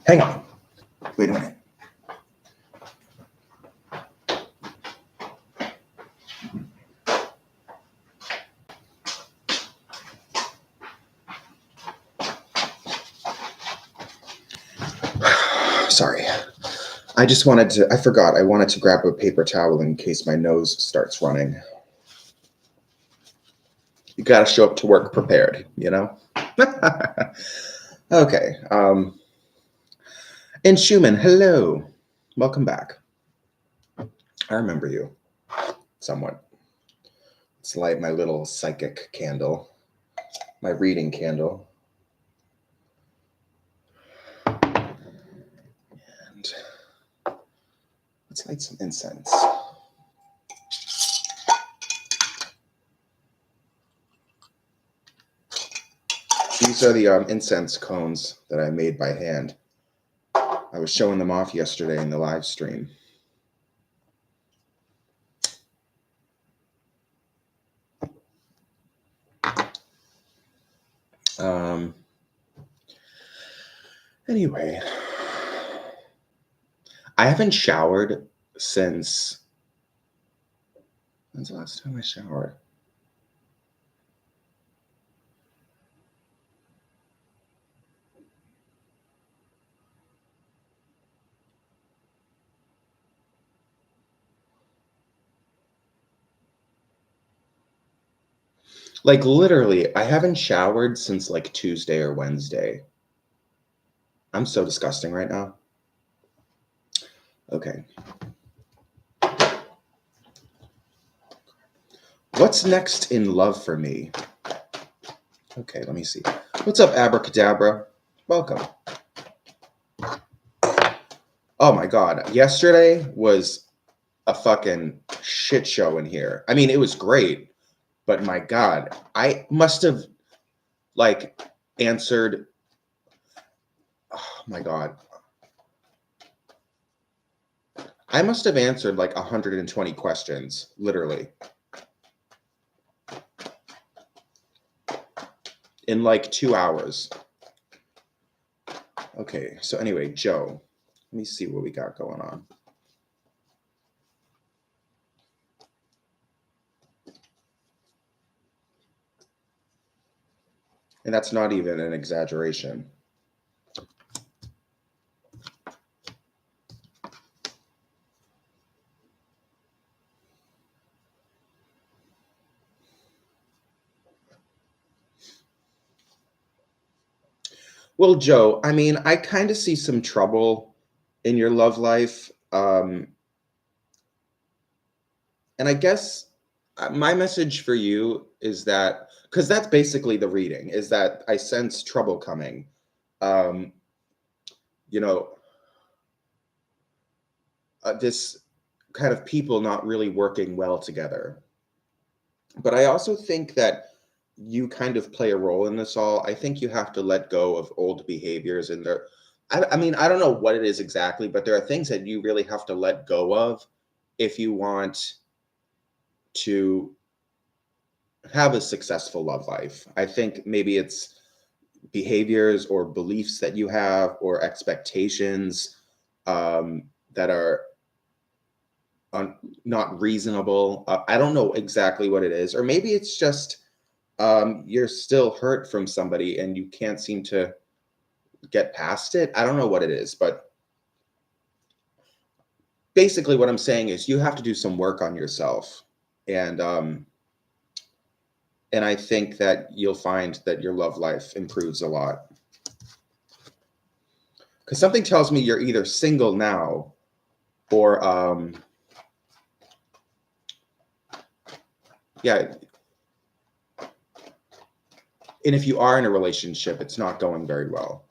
Hang on. Wait a minute. Sorry. I forgot. I wanted to grab a paper towel in case my nose starts running. You gotta show up to work prepared, you know? Okay. And Schumann, hello. Welcome back. I remember you somewhat. Let's light my little psychic candle, my reading candle. And let's light some incense. These are the incense cones that I made by hand. I was showing them off yesterday in the live stream. Anyway, I haven't showered since. When's the last time I showered? Like literally, I haven't showered since like Tuesday or Wednesday. I'm so disgusting right now. Okay. What's next in love for me? Okay, let me see. What's up, Abracadabra? Welcome. Oh my God. Yesterday was a fucking shit show in here. I mean, it was great, but my God, I must have like answered. Oh my God. I must have answered like 120 questions, literally. In like 2 hours. Okay, so anyway, Joe, let me see what we got going on. And that's not even an exaggeration. Well, Joe, I mean, I kind of see some trouble in your love life. And I guess my message for you is that, because that's basically the reading, is that I sense trouble coming. Um, you know, this kind of people not really working well together. But I also think that you kind of play a role in this all. I think you have to let go of old behaviors and there. I mean, I don't know what it is exactly, but there are things that you really have to let go of if you want to have a successful love life. I think maybe it's behaviors or beliefs that you have or expectations that are not reasonable. I don't know exactly what it is, or maybe it's just you're still hurt from somebody and you can't seem to get past it. I don't know what it is, but basically what I'm saying is you have to do some work on yourself. And I think that you'll find that your love life improves a lot. Because something tells me you're either single now or yeah. And if you are in a relationship, it's not going very well.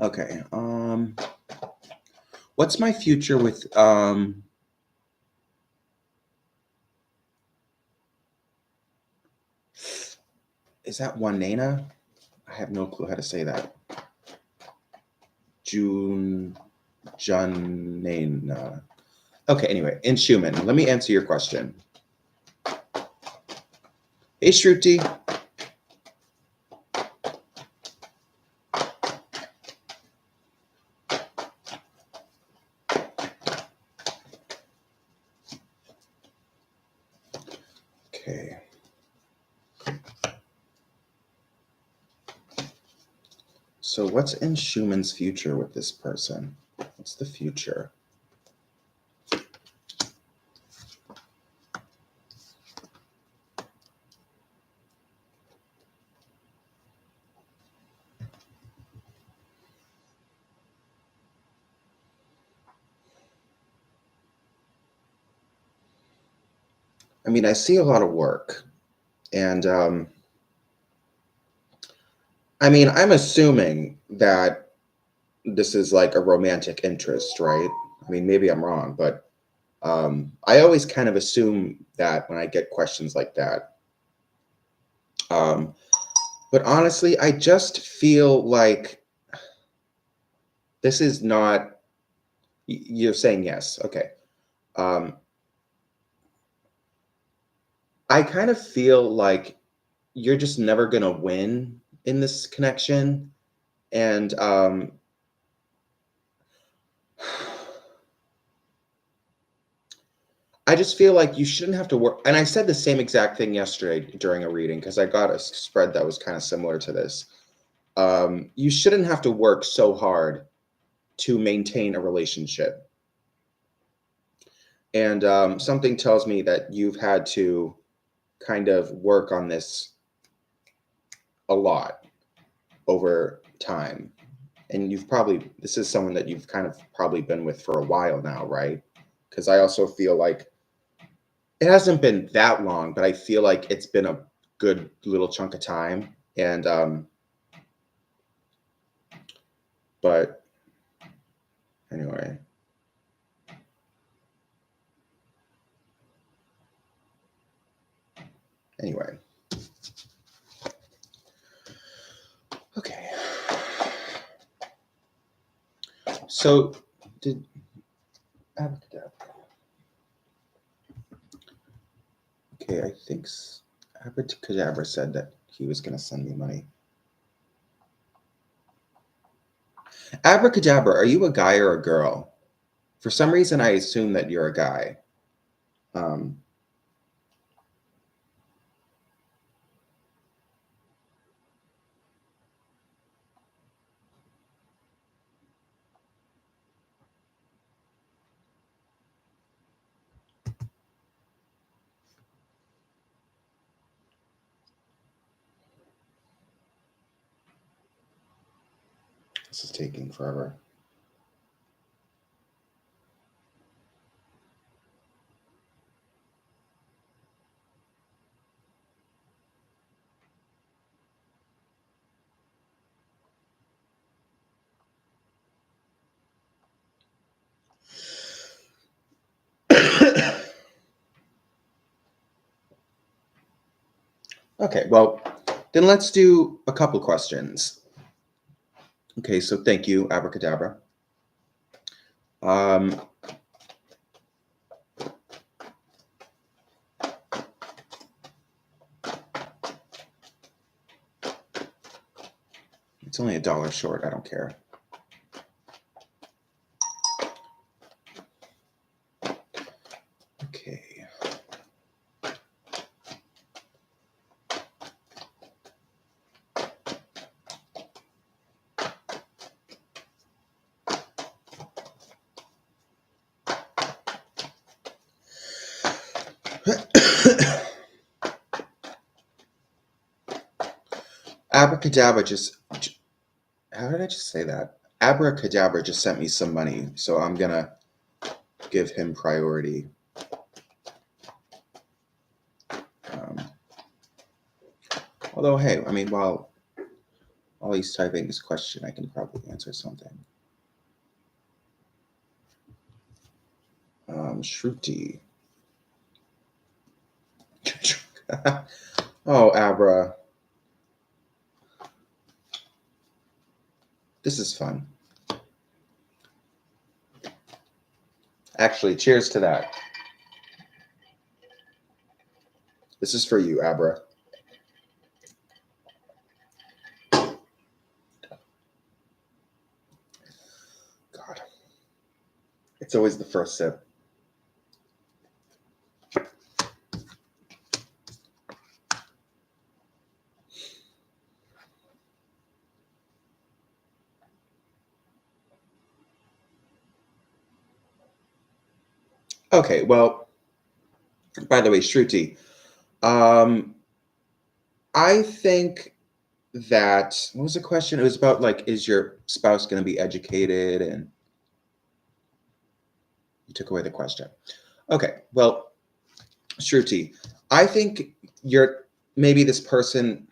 Okay. What's my future with is that Juanena? I have no clue how to say that. Junena. Okay, anyway, in Schumann, let me answer your question. Hey, Shruti. Okay. So what's in Schumann's future with this person? What's the future? I mean, I see a lot of work, and I mean, I'm assuming that this is like a romantic interest, right? I mean, maybe I'm wrong, but I always kind of assume that when I get questions like that. Um, but honestly, I just feel like this is not. You're saying yes, okay. Um, I kind of feel like you're just never gonna win in this connection, and I just feel like you shouldn't have to work. And I said the same exact thing yesterday during a reading because I got a spread that was kind of similar to this. You shouldn't have to work so hard to maintain a relationship. And something tells me that you've had to kind of work on this a lot over time. And this is someone that you've kind of probably been with for a while now, right? Because I also feel like it hasn't been that long, but I feel like it's been a good little chunk of time. And but anyway. Anyway. Okay. So did Abracadabra. Okay, I think Abracadabra said that he was gonna send me money. Abracadabra, are you a guy or a girl? For some reason I assume that you're a guy. Um this is taking forever. Okay, well, then let's do a couple questions. Okay, so thank you, Abracadabra. Um, it's only $1 short. I don't care. Okay. Abracadabra just, how did I just say that? Abracadabra just sent me some money, so I'm gonna give him priority. Um, although, hey, I mean, while he's typing his question, I can probably answer something. Shruti. Oh, Abra. This is fun. Actually, cheers to that. This is for you, Abra. God. It's always the first sip. Okay, well, by the way, Shruti, um, I think that what was the question? It was about like, is your spouse going to be educated? And you took away the question. Okay, well, Shruti, I think you're maybe this person,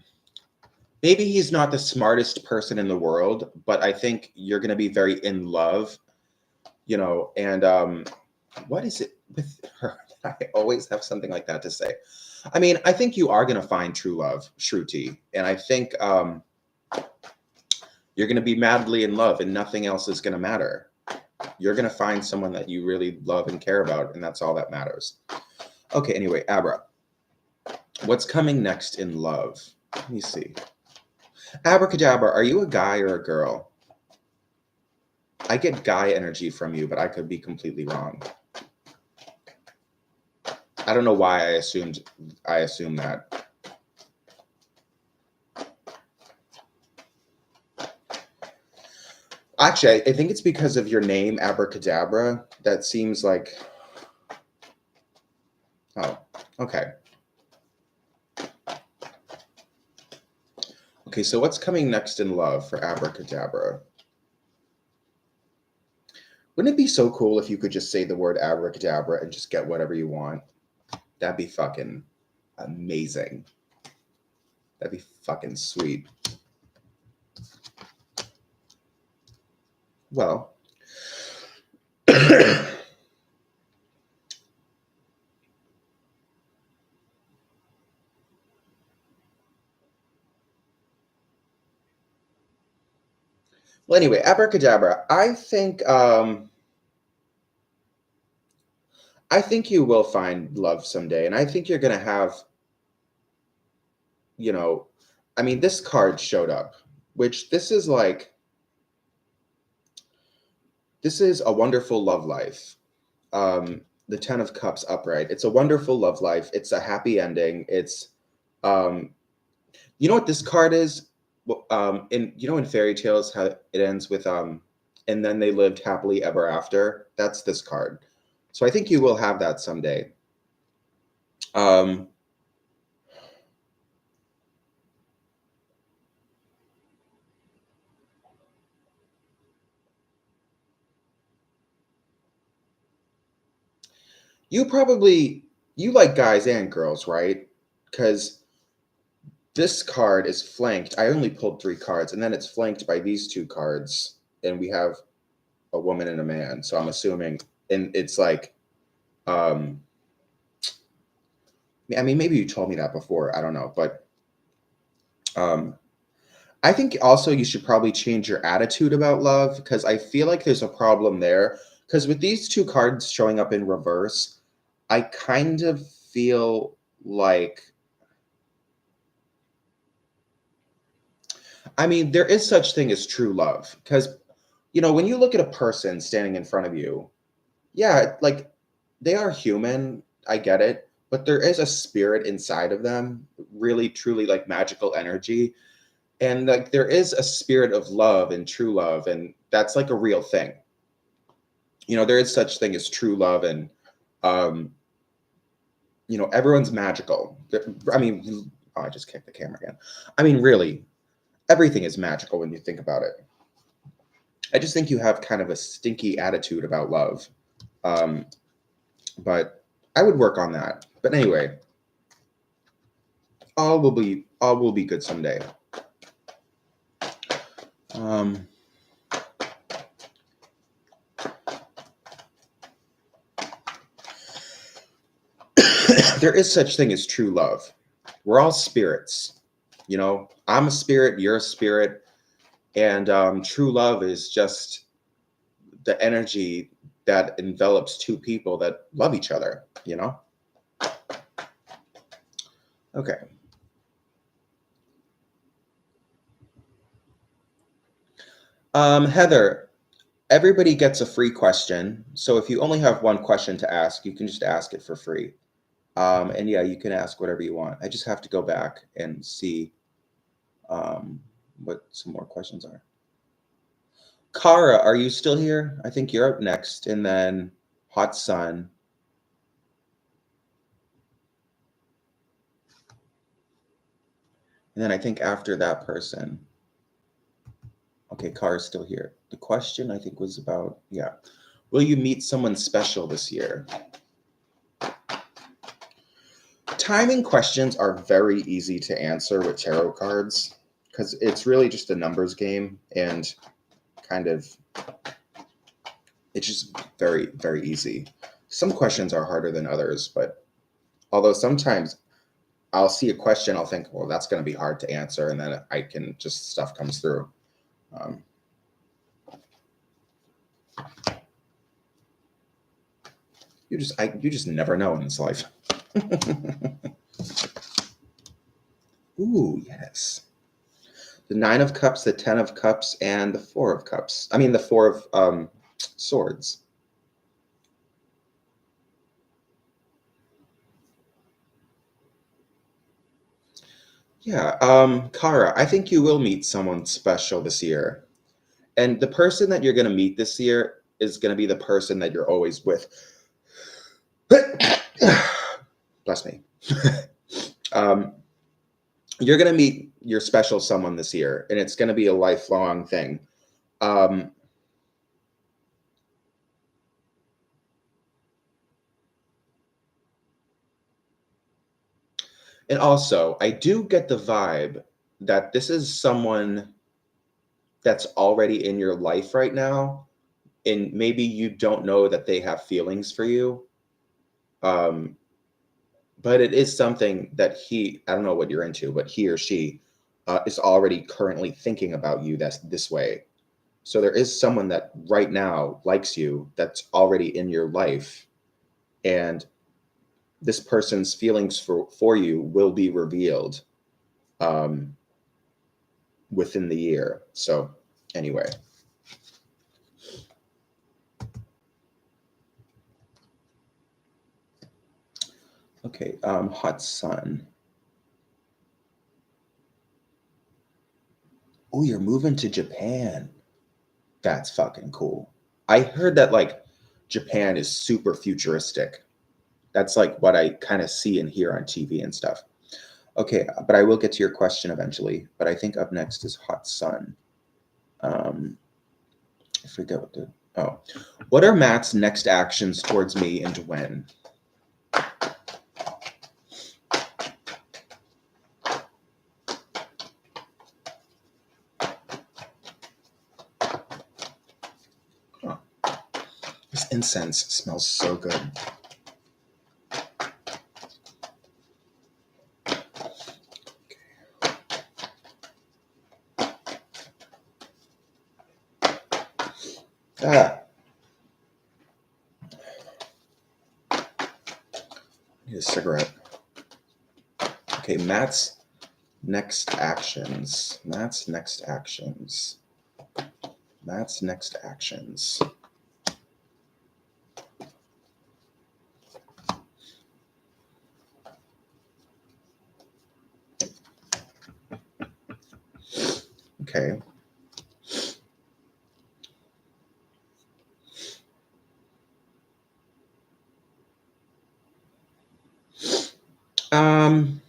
maybe he's not the smartest person in the world, but I think you're going to be very in love, and what is it with her? I always have something like that to say. I mean, I think you are going to find true love, Shruti, and I think you're going to be madly in love and nothing else is going to matter. You're going to find someone that you really love and care about, and that's all that matters. Okay, anyway, Abra, what's coming next in love? Let me see. Abracadabra, are you a guy or a girl? I get guy energy from you, but I could be completely wrong. I don't know why I assumed that. Actually, I think it's because of your name, Abracadabra. That seems like. Oh, okay. Okay, so what's coming next in love for Abracadabra? Wouldn't it be so cool if you could just say the word abracadabra and just get whatever you want? That'd be fucking amazing. That'd be fucking sweet. Well, well, anyway, abracadabra. I think you will find love someday, and I think you're gonna have, you know, I mean, this card showed up, which this is a wonderful love life. The Ten of Cups upright. It's a wonderful love life. It's a happy ending. It's, um, you know what this card is? Well, in fairy tales how it ends with and then they lived happily ever after. That's this card. So I think you will have that someday. Um, you probably you like guys and girls, right? Because this card is flanked. I only pulled three cards, and then it's flanked by these two cards, and we have a woman and a man. So I'm assuming, and it's like, um, I mean, maybe you told me that before. I don't know, but um, I think also you should probably change your attitude about love because I feel like there's a problem there. Because with these two cards showing up in reverse, I kind of feel like, I mean, there is such thing as true love. Because, when you look at a person standing in front of you, yeah, like they are human. I get it. But there is a spirit inside of them, really, truly like magical energy. And like there is a spirit of love and true love. And that's like a real thing. There is such thing as true love. And, um, everyone's magical. I mean, oh, I just kicked the camera again. I mean, really, everything is magical when you think about it. I just think you have kind of a stinky attitude about love. Um, but I would work on that. But anyway, all will be good someday. Um, there is such thing as true love. We're all spirits. I'm a spirit, you're a spirit, and true love is just the energy that envelops two people that love each other. Okay. Heather, everybody gets a free question. So if you only have one question to ask, you can just ask it for free. And yeah, you can ask whatever you want. I just have to go back and see what some more questions are. Kara, are you still here? I think you're up next. And then Hot Sun. And then I think after that person, okay, Car's still here. The question I think was about, yeah. Will you meet someone special this year? Timing questions are very easy to answer with tarot cards because it's really just a numbers game and kind of it's just very, very easy. Some questions are harder than others, but although sometimes I'll see a question, I'll think, well, that's going to be hard to answer, and then I can just stuff comes through. Um, you just never know in this life. Ooh, yes. The 9 of Cups, the 10 of Cups, and the 4 of Cups. I mean, the 4 of Swords. Yeah, Kara, I think you will meet someone special this year. And the person that you're going to meet this year is going to be the person that you're always with. Bless me. um, you're going to meet your special someone this year, and it's going to be a lifelong thing. Um, and also, I do get the vibe that this is someone that's already in your life right now, and maybe you don't know that they have feelings for you. Um, but it is something that I don't know what you're into, but he or she is already currently thinking about you that's this way. So there is someone that right now likes you that's already in your life, and this person's feelings for you will be revealed um, within the year. So anyway. Okay, Hot Sun. Oh, you're moving to Japan. That's fucking cool. I heard that like Japan is super futuristic. That's like what I kind of see and hear on TV and stuff. Okay, but I will get to your question eventually. But I think up next is Hot Sun. Um, I forget what the oh. What are Matt's next actions towards me and when? Oh, this incense smells so good. Ah. Need a cigarette. Okay, Matt's next actions. Matt's next actions. Matt's next actions. Okay. Um.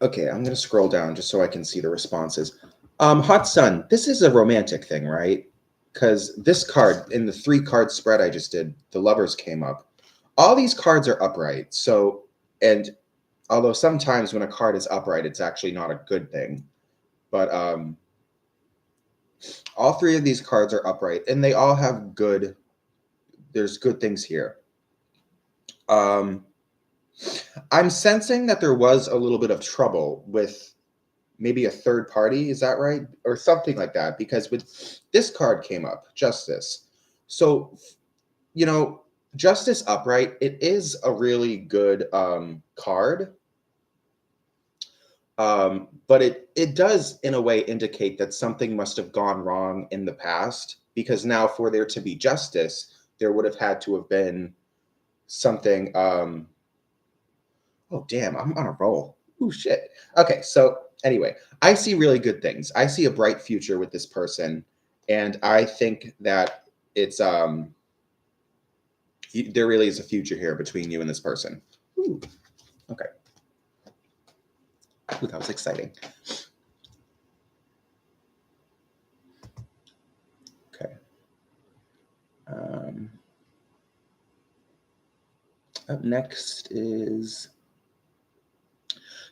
Okay, I'm gonna scroll down just so I can see the responses. Hot Sun, this is a romantic thing, right? Because this card in the 3 card spread I just did, the lovers came up. All these cards are upright. So, and although sometimes when a card is upright, it's actually not a good thing. But all 3 of these cards are upright, and they all have good. There's good things here. Um, I'm sensing that there was a little bit of trouble with maybe a third party, is that right? Or something like that, because with this card came up, Justice. So, you know, Justice upright, it is a really good card. But it does in a way indicate that something must have gone wrong in the past, because now for there to be justice, there would have had to have been something oh damn, I'm on a roll. Oh shit. Okay, so anyway, I see really good things. I see a bright future with this person, and I think that it's there really is a future here between you and this person. Ooh, okay. Ooh, that was exciting. Okay. Up next is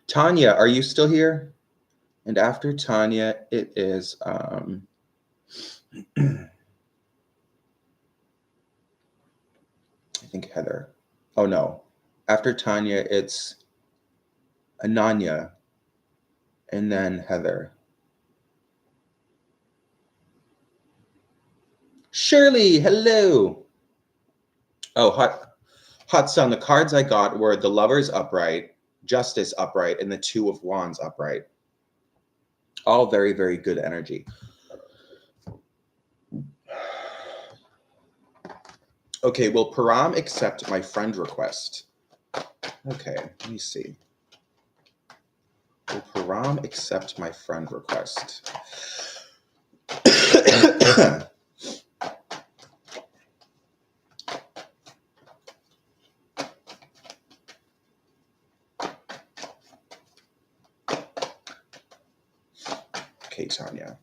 Tanya. Are you still here? And after Tanya, it is I think Heather. Oh no. After Tanya, it's Ananya and then Heather. Shirley, hello. Oh, hot sun. The cards I got were the Lovers upright, Justice upright, and the Two of Wands upright. All very, very good energy. Okay, will Param accept my friend request? Okay, let me see. Will Param accept my friend request? Okay, Tanya.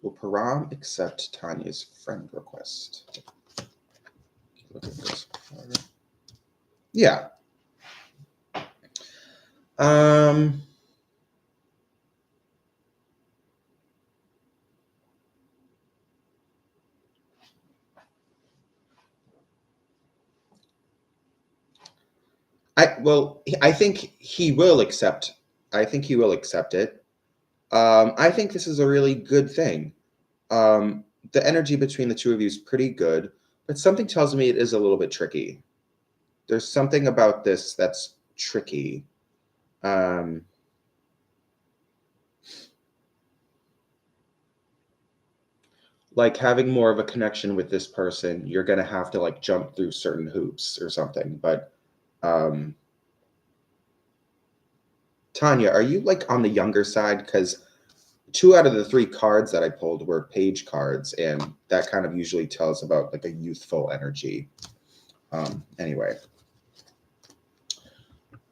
Will Param accept Tanya's friend request? Look at this. Yeah. I think he will accept. I think he will accept it. I think this is a really good thing. The energy between the two of you is pretty good, but something tells me it is a little bit tricky. There's something about this that's tricky. Like having more of a connection with this person, you're gonna have to like jump through certain hoops or something. But Tanya, are you like on the younger side? Because 2 out of the 3 cards that I pulled were page cards, and that kind of usually tells about like a youthful energy. Anyway.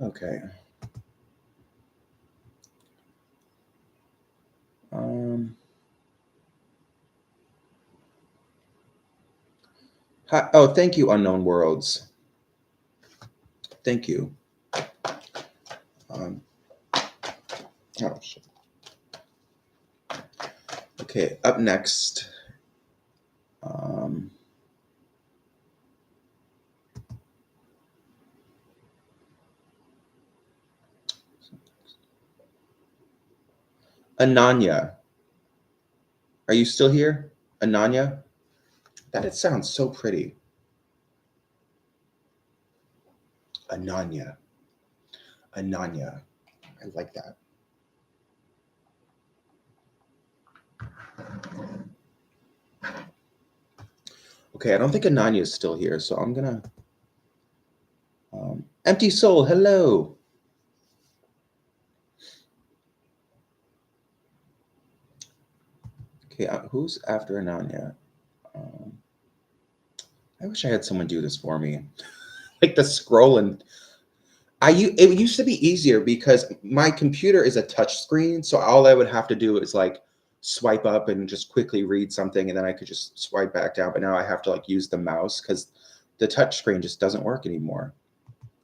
Okay. Hi, oh, thank you, Unknown Worlds. Thank you. Oh, shit. Okay, up next. Ananya. Are you still here? Ananya? That sounds so pretty. Ananya. Ananya. I like that. Okay, I don't think Ananya is still here, so I'm gonna. Empty Soul, hello. Okay, who's after Ananya? I wish I had someone do this for me. Like the scroll and it used to be easier because my computer is a touch screen, so all I would have to do is like swipe up and just quickly read something, and then I could just swipe back down. But now I have to like use the mouse because the touch screen just doesn't work anymore,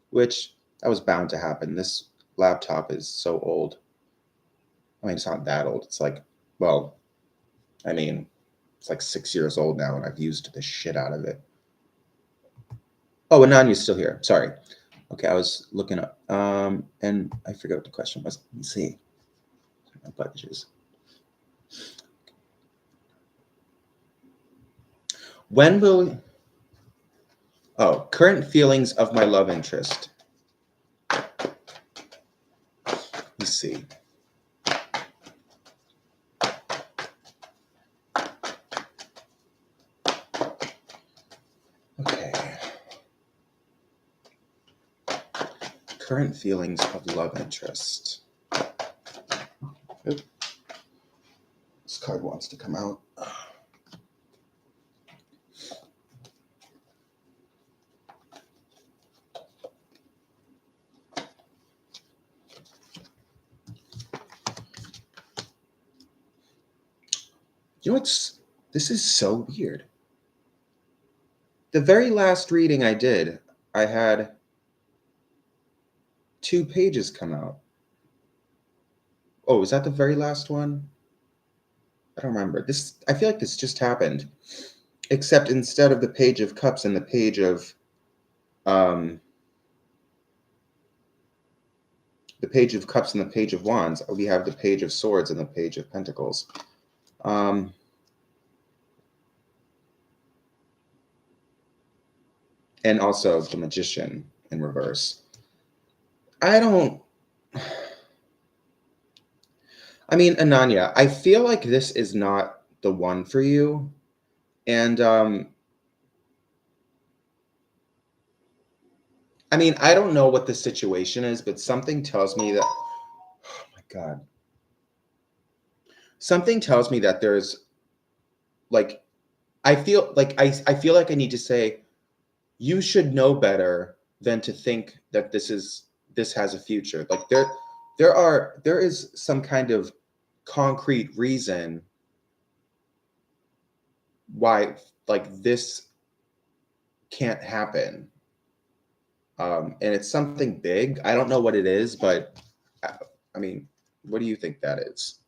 which that was bound to happen. This laptop is so old. I mean, it's not that old. It's like, well, I mean, it's like 6 years old now, and I've used the shit out of it. Oh, Ananya's still here. Sorry. Okay, I was looking up, and I forget what the question was. Let me see. My budgets. When will? Oh, current feelings of my love interest. Let me see. Okay. Current feelings of love interest. Oop. This card wants to come out. You know what's, this is so weird. The very last reading I did, I had 2 pages come out. Oh, is that the very last one? I don't remember. This, I feel like this just happened. Except instead of the Page of Cups and the Page of the Page of Cups and the Page of Wands, we have the Page of Swords and the Page of Pentacles. And also the Magician in reverse. I mean, Ananya, I feel like this is not the one for you. And I mean, I don't know what the situation is, but something tells me that, oh my God. Something tells me that there's like, I feel like I feel like I need to say, you should know better than to think that this has a future. Like there is some kind of concrete reason why like this can't happen. And it's something big. I don't know what it is, but I mean, what do you think that is?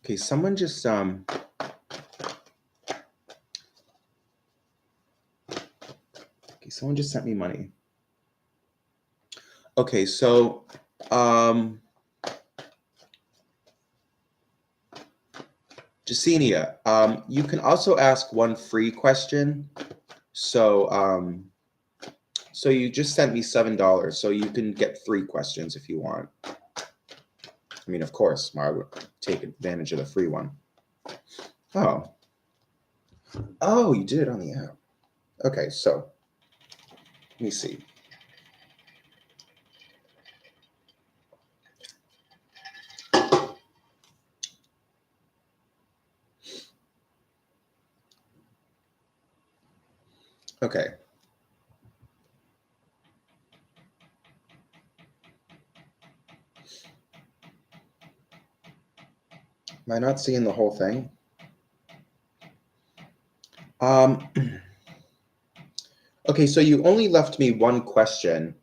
Okay, someone just someone just sent me money. Okay, so Jasenia, you can also ask one free question. So so you just sent me $7, so you can get 3 questions if you want. I mean, of course, I would take advantage of the free one. Oh. Oh, you did it on the app. Okay, so let me see. Okay. Am I not seeing the whole thing? Okay, so you only left me 1 question.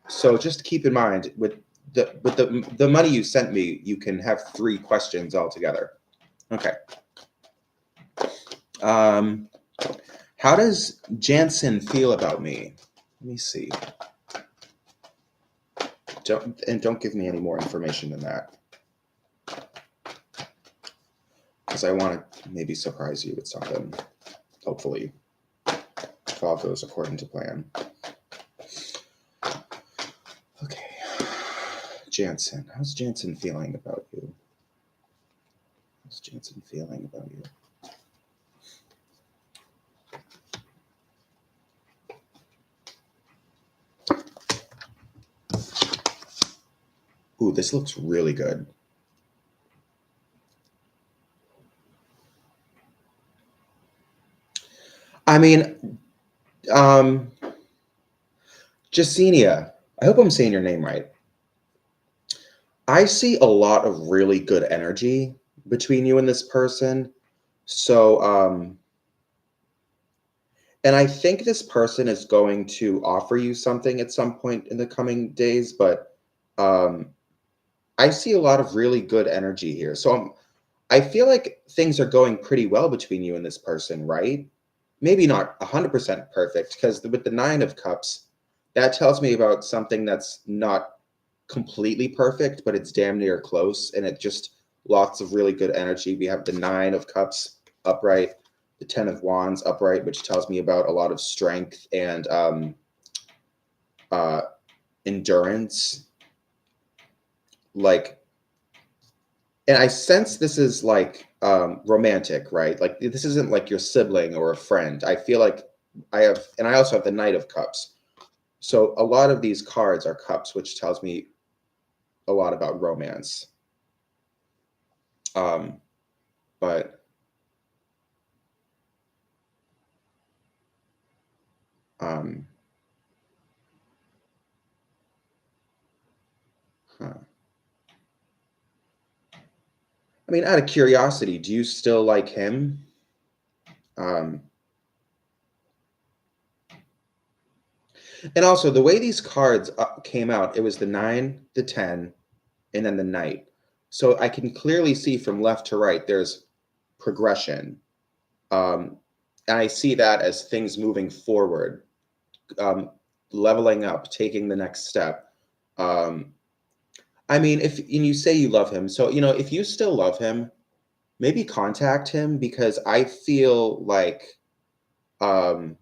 So just keep in mind with the money you sent me, you can have 3 questions altogether. Okay. How does Jansen feel about me? Let me see. Don't give me any more information than that, because I want to maybe surprise you with something. Hopefully, if all goes according to plan. Okay, Jansen. How's Jansen feeling about you? How's Jansen feeling about you? Ooh, this looks really good. I mean, Jasenia, I hope I'm saying your name right. I see a lot of really good energy between you and this person. So, and I think this person is going to offer you something at some point in the coming days, but I see a lot of really good energy here. So I feel like things are going pretty well between you and this person, right? Maybe not 100% perfect, because with the 9 of Cups, that tells me about something that's not completely perfect, but it's damn near close, and it just lots of really good energy. We have the 9 of Cups upright, the 10 of Wands upright, which tells me about a lot of strength and endurance. Like, and I sense this is like romantic, right? Like this isn't like your sibling or a friend. I feel like I have, and I also have the Knight of Cups. So a lot of these cards are cups, which tells me a lot about romance. But huh. I mean, out of curiosity, do you still like him? Um, and also, the way these cards came out, it was the 9, the 10, and then the Knight. So I can clearly see from left to right, there's progression. And I see that as things moving forward, leveling up, taking the next step. I mean, if and you say you love him, so if you still love him, maybe contact him because um,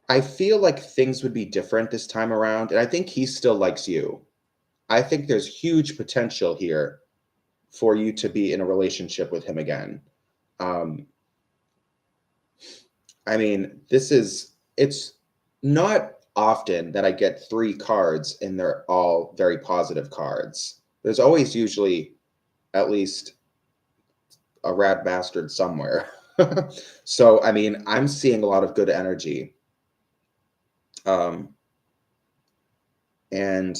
I feel like things would be different this time around, and I think he still likes you. I think there's huge potential here for you to be in a relationship with him again. Um, I mean, it's not often that I get 3 cards and they're all very positive cards. There's always usually at least a rat bastard somewhere. So, I mean, I'm seeing a lot of good energy. Um, and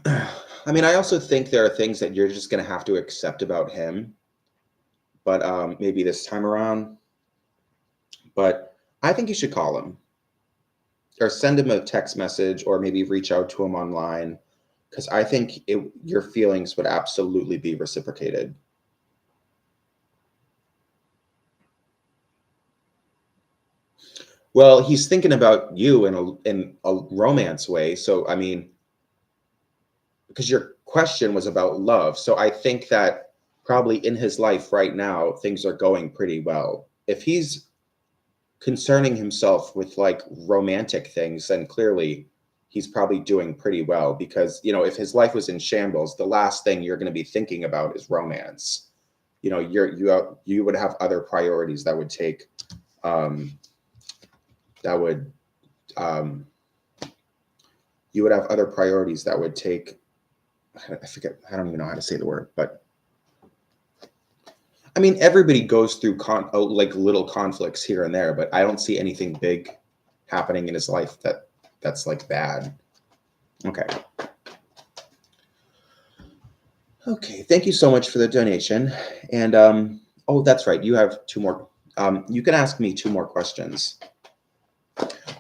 I mean, I also think there are things that you're just going to have to accept about him, but maybe this time around. But I think you should call him or send him a text message or maybe reach out to him online because I think your feelings would absolutely be reciprocated. Well, he's thinking about you in a romance way. So, I mean, because your question was about love. So I think that probably in his life right now, things are going pretty well. If he's concerning himself with like romantic things, then clearly he's probably doing pretty well because, if his life was in shambles, the last thing you're going to be thinking about is romance. You would have other priorities that would take that would um, you would have other priorities that would take I forget, I don't even know how to say the word, but I mean, everybody goes through like little conflicts here and there, but I don't see anything big happening in his life that's like bad. Okay. Okay. Thank you so much for the donation. And oh, that's right. You have 2 more. You can ask me 2 more questions.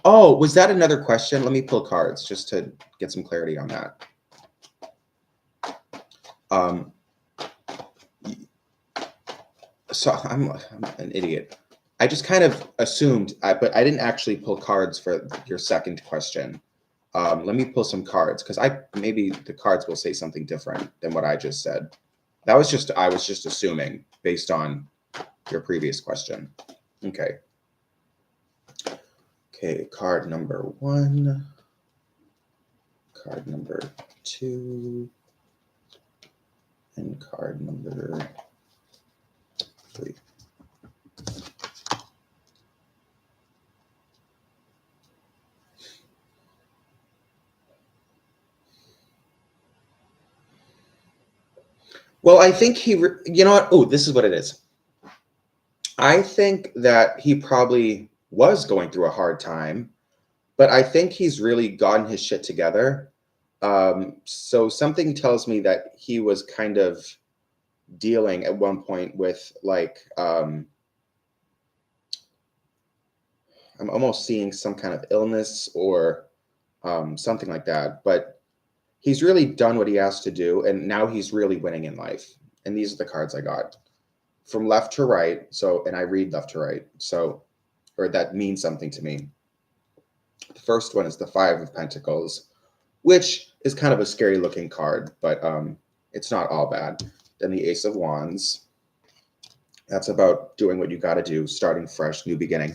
Oh, was that another question? Let me pull cards just to get some clarity on that. Um, so I'm an idiot. I just kind of assumed, but I didn't actually pull cards for your second question. Let me pull some cards because maybe the cards will say something different than what I just said. I was just assuming based on your previous question. Okay. Okay, card number 1, card number 2, and card number 3. Well, I think you know what? Oh, this is what it is. I think that he probably was going through a hard time, but I think he's really gotten his shit together. So something tells me that he was kind of dealing at one point with I'm almost seeing some kind of illness or something like that. But he's really done what he has to do, and now he's really winning in life. And these are the cards I got from left to right. So, and I read left to right. So, or that means something to me. The first one is the 5 of Pentacles, which is kind of a scary looking card, but it's not all bad. Then the Ace of Wands. That's about doing what you got to do, starting fresh, new beginning.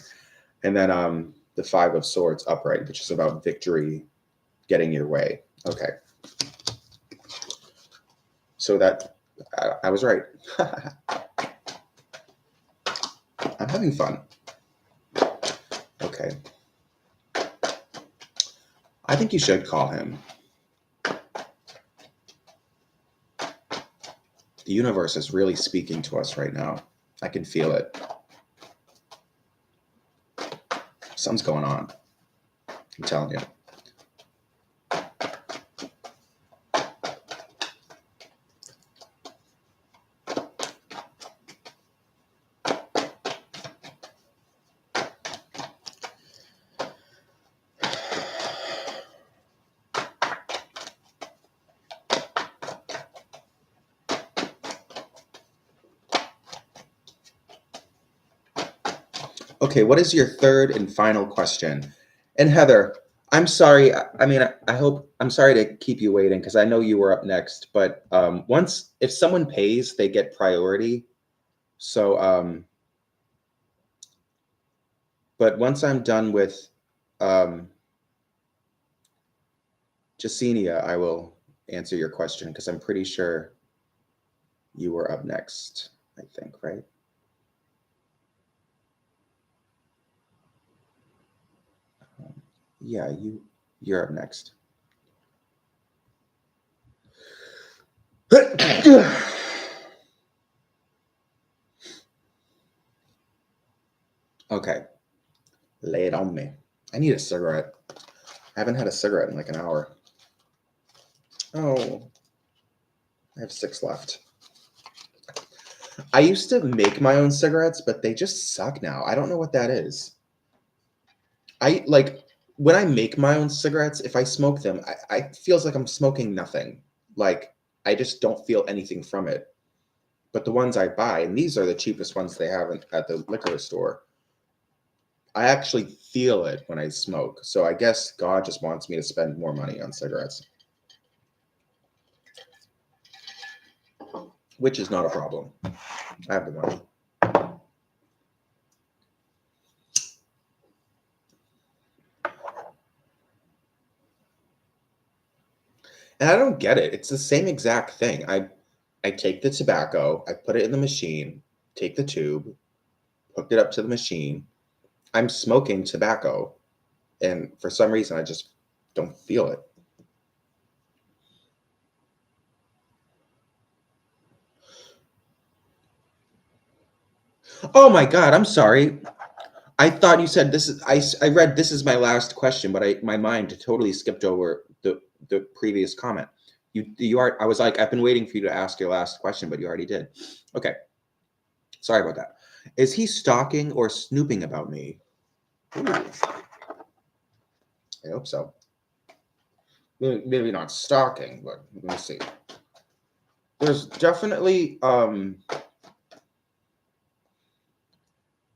And then the 5 of Swords upright, which is about victory, getting your way. Okay. So that I was right. I'm having fun. Okay. I think you should call him. The universe is really speaking to us right now. I can feel it. Something's going on. I'm telling you. Okay, what is your third and final question? And Heather, I'm sorry. I'm sorry to keep you waiting because I know you were up next. But if someone pays, they get priority. So, but once I'm done with Jasenia, I will answer your question because I'm pretty sure you were up next. I think, right? Yeah, you're up next. Okay, lay it on me. I need a cigarette. I haven't had a cigarette in like an hour. Oh, I have 6 left. I used to make my own cigarettes, but they just suck now. I don't know what that is. I like when I make my own cigarettes, if I smoke them, I feels like I'm smoking nothing. Like I just don't feel anything from it. But the ones I buy, and these are the cheapest ones they have at the liquor store, I actually feel it when I smoke. So I guess God just wants me to spend more money on cigarettes, which is not a problem. I have the money. And I don't get it. It's the same exact thing. I take the tobacco, I put it in the machine, take the tube, hooked it up to the machine. I'm smoking tobacco, and for some reason, I just don't feel it. Oh my God, I'm sorry. I thought you said this is. I read this is my last question, but my mind totally skipped over the previous comment. You are. I was like, I've been waiting for you to ask your last question, but you already did. Okay, sorry about that. Is he stalking or snooping about me? Ooh, I hope so. Maybe not stalking, but let me see. There's definitely the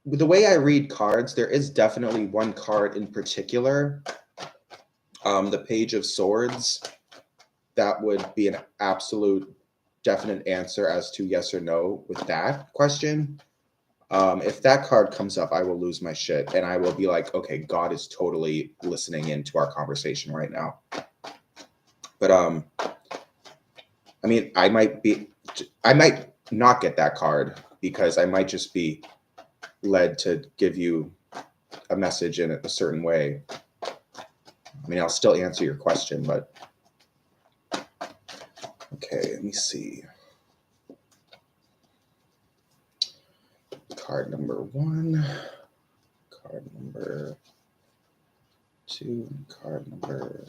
way I read cards, there is definitely one card in particular, the Page of Swords, that would be an absolute definite answer as to yes or no with that question. If that card comes up, I will lose my shit and I will be like, okay, God is totally listening into our conversation right now. But I mean, I might not get that card because I might just be led to give you a message in a certain way. I mean, I'll still answer your question, but okay, let me see. Card number 1, card number 2, and card number...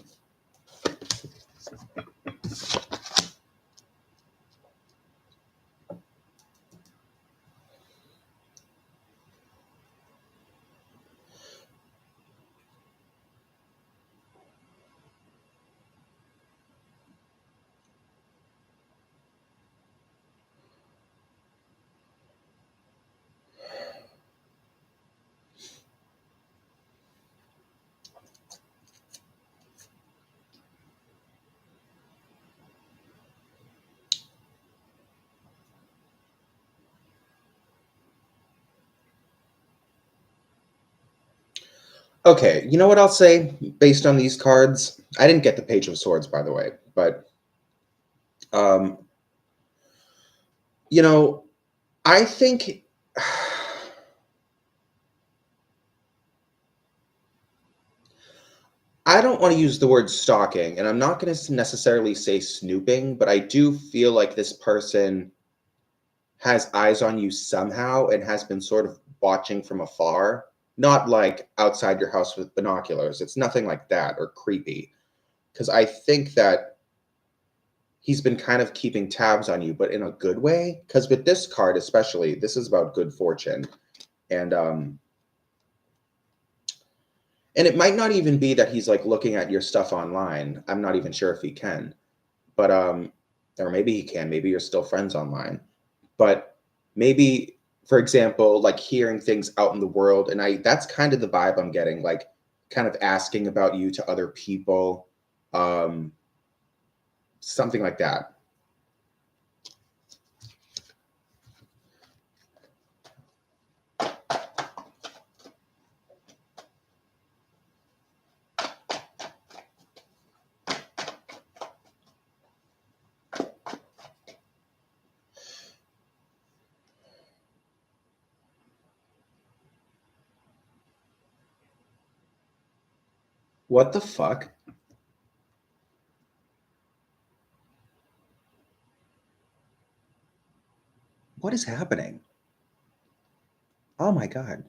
Okay, you know what I'll say based on these cards? I didn't get the Page of Swords, by the way, but you know, I think I don't want to use the word stalking, and I'm not going to necessarily say snooping, but I do feel like this person has eyes on you somehow and has been sort of watching from afar. Not like outside your house with binoculars. It's nothing like that or creepy. Because I think that he's been kind of keeping tabs on you, but in a good way. Because with this card, especially, this is about good fortune. And it might not even be that he's like looking at your stuff online. I'm not even sure if he can. But or maybe he can. Maybe you're still friends online. But maybe, for example, like hearing things out in the world, and that's kind of the vibe I'm getting, like kind of asking about you to other people. Something like that. What the fuck? What is happening? Oh my God.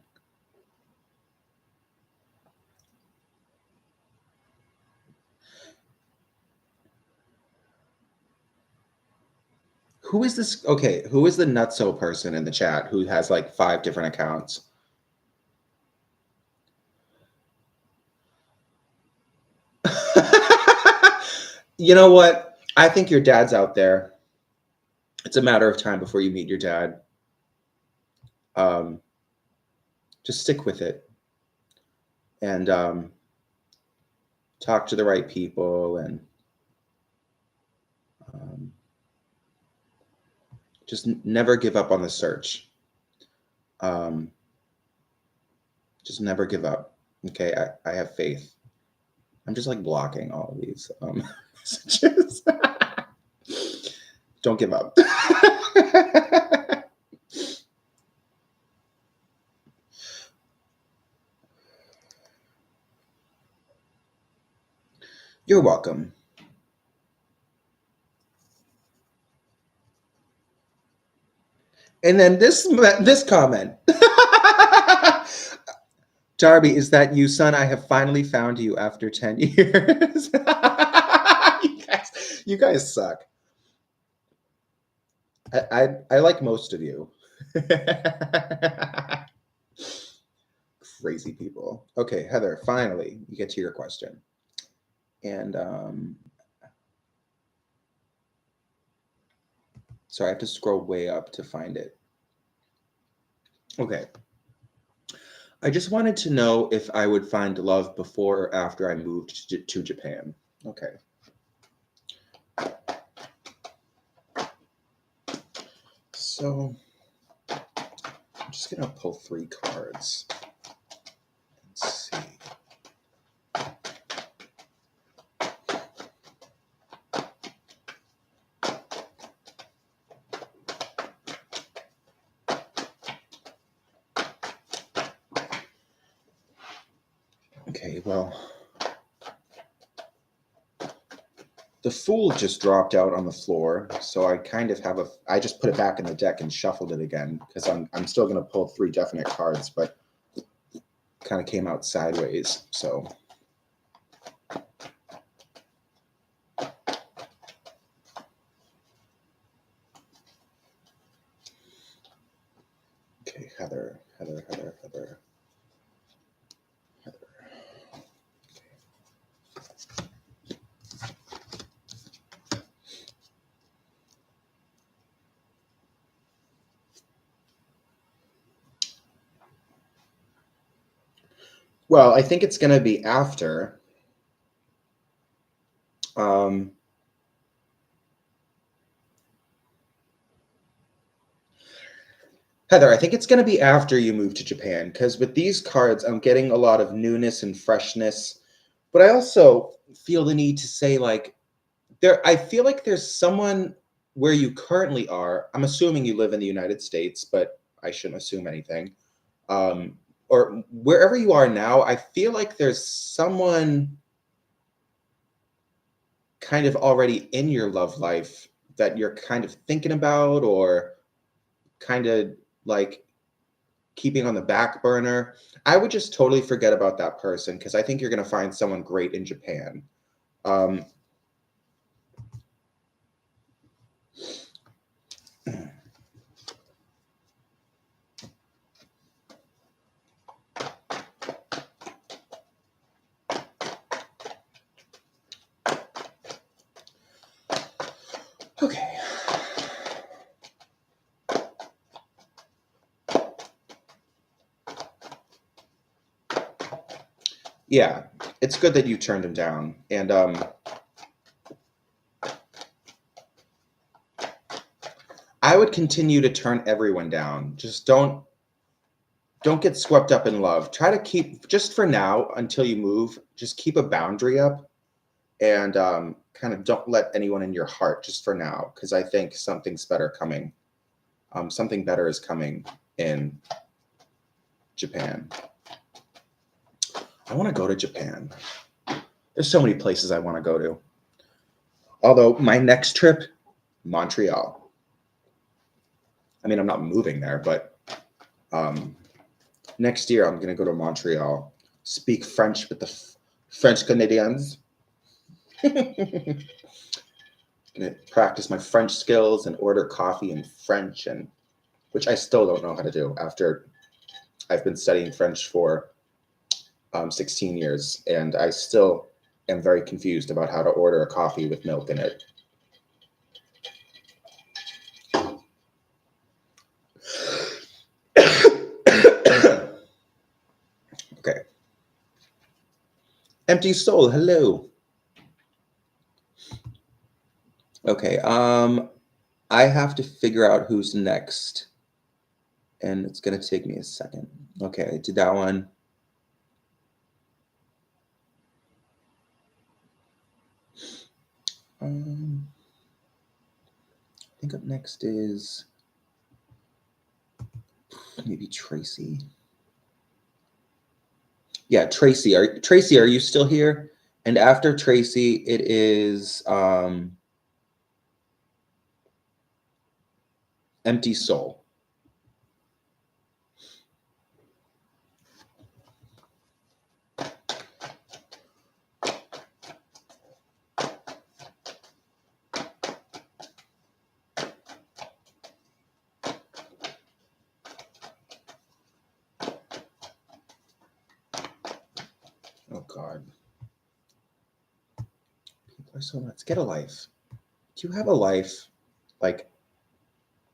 Who is this? Okay, who is the nutso person in the chat who has like 5 different accounts? You know what? I think your dad's out there. It's a matter of time before you meet your dad. Just stick with it and talk to the right people and just never give up on the search. Just never give up. Okay, I have faith. I'm just like blocking all of these messages. Don't give up. You're welcome. And then this comment. Darby, is that you, son? I have finally found you after 10 years. You guys suck. I like most of you. Crazy people. Okay, Heather, finally, you get to your question. And so I have to scroll way up to find it. Okay. I just wanted to know if I would find love before or after I moved to Japan. Okay. So I'm just going to pull 3 cards. Let's see. Okay, well, the Fool just dropped out on the floor, so I kind of have I just put it back in the deck and shuffled it again because I'm still going to pull 3 definite cards, but kind of came out sideways, so. Okay, Heather. Well, I think it's going to be after. Heather, I think it's going to be after you move to Japan because with these cards, I'm getting a lot of newness and freshness. But I also feel the need to say, like, I feel like there's someone where you currently are. I'm assuming you live in the United States, but I shouldn't assume anything. Or wherever you are now, I feel like there's someone kind of already in your love life that you're kind of thinking about, or kind of like keeping on the back burner, I would just totally forget about that person because I think you're going to find someone great in Japan. Um, okay. Yeah, it's good that you turned him down. And I would continue to turn everyone down. Just don't get swept up in love. Try to keep, just for now until you move, just keep a boundary up and kind of don't let anyone in your heart just for now, because I think something's better coming. Something better is coming in Japan. I want to go to Japan. There's so many places I want to go to. Although my next trip, Montreal. I mean, I'm not moving there, but next year I'm going to go to Montreal, speak French with the French Canadians. Going to practice my French skills and order coffee in French, and which I still don't know how to do after I've been studying French for 16 years, and I still am very confused about how to order a coffee with milk in it. Okay. Empty Soul, hello. Okay, I have to figure out who's next, and it's gonna take me a second. Okay, I did that one. I think up next is maybe Tracy. Yeah, Tracy. Tracy, are you still here? And after Tracy, it is Empty Soul. Oh God. People are so nuts. Get a life. Do you have a life? Like,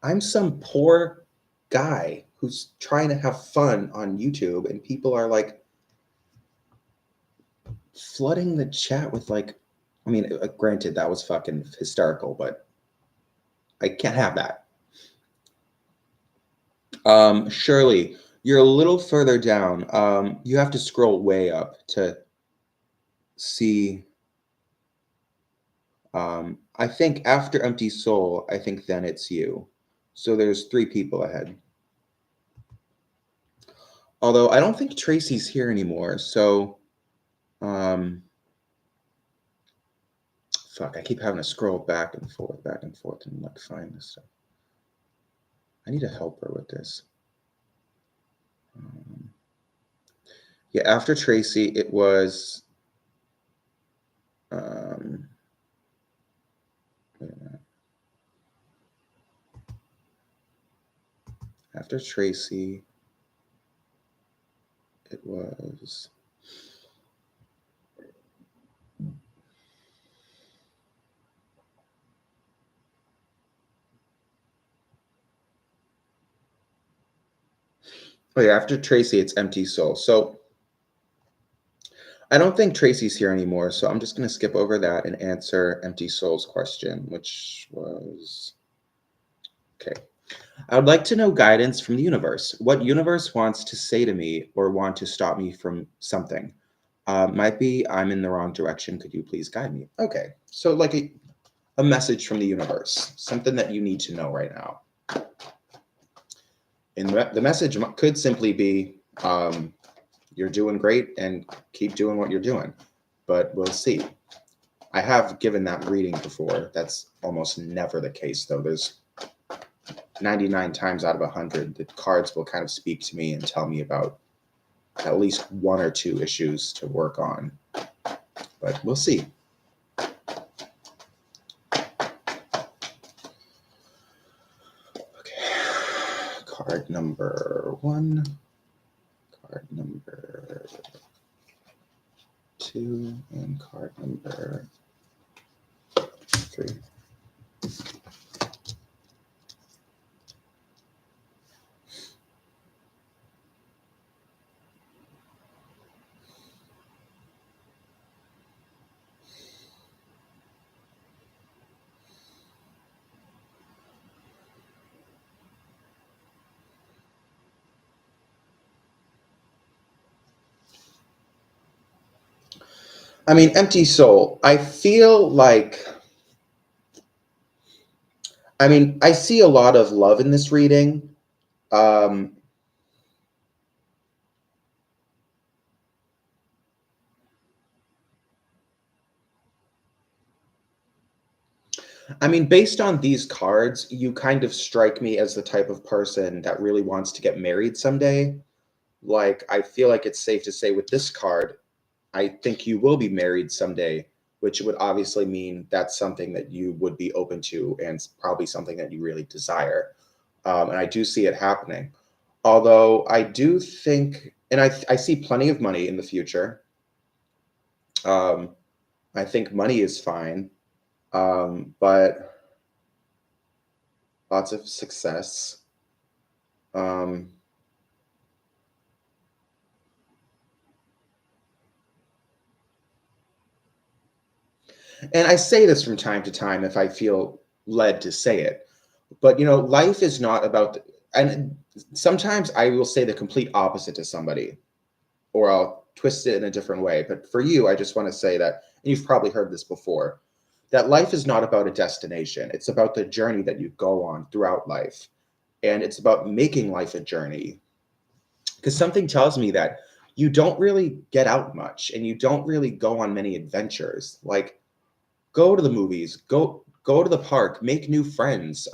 I'm some poor guy who's trying to have fun on YouTube, and people are like flooding the chat with like, I mean, granted, that was fucking hysterical, but I can't have that. Shirley, you're a little further down. You have to scroll way up to see. I think after Empty Soul, I think then it's you. So there's 3 people ahead. Although I don't think Tracy's here anymore. So, fuck, I keep having to scroll back and forth, and like find this stuff. I need to help her with this. Yeah, after Tracy, it was. Wait a minute. After Tracy, it was. Oh yeah, after Tracy, it's Empty Soul. So I don't think Tracy's here anymore, so I'm just going to skip over that and answer Empty Soul's question, which was okay. I would like to know guidance from the universe. What universe wants to say to me or want to stop me from something? Might be I'm in the wrong direction. Could you please guide me? Okay, so like a message from the universe, something that you need to know right now. And the message could simply be, you're doing great and keep doing what you're doing, but we'll see. I have given that reading before. That's almost never the case, though. There's 99 times out of 100, the cards will kind of speak to me and tell me about at least one or two issues to work on. But we'll see. Okay. Card number 1. Card number 2. And card number 3. I mean, Empty Soul. I feel like, I mean, I see a lot of love in this reading. I mean, based on these cards, you kind of strike me as the type of person that really wants to get married someday. Like, I feel like it's safe to say with this card, I think you will be married someday, which would obviously mean that's something that you would be open to and probably something that you really desire. And I do see it happening. Although I do think, and I see plenty of money in the future. I think money is fine, but lots of success. And I say this from time to time if I feel led to say it, but life is not about, and sometimes I will say the complete opposite to somebody, or I'll twist it in a different way. But for you, I just want to say that, and you've probably heard this before, that life is not about a destination. It's about the journey that you go on throughout life. And it's about making life a journey. Because something tells me that you don't really get out much and you don't really go on many adventures. Like, go to the movies, go to the park, make new friends,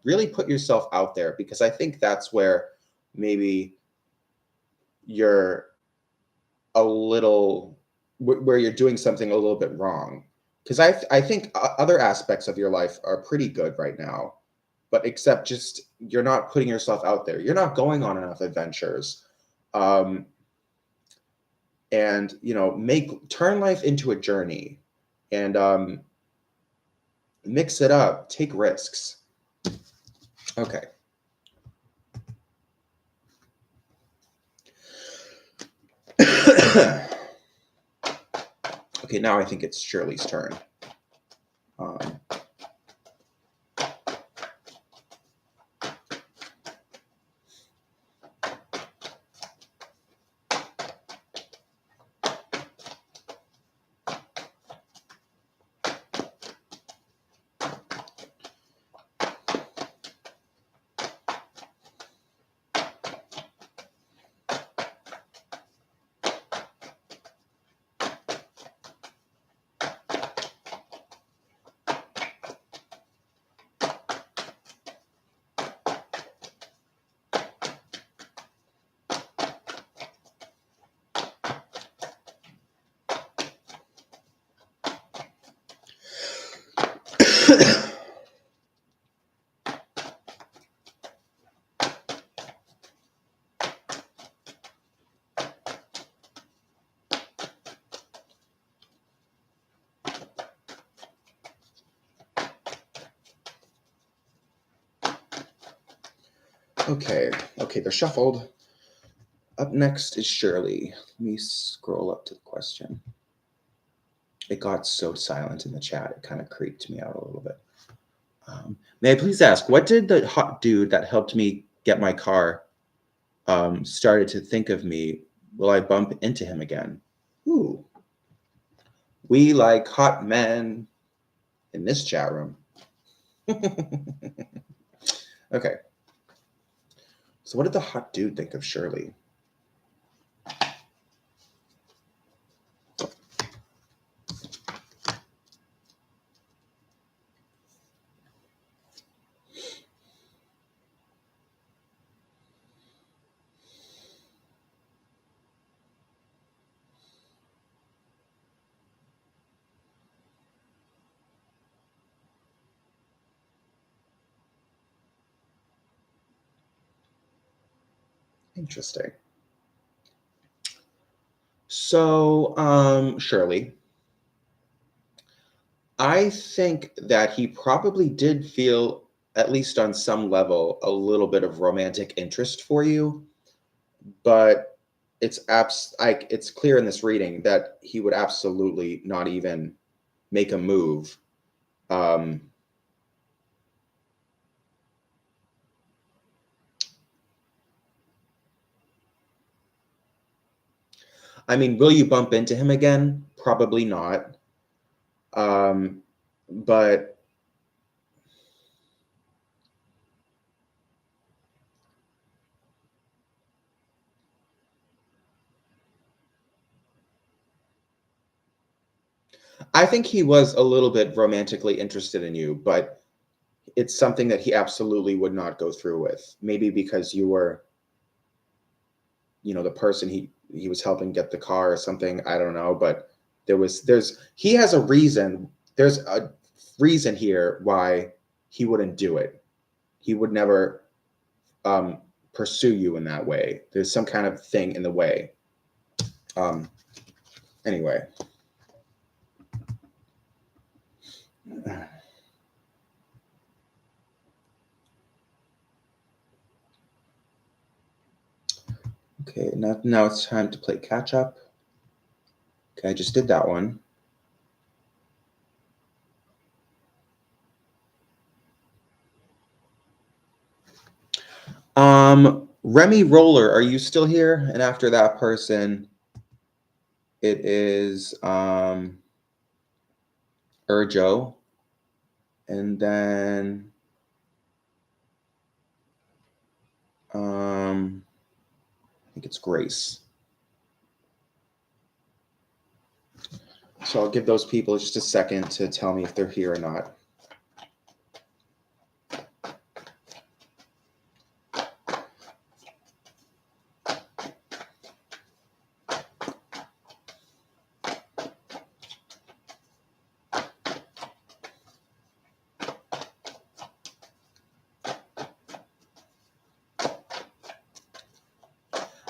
really put yourself out there, because I think that's where maybe you're a little, where you're doing something a little bit wrong. Because I think other aspects of your life are pretty good right now, but except just you're not putting yourself out there. You're not going on enough adventures. And turn life into a journey, and mix it up, take risks. Okay. Okay, now I think it's Shirley's turn. Okay, they're shuffled. Up next is Shirley. Let me scroll up to the question. It got so silent in the chat, it kind of creeped me out a little bit. May I please ask, what did the hot dude that helped me get my car started to think of me? Will I bump into him again? Ooh. We like hot men in this chat room. Okay. So what did the hot dude think of Shirley? Interesting. So, Shirley, I think that he probably did feel, at least on some level, a little bit of romantic interest for you, but it's clear in this reading that he would absolutely not even make a move. Um, I mean, will you bump into him again? Probably not. Um, but I think he was a little bit romantically interested in you, but it's something that he absolutely would not go through with. Maybe because you were, the person he was helping get the car or something. I don't know, but he has a reason. There's a reason here why he wouldn't do it. He would never um, pursue you in that way. There's some kind of thing in the way. Um, anyway. Okay, now it's time to play catch up. Okay, I just did that one. Remy Roller, are you still here? And after that person, it is Urjo. And then I think it's Grace. So I'll give those people just a second to tell me if they're here or not.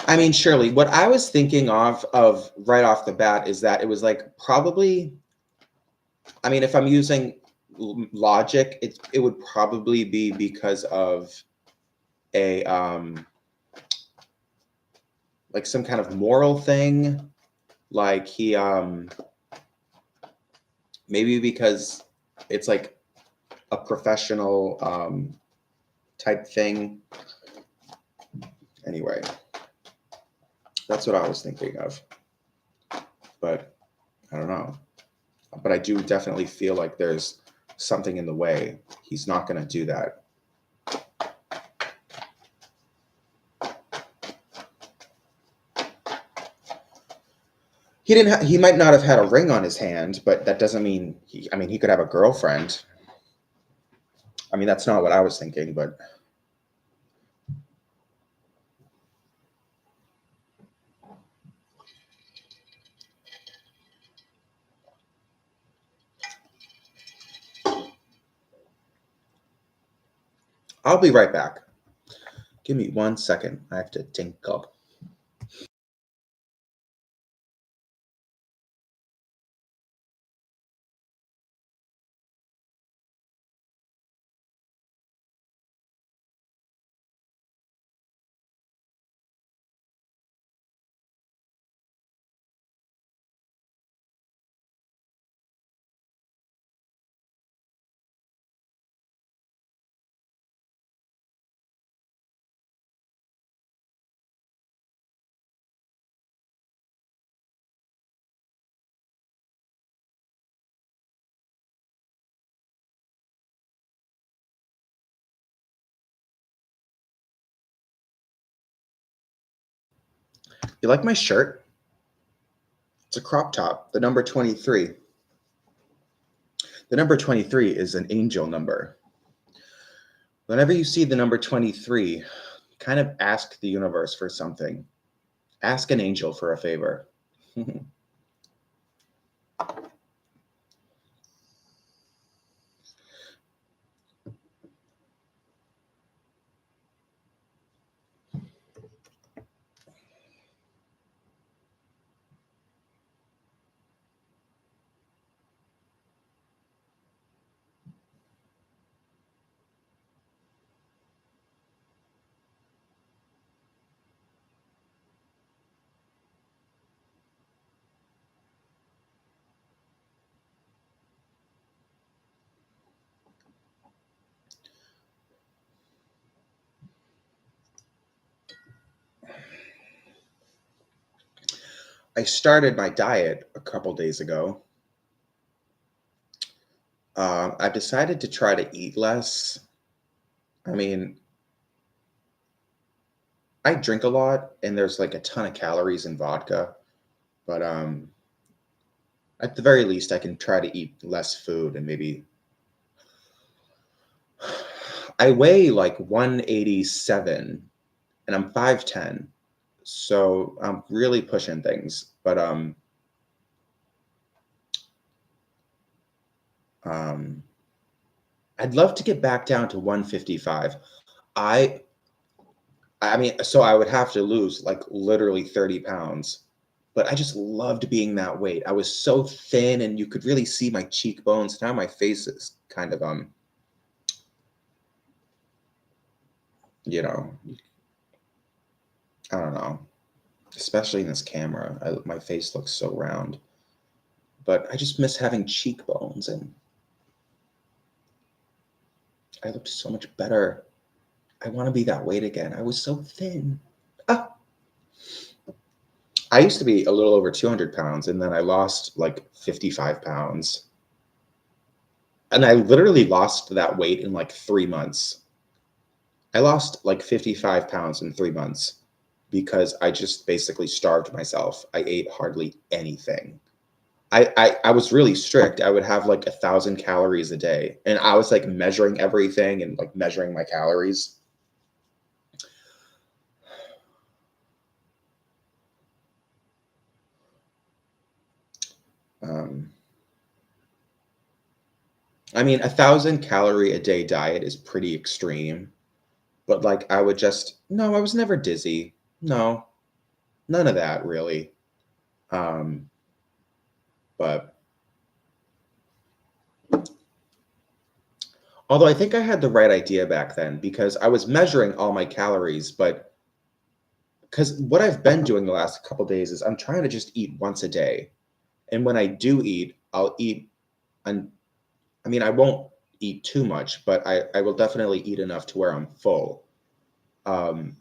I mean, Shirley, what I was thinking of right off the bat is that it was like probably, I mean, if I'm using logic, it would probably be because of a like some kind of moral thing, like he maybe because it's like a professional type thing. Anyway, that's what I was thinking of, but I don't know. But I do definitely feel like there's something in the way. He's not going to do that. He might not have had a ring on his hand, but that doesn't mean he could have a girlfriend. I mean, that's not what I was thinking, but I'll be right back. Give me 1 second. I have to tinkle. You like my shirt? It's a crop top, the number 23. The number 23 is an angel number. Whenever you see the number 23, kind of ask the universe for something. Ask an angel for a favor. I started my diet a couple days ago. I've decided to try to eat less. I mean, I drink a lot, and there's like a ton of calories in vodka, but at the very least, I can try to eat less food and maybe. I weigh like 187 and I'm 5'10", so I'm really pushing things. But um, I'd love to get back down to 155. I I mean, so I would have to lose like literally 30 pounds. But I just loved being that weight. I was so thin and you could really see my cheekbones. Now my face is kind of you know, I don't know. Especially in this camera. My face looks so round. But I just miss having cheekbones and I looked so much better. I want to be that weight again. I was so thin. Ah. I used to be a little over 200 pounds and then I lost like 55 pounds. And I literally lost that weight in like 3 months. I lost like 55 pounds in 3 months because I just basically starved myself. I ate hardly anything. I was really strict. I would have like 1,000 calories a day. And I was like measuring everything and like measuring my calories. Um, I mean, 1,000 calorie a day diet is pretty extreme, but like I would just, no, I was never dizzy. No, none of that really. Um, but although I think I had the right idea back then because I was measuring all my calories, but because what I've been doing the last couple days is I'm trying to just eat once a day. And when I do eat, I'll eat, and I mean, I won't eat too much, but I will definitely eat enough to where I'm full. Um,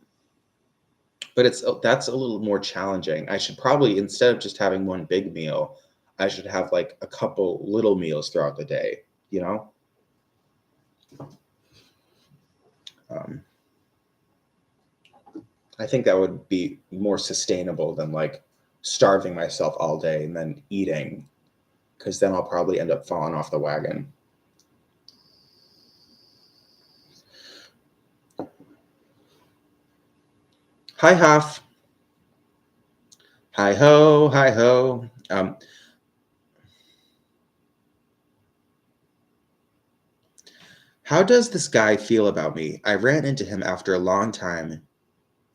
but that's a little more challenging. I should probably, instead of just having one big meal, I should have like a couple little meals throughout the day, you know? Um, I think that would be more sustainable than like starving myself all day and then eating, because then I'll probably end up falling off the wagon. Hi, Huff. Hi ho, hi ho. How does this guy feel about me? I ran into him after a long time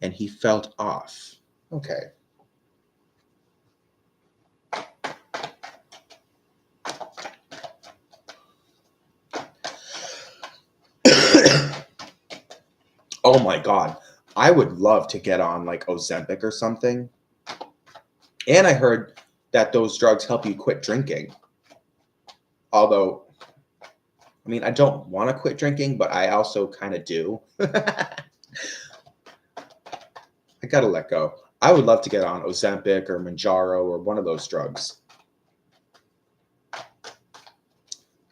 and he felt off. Okay. Oh my God. I would love to get on like Ozempic or something. And I heard that those drugs help you quit drinking. Although, I mean, I don't want to quit drinking, but I also kind of do. I gotta let go. I would love to get on Ozempic or Manjaro or one of those drugs.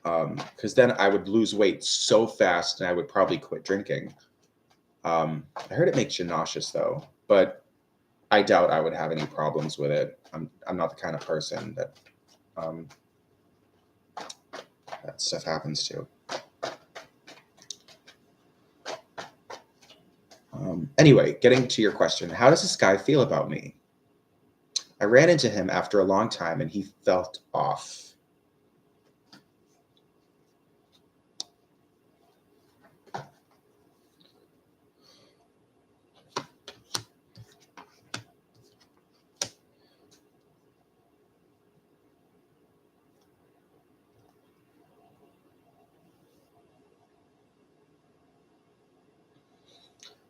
Because then I would lose weight so fast and I would probably quit drinking. I heard it makes you nauseous though, but I doubt I would have any problems with it. I'm not the kind of person that um, that stuff happens to. Anyway, getting to your question, how does this guy feel about me? I ran into him after a long time and he felt off.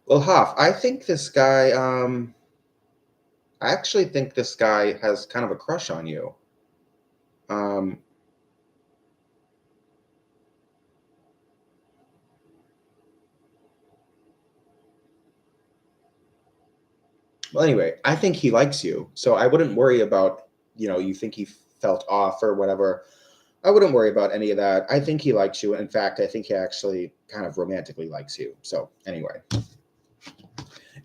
Well, Hoff, I think this guy, I actually think this guy has kind of a crush on you. Um, Well, anyway, I think he likes you. So I wouldn't worry about, you think he felt off or whatever. I wouldn't worry about any of that. I think he likes you. In fact, I think he actually kind of romantically likes you. So anyway,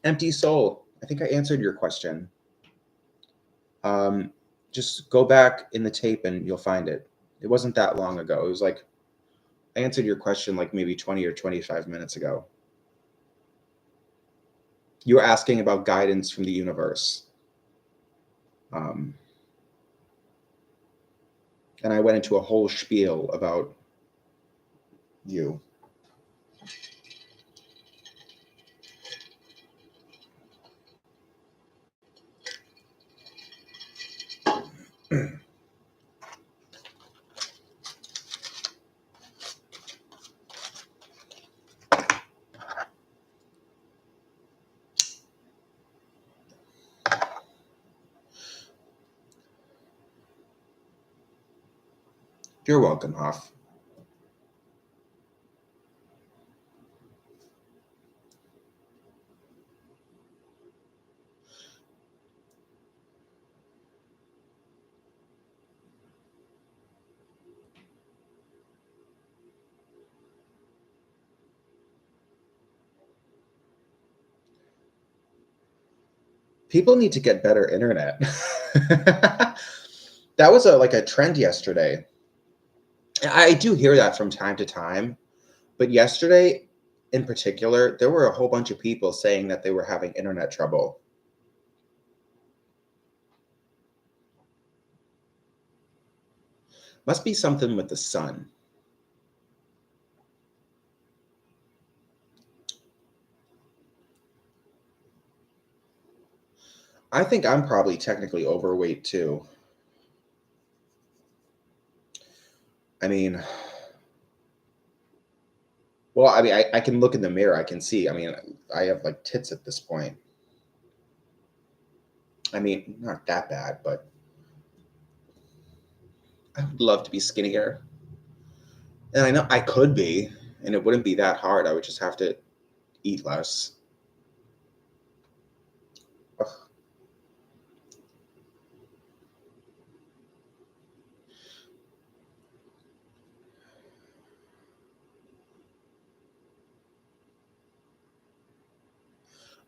empty soul. I think I answered your question. Um, just go back in the tape and you'll find it. It wasn't that long ago. It was like I answered your question like maybe 20 or 25 minutes ago. You were asking about guidance from the universe. Um, and I went into a whole spiel about you. You're welcome, Hoff. People need to get better internet. That was like a trend yesterday. I do hear that from time to time, but yesterday in particular, there were a whole bunch of people saying that they were having internet trouble. Must be something with the sun. I think I'm probably technically overweight too. I mean, well, I mean, I can look in the mirror. I can see. I mean, I have like tits at this point. I mean, not that bad, but I would love to be skinnier. And I know I could be, and it wouldn't be that hard. I would just have to eat less. Ugh.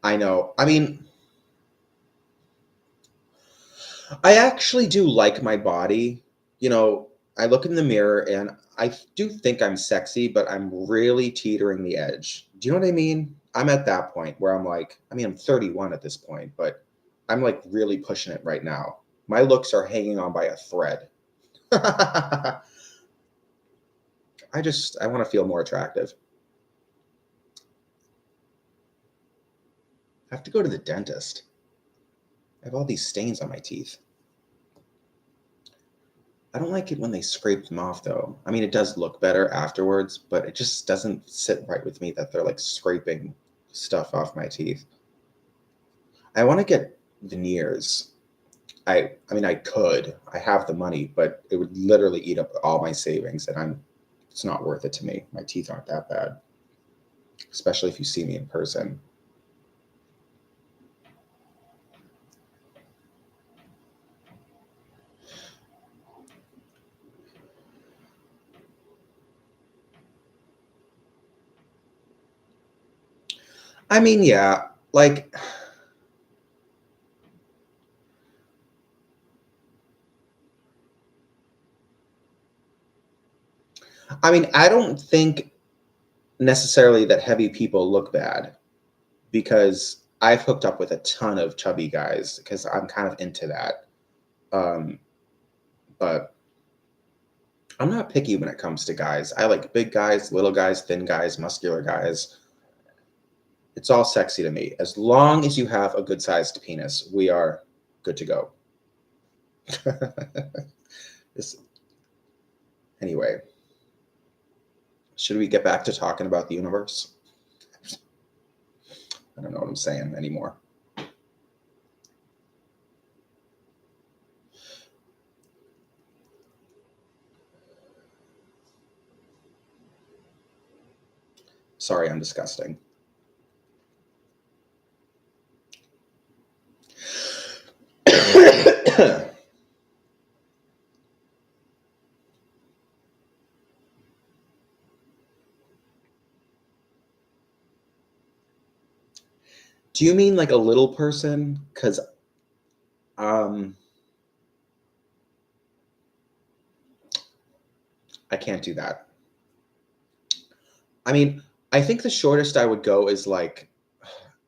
I know. I mean, I actually do like my body. I look in the mirror and I do think I'm sexy, but I'm really teetering the edge. Do you know what I mean? I'm at that point where I'm like, I mean, I'm 31 at this point, but I'm like really pushing it right now. My looks are hanging on by a thread. I want to feel more attractive. I have to go to the dentist. I have all these stains on my teeth. I don't like it when they scrape them off, though. I mean, it does look better afterwards, but it just doesn't sit right with me that they're like scraping stuff off my teeth. I want to get veneers. I mean, I could. I have the money, but it would literally eat up all my savings, and it's not worth it to me. My teeth aren't that bad, especially if you see me in person. I mean, yeah, like, I mean, I don't think necessarily that heavy people look bad because I've hooked up with a ton of chubby guys because I'm kind of into that. Um, but I'm not picky when it comes to guys. I like big guys, little guys, thin guys, muscular guys. It's all sexy to me. As long as you have a good sized penis, we are good to go. this, anyway, should we get back to talking about the universe? I don't know what I'm saying anymore. Sorry, I'm disgusting. Do you mean like a little person? Because um, I can't do that. I mean, I think the shortest I would go is like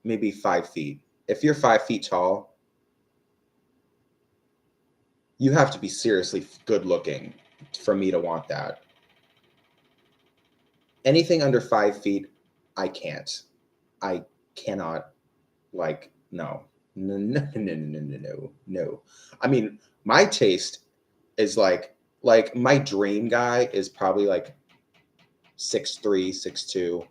maybe 5 feet. If you're 5 feet tall, you have to be seriously good looking for me to want that. Anything under 5 feet, I can't. I cannot. Like, no, no, no, no, no, no, no, no, no. I mean, my taste is like my dream guy is probably like 6'3", 6'2".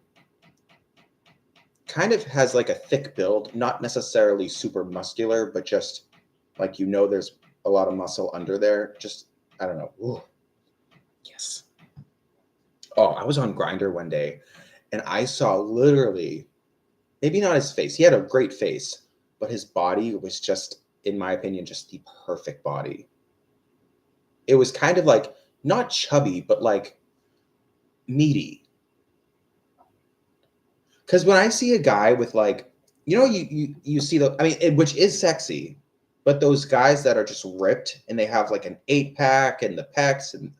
Kind of has like a thick build, not necessarily super muscular, but just like there's a lot of muscle under there. Just I don't know. Ooh, yes. Oh, I was on Grinder one day, and I saw literally maybe not his face. He had a great face, but his body was just, in my opinion, just the perfect body. It was kind of like not chubby, but like meaty. Because when I see a guy with like, you see the, I mean, which is sexy, but those guys that are just ripped and they have like an 8 pack and the pecs, and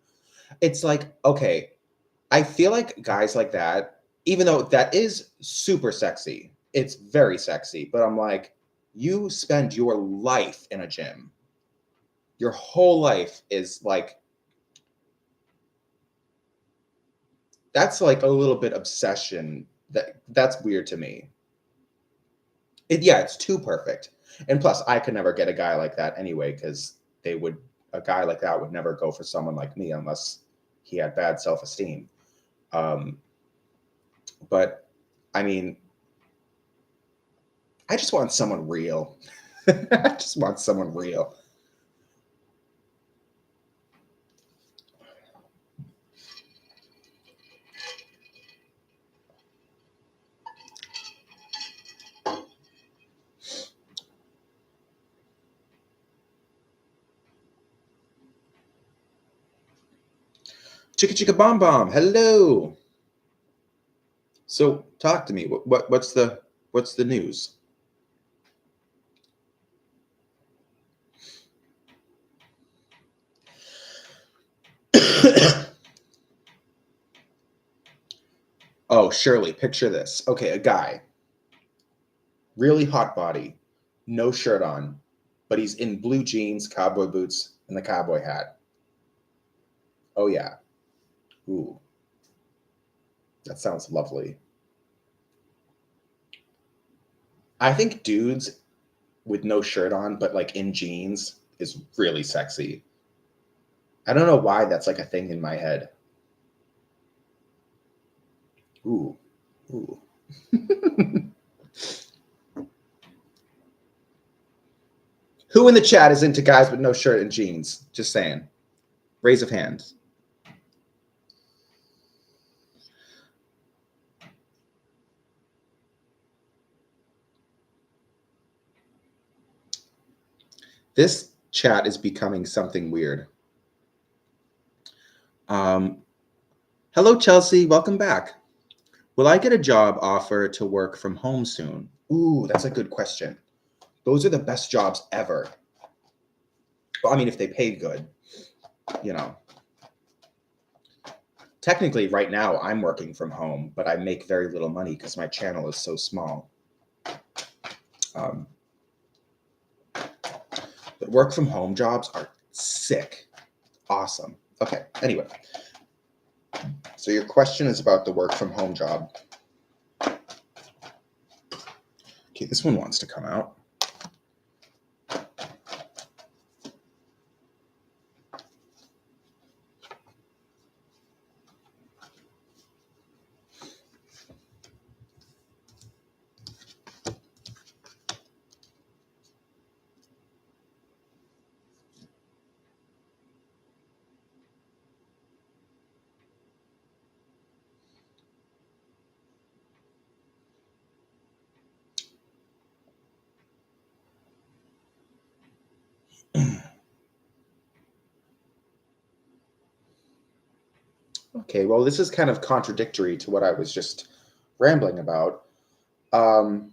it's like, okay, I feel like guys like that, even though that is super sexy, it's very sexy, but I'm like, you spend your life in a gym. Your whole life is like, that's like a little bit obsession. That's weird to me. Yeah, it's too perfect. And plus, I could never get a guy like that anyway, because a guy like that would never go for someone like me unless he had bad self-esteem. Um, but I mean, I just want someone real. I just want someone real. Chicka chicka bomb bomb. Hello. So talk to me. What's the news? Oh, Shirley, picture this. Okay, a guy, really hot body, no shirt on, but he's in blue jeans, cowboy boots, and the cowboy hat. Oh yeah. Ooh, that sounds lovely. I think dudes with no shirt on, but like in jeans, is really sexy. I don't know why that's like a thing in my head. Ooh, ooh. Who in the chat is into guys with no shirt and jeans? Just saying. Raise of hands. This chat is becoming something weird. Um, Hello, Chelsea. Welcome back. Will I get a job offer to work from home soon? Ooh, that's a good question. Those are the best jobs ever. Well, I mean, if they paid good, you know. Technically, right now, I'm working from home, but I make very little money because my channel is so small. Um, but work from home jobs are sick. Awesome. Okay, anyway. So your question is about the work from home job. Okay, this one wants to come out. Okay, well, this is kind of contradictory to what I was just rambling about. Um,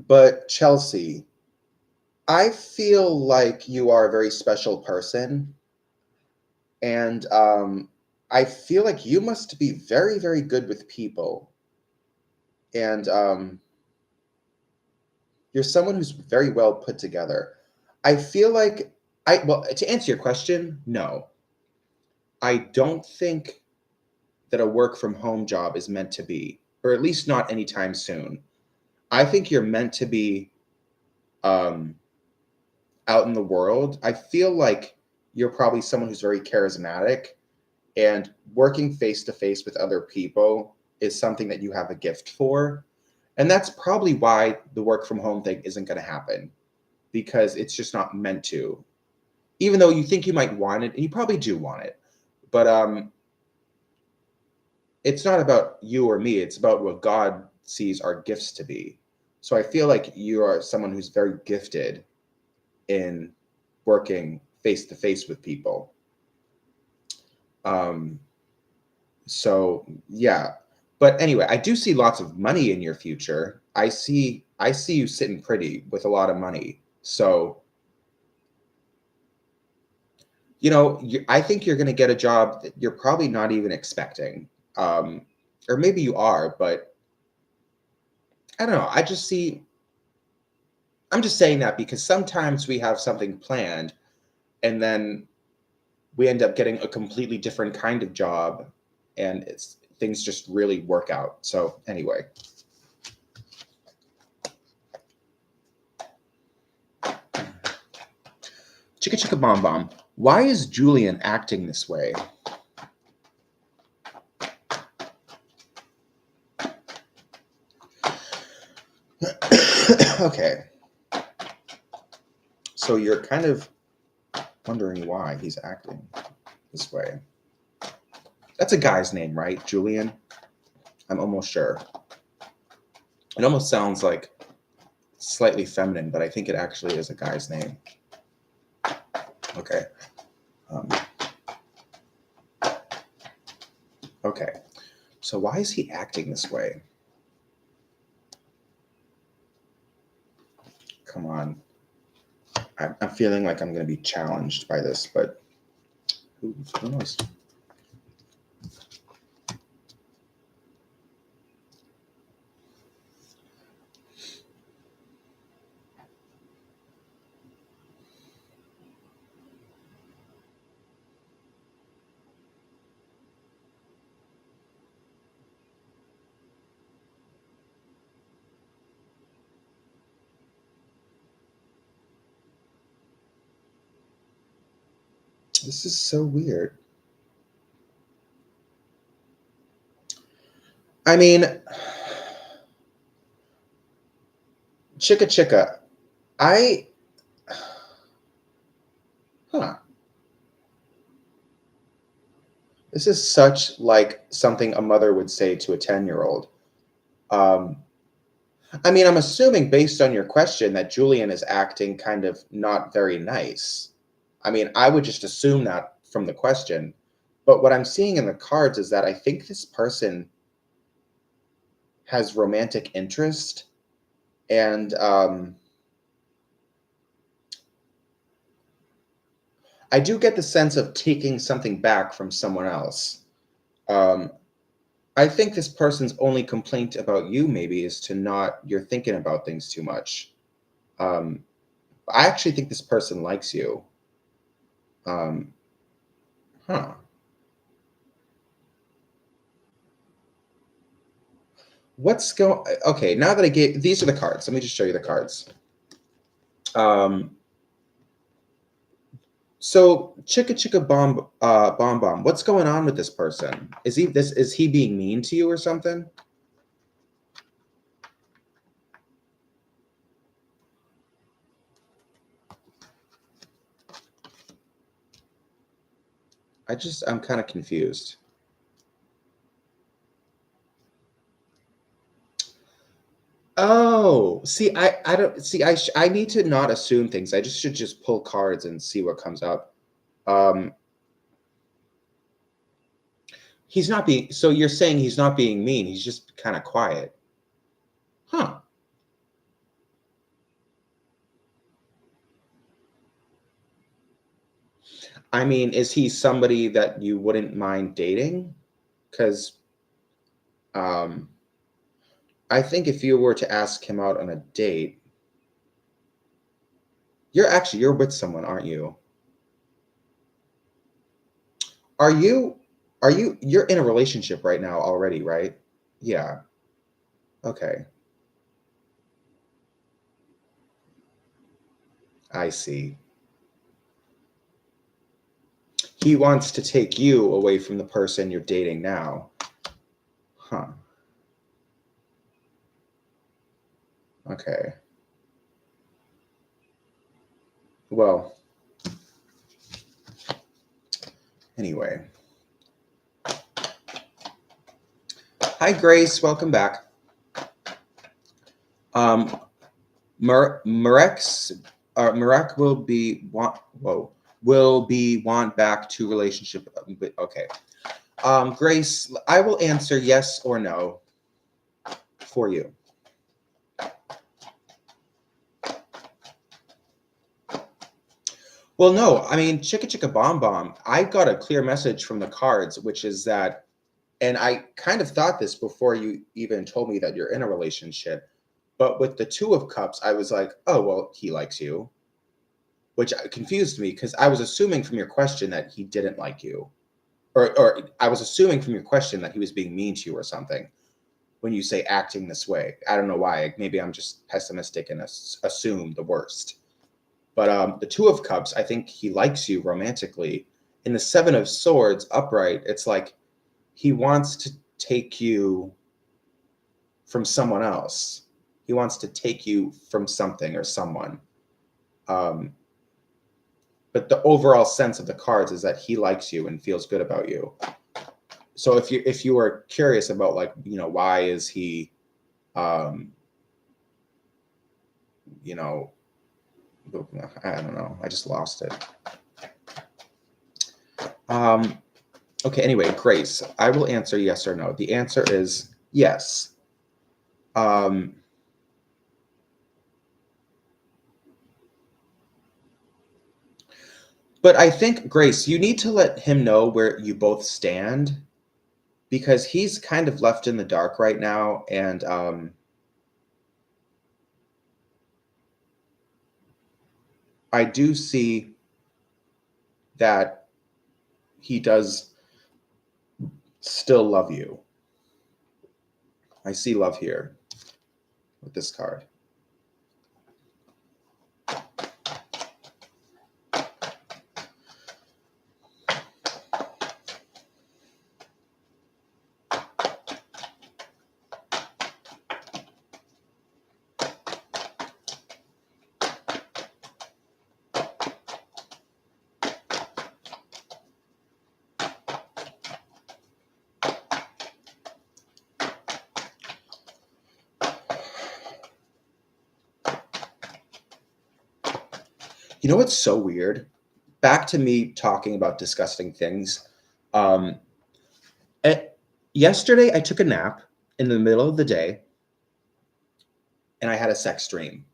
but Chelsea, I feel like you are a very special person, and I feel like you must be very, very good with people, and you're someone who's very well put together. I feel like well, to answer your question, no, I don't think that a work from home job is meant to be, or at least not anytime soon. I think you're meant to be um, out in the world. I feel like you're probably someone who's very charismatic, and working face to face with other people is something that you have a gift for. And that's probably why the work from home thing isn't going to happen, because it's just not meant to. Even though you think you might want it, and you probably do want it, but it's not about you or me. It's about what God sees our gifts to be. So I feel like you are someone who's very gifted in working face to face with people. Um, so yeah, but anyway, I do see lots of money in your future. I see you sitting pretty with a lot of money. So I think you're going to get a job that you're probably not even expecting, um, or maybe you are, but I don't know. I'm just saying that because sometimes we have something planned and then we end up getting a completely different kind of job, and things just really work out. So anyway, chicka chicka bomb bomb. Why is Julian acting this way? Okay. So you're kind of wondering why he's acting this way. That's a guy's name, right? Julian? I'm almost sure. It almost sounds like slightly feminine, but I think it actually is a guy's name. Okay. Um, okay. So why is he acting this way? Come on. I'm feeling like I'm going to be challenged by this, but who knows? This is so weird. I mean, chicka chicka. I, huh. This is such like something a mother would say to a 10-year-old. Um, I mean, I'm assuming based on your question that Julian is acting kind of not very nice. I mean, I would just assume that from the question. But what I'm seeing in the cards is that I think this person has romantic interest, and I do get the sense of taking something back from someone else. Um, I think this person's only complaint about you maybe is to not you're thinking about things too much. Um, I actually think this person likes you. Um, huh. What's going? Okay, now that I gave these are the cards. Let me just show you the cards. Um, so chicka chicka bomb bomb bomb. What's going on with this person? Is he being mean to you or something? I'm kind of confused. Oh, see, I don't see. I need to not assume things. I just should just pull cards and see what comes up. Um, He's not being, so you're saying he's not being mean, he's just kind of quiet. Huh. I mean, is he somebody that you wouldn't mind dating? Because I think if you were to ask him out on a date, you're with someone, aren't you? Are you you're in a relationship right now already, right? Yeah. Okay. I see. He wants to take you away from the person you're dating now. Huh. Okay. Well, anyway. Hi, Grace. Welcome back. Marek will be want back to relationship. Okay. Grace, I will answer yes or no for you. Well, no, I mean, chicka chicka bomb bomb. I got a clear message from the cards, which is that, and I kind of thought this before you even told me that you're in a relationship, but with the Two of Cups, I was like, oh, well, he likes you, which confused me because I was assuming from your question that he didn't like you. Or I was assuming from your question that he was being mean to you or something when you say acting this way. I don't know why. Maybe I'm just pessimistic and assume the worst. But the Two of Cups, I think he likes you romantically. In the Seven of Swords upright, it's like he wants to take you from someone else. He wants to take you from something or someone. Um, but the overall sense of the cards is that he likes you and feels good about you. So if you were curious about, like, why is he you know I don't know, I just lost it. Okay, anyway, Grace, I will answer yes or no. The answer is yes. But I think, Grace, you need to let him know where you both stand, because he's kind of left in the dark right now, and I do see that he does still love you. I see love here with this card. You know what's so weird? Back to me talking about disgusting things. Um, Yesterday, I took a nap in the middle of the day, and I had a sex dream.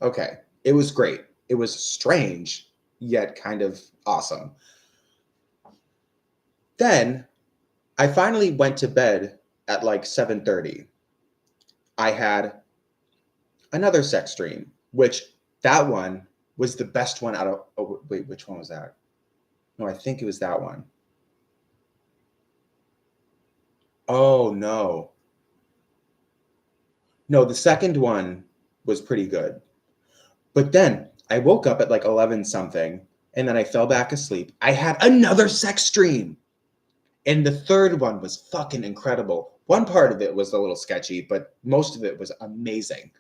Okay, it was great. It was strange, yet kind of awesome. Then I finally went to bed at like 7:30. I had another sex dream, which that one was the best one out of. Oh, wait, which one was that? No, I think it was that one. Oh no. No, the second one was pretty good. But then I woke up at like 11 something, and then I fell back asleep. I had another sex dream. And the third one was fucking incredible. One part of it was a little sketchy, but most of it was amazing.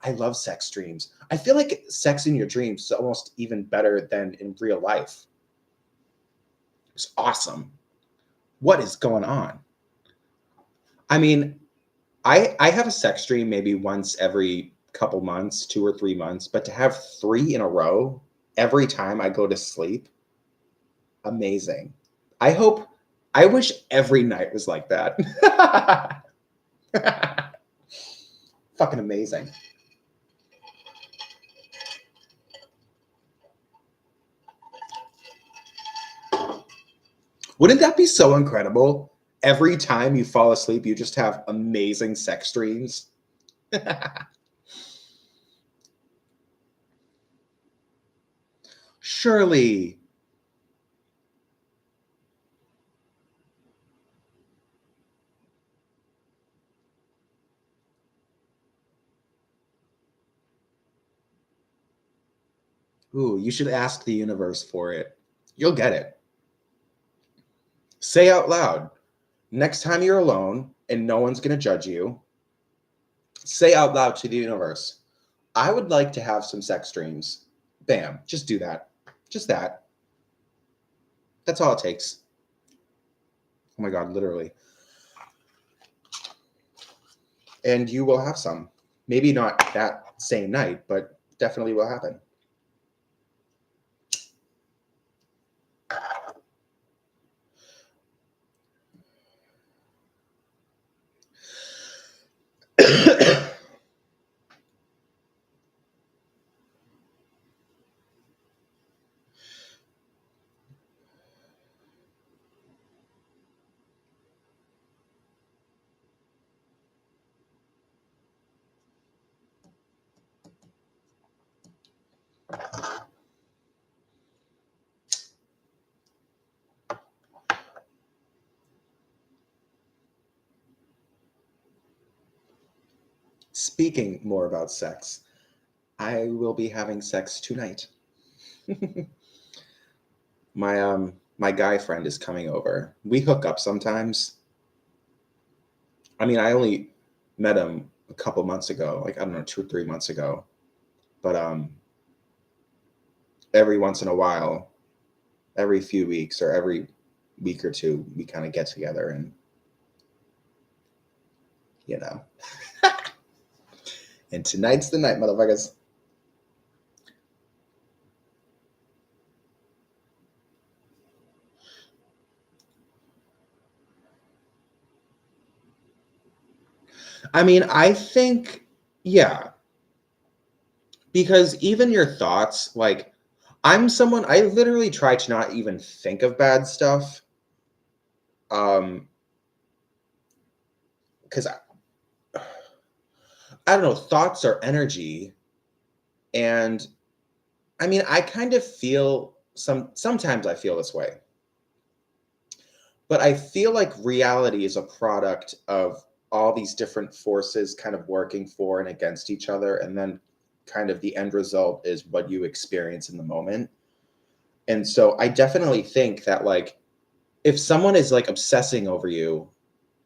I love sex dreams. I feel like sex in your dreams is almost even better than in real life. It's awesome. What is going on? I mean, I have a sex dream maybe once every couple months, 2 or 3 months, but to have three in a row every time I go to sleep, amazing. I hope I wish every night was like that. Fucking amazing. Wouldn't that be so incredible? Every time you fall asleep, you just have amazing sex dreams. Surely. Ooh, you should ask the universe for it. You'll get it. Say out loud. Next time you're alone and no one's going to judge you, say out loud to the universe, I would like to have some sex dreams. Bam. Just do that. Just that. That's all it takes. Oh my God, literally. And you will have some. Maybe not that same night, but definitely will happen. Speaking more about sex, I will be having sex tonight. My guy friend is coming over. We hook up sometimes. I mean, I only met him a couple months ago, like I don't know, 2 or 3 months ago. But every once in a while, every few weeks or every week or two, we kind of get together and you know. And tonight's the night, motherfuckers. I mean, I think, yeah, because even your thoughts, like, I literally try to not even think of bad stuff. Um, because I don't know, thoughts are energy. And I mean, I kind of feel sometimes I feel this way, but I feel like reality is a product of all these different forces kind of working for and against each other. And then kind of the end result is what you experience in the moment. And so I definitely think that like if someone is like obsessing over you,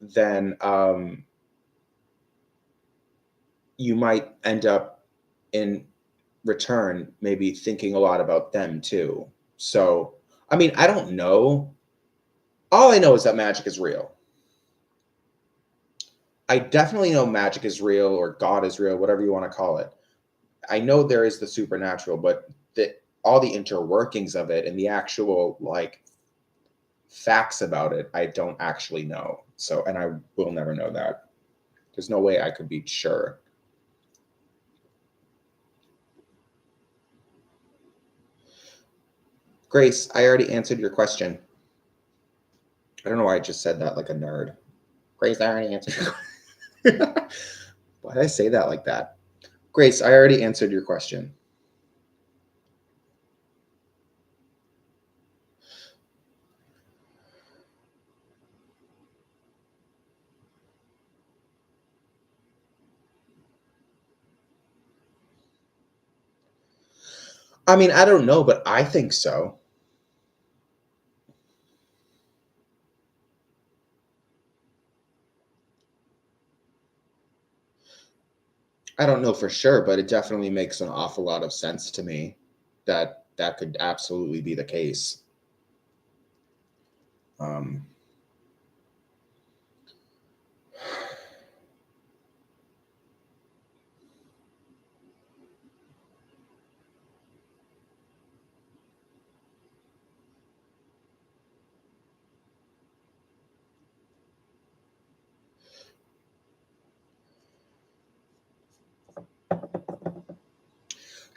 then you might end up in return maybe thinking a lot about them too. So, I mean, I don't know. All I know is that magic is real. I definitely know magic is real or God is real, whatever you want to call it. I know there is the supernatural, but all the interworkings of it and the actual like facts about it, I don't actually know. So, and I will never know that. There's no way I could be sure. Grace, I already answered your question. I don't know why I just said that like a nerd. Grace, I already answered your question. Why did I say that like that? Grace, I already answered your question. I mean, I don't know, but I think so. I don't know for sure, but it definitely makes an awful lot of sense to me that that could absolutely be the case. Um,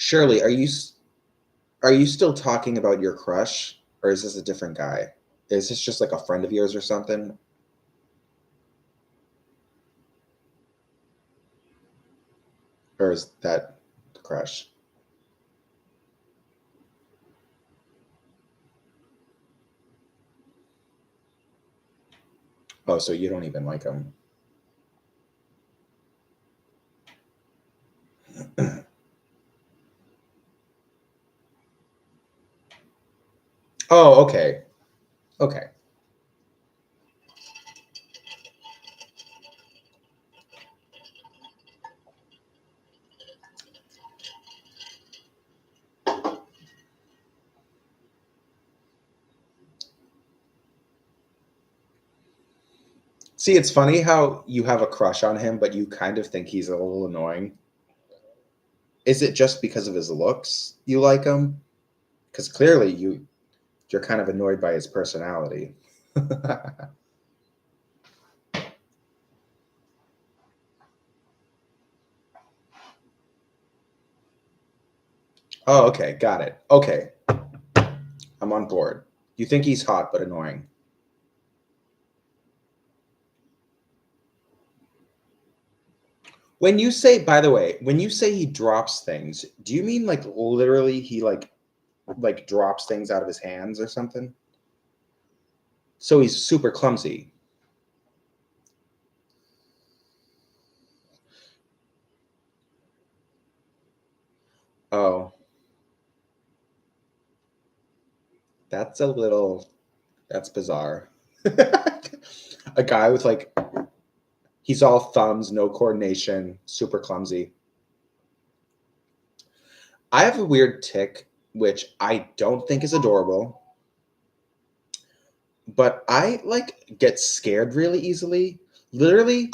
Shirley, are you still talking about your crush, or is this a different guy? Is this just like a friend of yours or something? Or is that the crush? Oh, so you don't even like him. Oh, okay. Okay. See, it's funny how you have a crush on him, but you kind of think he's a little annoying. Is it just because of his looks you like him? Because clearly you're kind of annoyed by his personality. Oh, okay, got it. Okay, I'm on board. You think he's hot but annoying. When you say, by the way, when you say he drops things, do you mean like literally he like drops things out of his hands or something? So he's super clumsy. Oh, that's bizarre. A guy with like he's all thumbs, no coordination, super clumsy. I have a weird tick which I don't think is adorable, but I like get scared really easily. Literally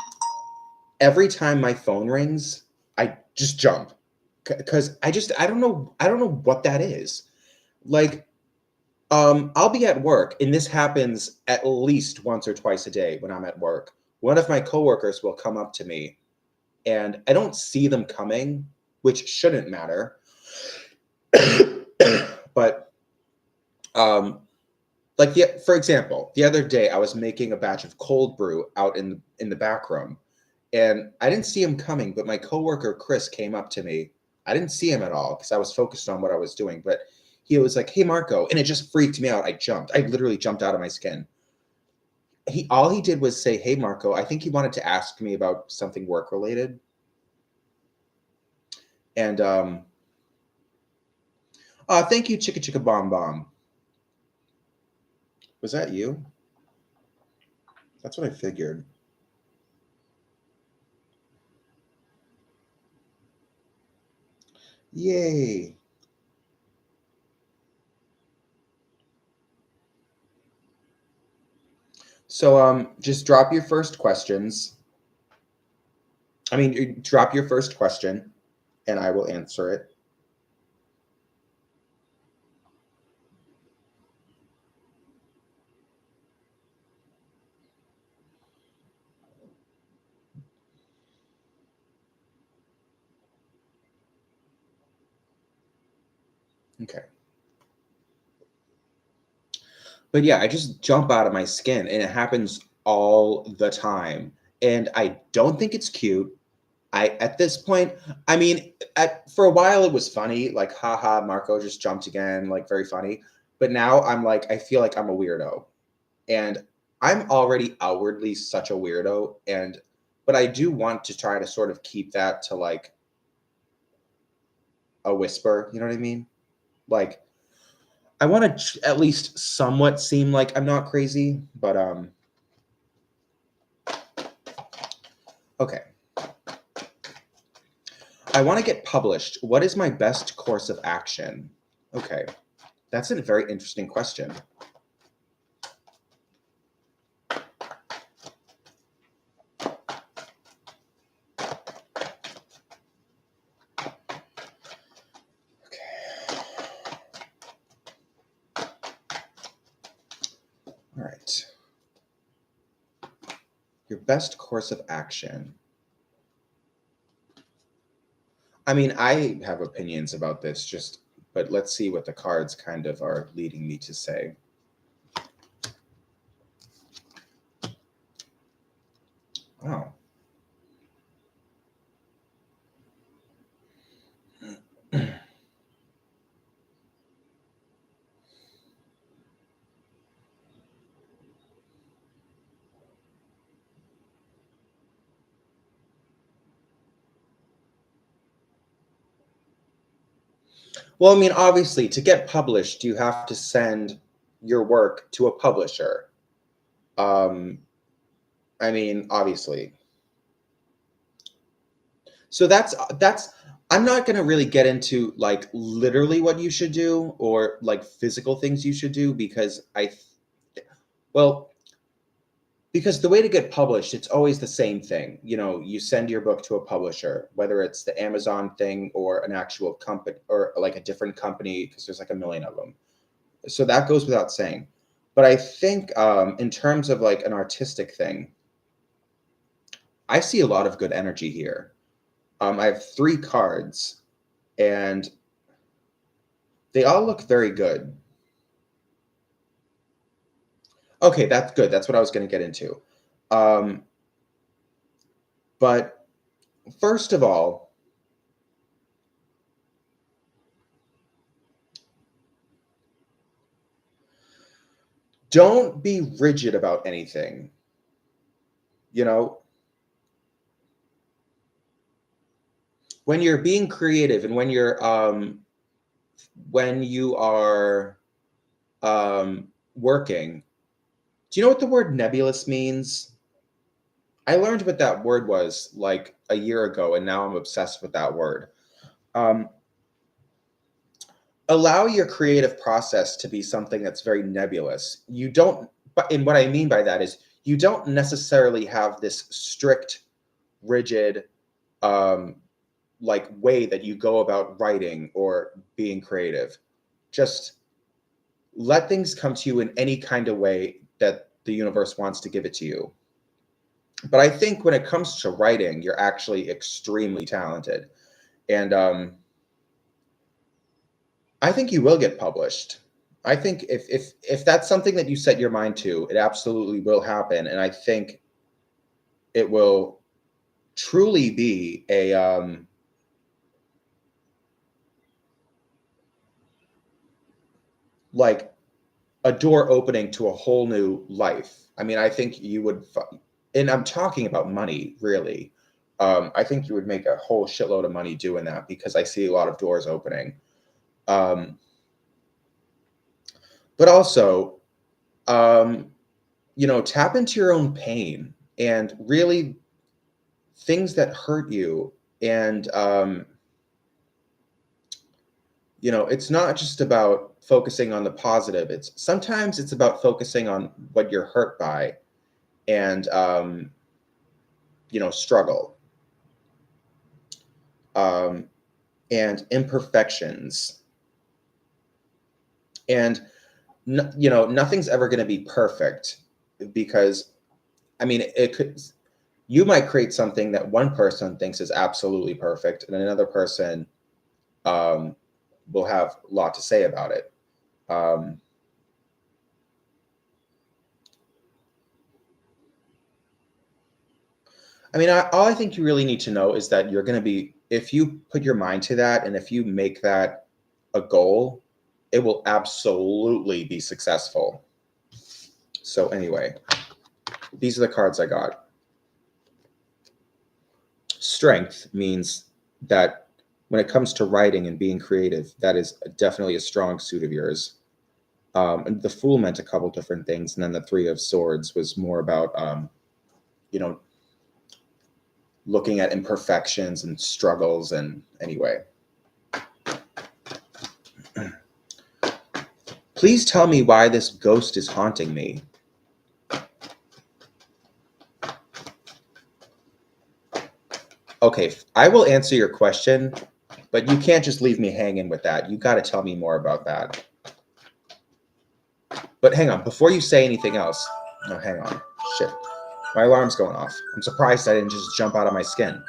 every time my phone rings, I just jump because I don't know what that is. Like I'll be at work, and this happens at least once or twice a day when I'm at work. One of my coworkers will come up to me, and I don't see them coming, which shouldn't matter. But um, like yeah, for example, the other day I was making a batch of cold brew out in the back room, and I didn't see him coming, but my coworker Chris came up to me. I didn't see him at all because I was focused on what I was doing, but he was like, "Hey Marco," and it just freaked me out. I jumped. I literally jumped out of my skin. He all he did was say, "Hey Marco." I think he wanted to ask me about something work related. And thank you, Chicka Chicka Bomb Bomb. Was that you? That's what I figured. Yay. So just drop your first questions. I mean, drop your first question and I will answer it. Okay. But yeah, I just jump out of my skin and it happens all the time. And I don't think it's cute. I at this point, I mean, at for a while it was funny, like haha, Marco just jumped again, like very funny. But now I'm like, I feel like I'm a weirdo. And I'm already outwardly such a weirdo. And but I do want to try to sort of keep that to like a whisper, you know what I mean? Like I want to at least somewhat seem like I'm not crazy, but okay. I want to get published. What is my best course of action? Okay. That's a very interesting question. Okay. All right. Your best course of action. I mean, I have opinions about this, but let's see what the cards kind of are leading me to say. Wow. Well, I mean, obviously, to get published, you have to send your work to a publisher. Um, I mean, obviously. So that's I'm not going to really get into like literally what you should do or like physical things you should do because well, because the way to get published, it's always the same thing. You know, you send your book to a publisher, whether it's the Amazon thing or an actual company or like a different company, because there's like a million of them. So that goes without saying. But I think in terms of like an artistic thing, I see a lot of good energy here. I have 3 cards, and they all look very good. Okay, that's good. That's what I was going to get into. Um, but first of all, don't be rigid about anything. You know, when you're being creative and when you are working, do you know what the word nebulous means? I learned what that word was like a year ago, and now I'm obsessed with that word. Um, Allow your creative process to be something that's very nebulous. You don't, but and what I mean by that is you don't necessarily have this strict, rigid, um, like way that you go about writing or being creative. Just let things come to you in any kind of way that the universe wants to give it to you. But I think when it comes to writing, you're actually extremely talented. And I think you will get published. I think if that's something that you set your mind to, it absolutely will happen. And I think it will truly be like a door opening to a whole new life. I mean, I think you would, and I'm talking about money, really. I think you would make a whole shitload of money doing that because I see a lot of doors opening. Um, but also, um, tap into your own pain and really things that hurt you. And, it's not just about focusing on the positive. Sometimes it's about focusing on what you're hurt by and, struggle um, and imperfections. And, nothing's ever going to be perfect because, I mean, you might create something that one person thinks is absolutely perfect and another person um, will have a lot to say about it. Um, I mean, all I think you really need to know is that you're going to be, if you put your mind to that and if you make that a goal, it will absolutely be successful. So, anyway, these are the cards I got. Strength means that when it comes to writing and being creative, that is definitely a strong suit of yours. And the Fool meant a couple different things, and then the Three of Swords was more about, you know, looking at imperfections and struggles. And anyway, please tell me why this ghost is haunting me. Okay, I will answer your question, but you can't just leave me hanging with that. You got to tell me more about that. But hang on, before you say anything else. Oh, hang on. Shit. My alarm's going off. I'm surprised I didn't just jump out of my skin.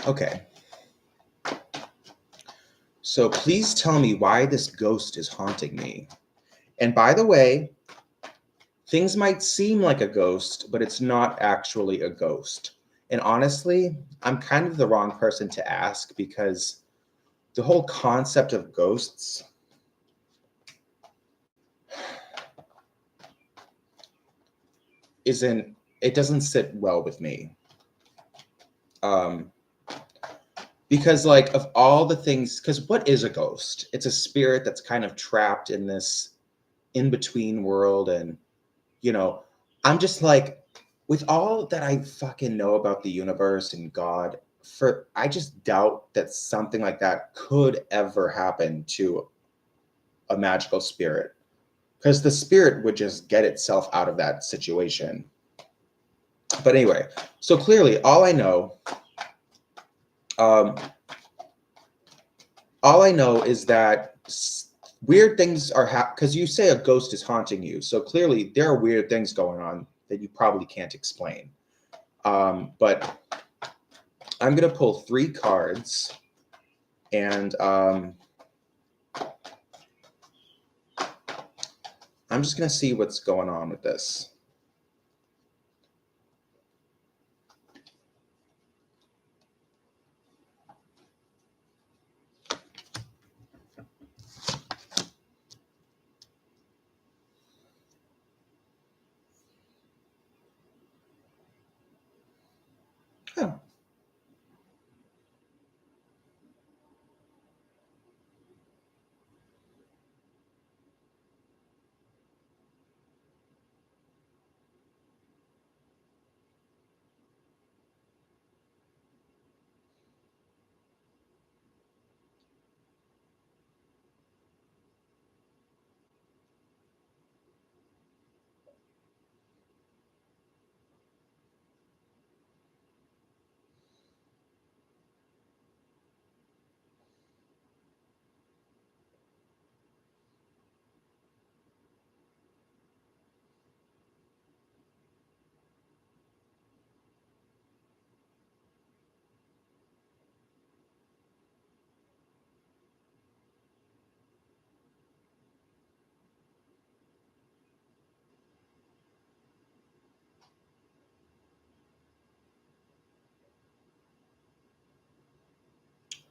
Okay. So please tell me why this ghost is haunting me. And by the way, things might seem like a ghost, but it's not actually a ghost. And honestly, I'm kind of the wrong person to ask because the whole concept of ghosts isn't, it doesn't sit well with me. Um, because like of all the things, because what is a ghost? It's a spirit that's kind of trapped in this in between world. And you know, I'm just like, with all that I fucking know about the universe and God, for I just doubt that something like that could ever happen to a magical spirit. Because the spirit would just get itself out of that situation. But anyway, so clearly um, all I know is that weird things are because you say a ghost is haunting you. So clearly there are weird things going on that you probably can't explain. But I'm going to pull 3 cards and I'm just going to see what's going on with this. Oh.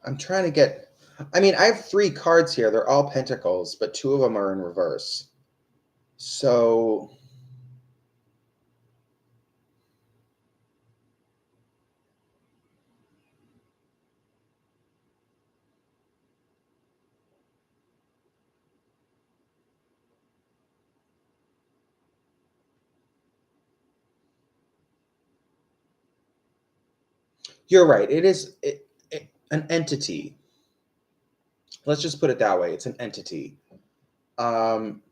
I'm trying to get. I mean, I have 3 cards here. They're all pentacles, but 2 of them are in reverse. So you're right. It is an entity. Let's just put it that way. It's an entity. Um,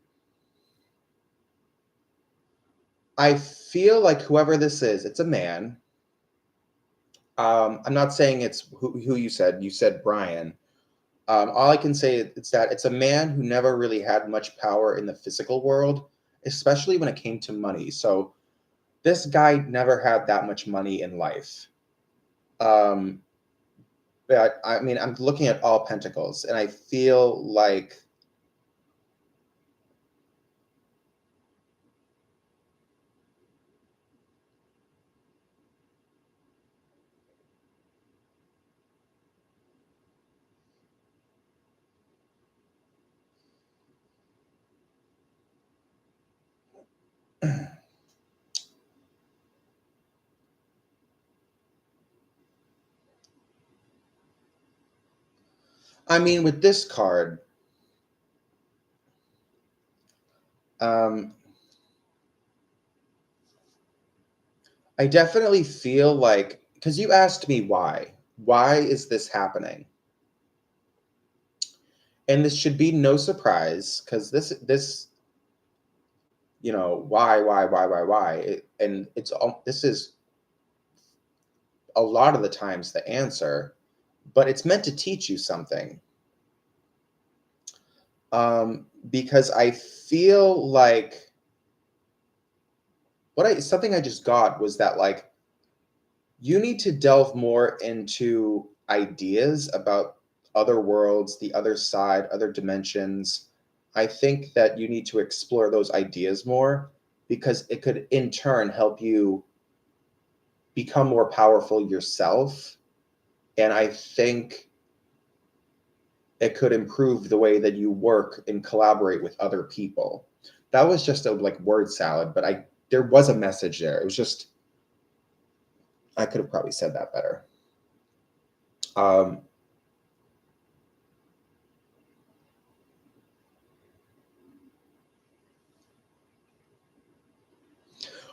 I feel like whoever this is, it's a man. I'm not saying it's who you said. You said Brian. All I can say is that it's a man who never really had much power in the physical world, especially when it came to money. So this guy never had that much money in life. Um, but I mean, I'm looking at all pentacles, and I feel like I mean, with this card, um, I definitely feel like because you asked me why. Why is this happening? And this should be no surprise because this why and it's all this is a lot of the times the answer, but it's meant to teach you something. Because I feel like something I just got was that like you need to delve more into ideas about other worlds, the other side, other dimensions. I think that you need to explore those ideas more because it could in turn help you become more powerful yourself. And I think it could improve the way that you work and collaborate with other people. That was just a like word salad, but there was a message there. It was just I could have probably said that better. Um,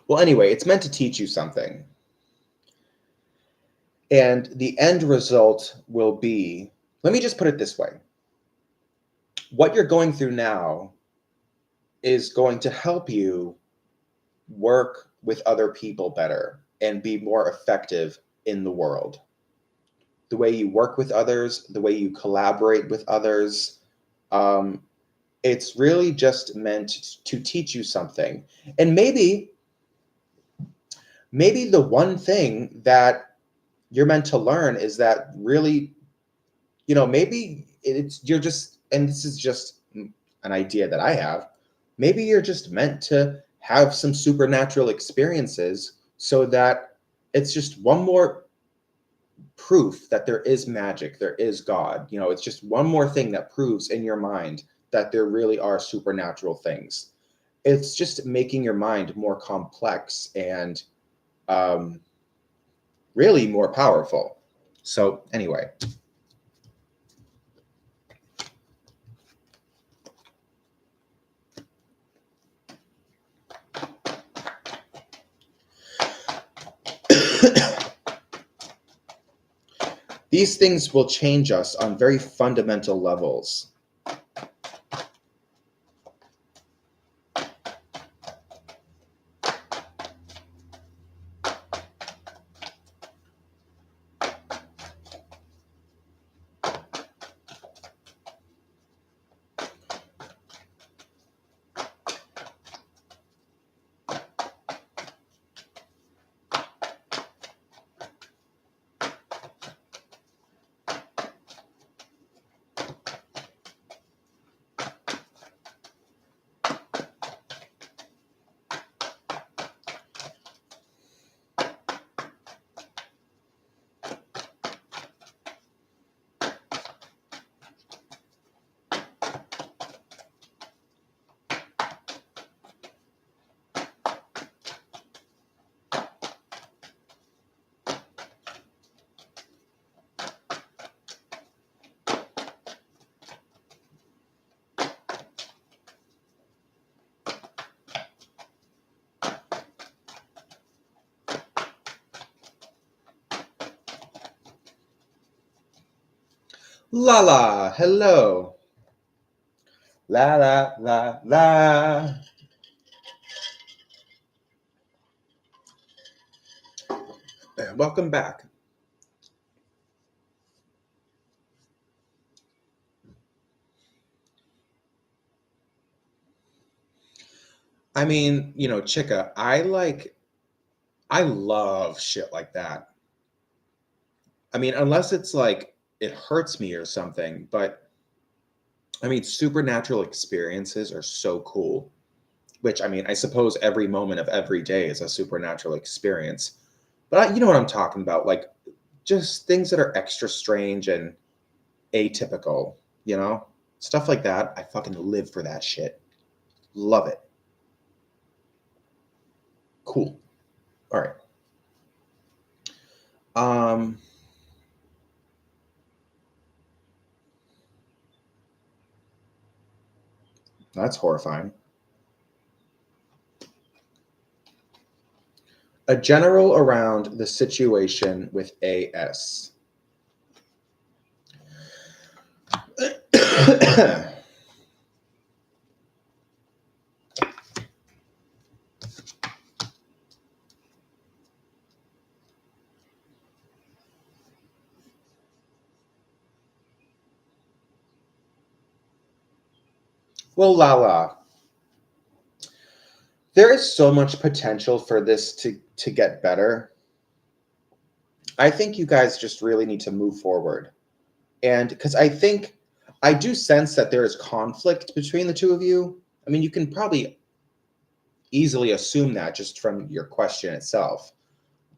well, anyway, it's meant to teach you something. And the end result will be, let me just put it this way. What you're going through now is going to help you work with other people better and be more effective in the world. The way you work with others, the way you collaborate with others, it's really just meant to teach you something. And maybe the one thing that you're meant to learn is that really, maybe you're just, and this is just an idea that I have, maybe you're just meant to have some supernatural experiences so that it's just one more proof that there is magic, there is God. It's just one more thing that proves in your mind that there really are supernatural things. It's just making your mind more complex and really more powerful. So, anyway. These things will change us on very fundamental levels. Lala, hello. La la la la. Welcome back. I mean, Chica, I love shit like that. I mean, unless it's like it hurts me or something, but I mean, supernatural experiences are so cool. Which, I mean, I suppose every moment of every day is a supernatural experience. But you know what I'm talking about, like just things that are extra strange and atypical, stuff like that. I fucking live for that shit. Love it. Cool. All right. That's horrifying. A general around the situation with AS. Well, Lala, there is so much potential for this to get better. I think you guys just really need to move forward. And because I do sense that there is conflict between the two of you. I mean, you can probably easily assume that just from your question itself.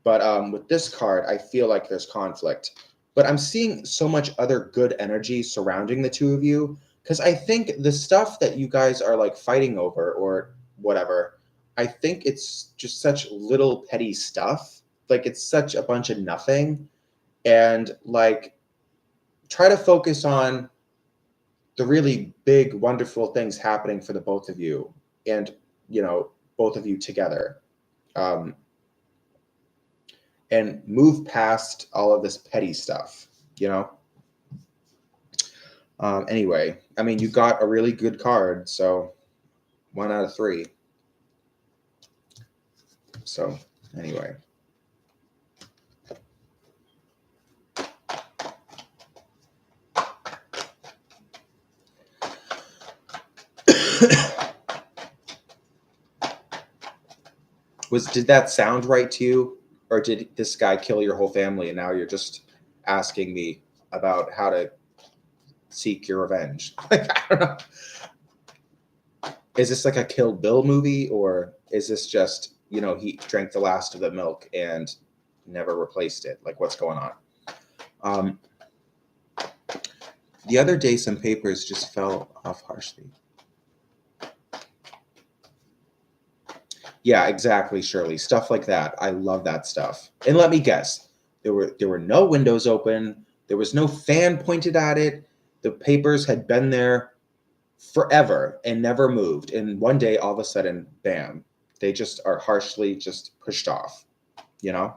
But with this card, I feel like there's conflict. But I'm seeing so much other good energy surrounding the two of you because I think the stuff that you guys are like fighting over or whatever, I think it's just such little petty stuff. Like it's such a bunch of nothing. And like try to focus on the really big, wonderful things happening for the both of you and, both of you together. Um, and move past all of this petty stuff, you know? Anyway, I mean, you got a really good card, so 1 out of 3. So, anyway. Did that sound right to you? Or did this guy kill your whole family and now you're just asking me about how to seek your revenge? Like, I don't know. Is this like a Kill Bill movie, or is this just, he drank the last of the milk and never replaced it? Like, what's going on? Um, the other day, some papers just fell off harshly. Yeah, exactly, Shirley. Stuff like that. I love that stuff. And let me guess, there were no windows open. There was no fan pointed at it. The papers had been there forever and never moved. And one day, all of a sudden, bam, they just are harshly just pushed off. You know,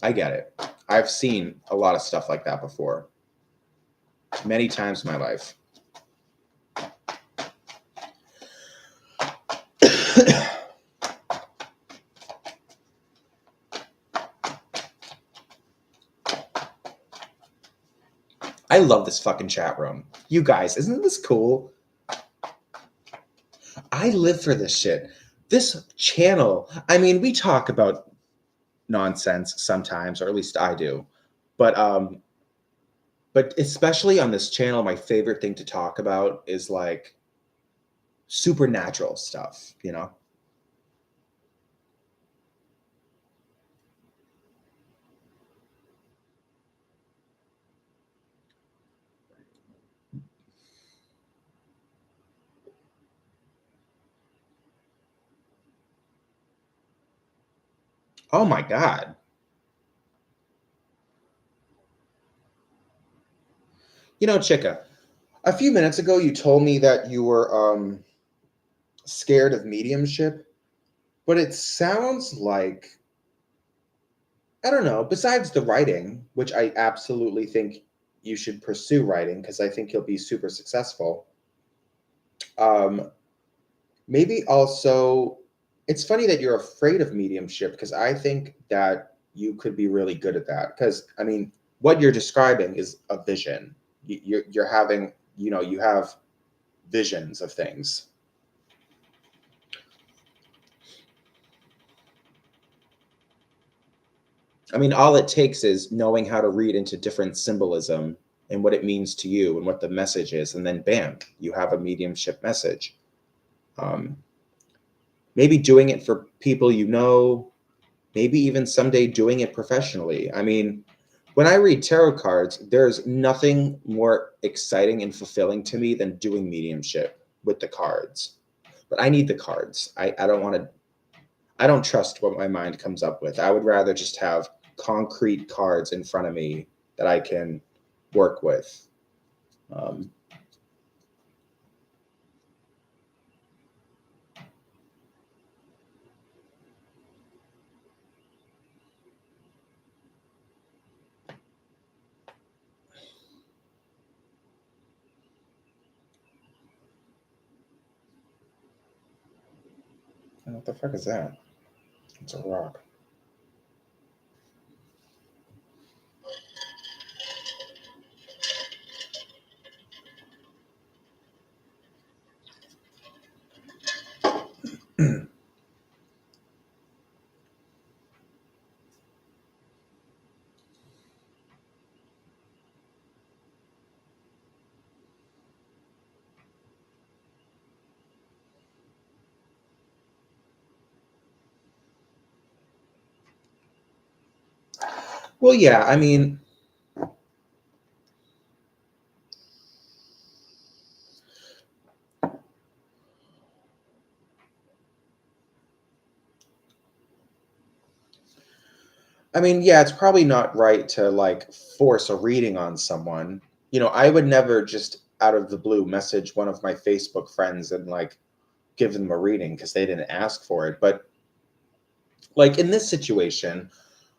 I get it. I've seen a lot of stuff like that before, many times in my life. I love this fucking chat room. You guys, isn't this cool? I live for this shit. This channel, I mean, we talk about nonsense sometimes, or at least I do. But especially on this channel, my favorite thing to talk about is like supernatural stuff, you know? Oh my God. Chica, a few minutes ago you told me that you were scared of mediumship, but it sounds like, I don't know, besides the writing, which I absolutely think you should pursue writing because I think you'll be super successful. Um, maybe also, it's funny that you're afraid of mediumship because I think that you could be really good at that. Because, I mean, what you're describing is a vision. You're having, you have visions of things. I mean, all it takes is knowing how to read into different symbolism and what it means to you and what the message is. And then, bam, you have a mediumship message. Um, maybe doing it for people you know, maybe even someday doing it professionally. I mean, when I read tarot cards, there's nothing more exciting and fulfilling to me than doing mediumship with the cards. But I need the cards. I don't want to, I don't trust what my mind comes up with. I would rather just have concrete cards in front of me that I can work with. Um, what the fuck is that? It's a rock. Well, yeah, yeah, it's probably not right to like force a reading on someone. I would never just out of the blue message one of my Facebook friends and like give them a reading because they didn't ask for it. But like in this situation,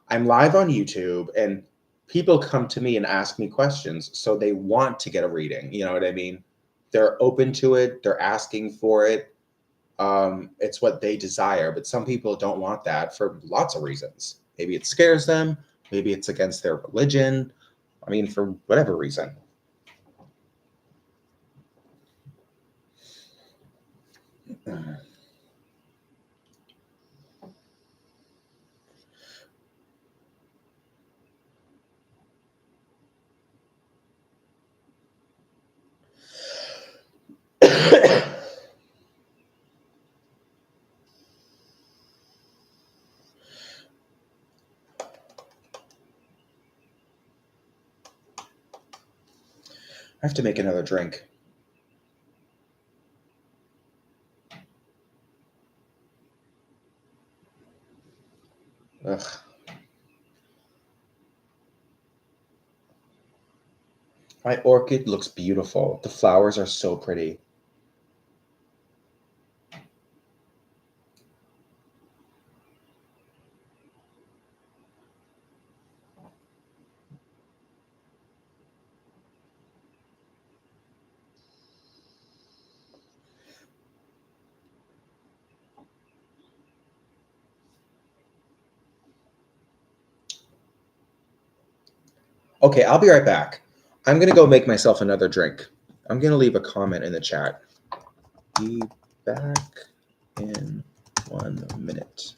I'm live on YouTube and people come to me and ask me questions. So they want to get a reading. You know what I mean? They're open to it, they're asking for it. It's what they desire. But some people don't want that for lots of reasons. Maybe it scares them, maybe it's against their religion. For whatever reason. I have to make another drink. Ugh. My orchid looks beautiful. The flowers are so pretty. Okay, I'll be right back. I'm gonna go make myself another drink. I'm gonna leave a comment in the chat. Be back in 1 minute.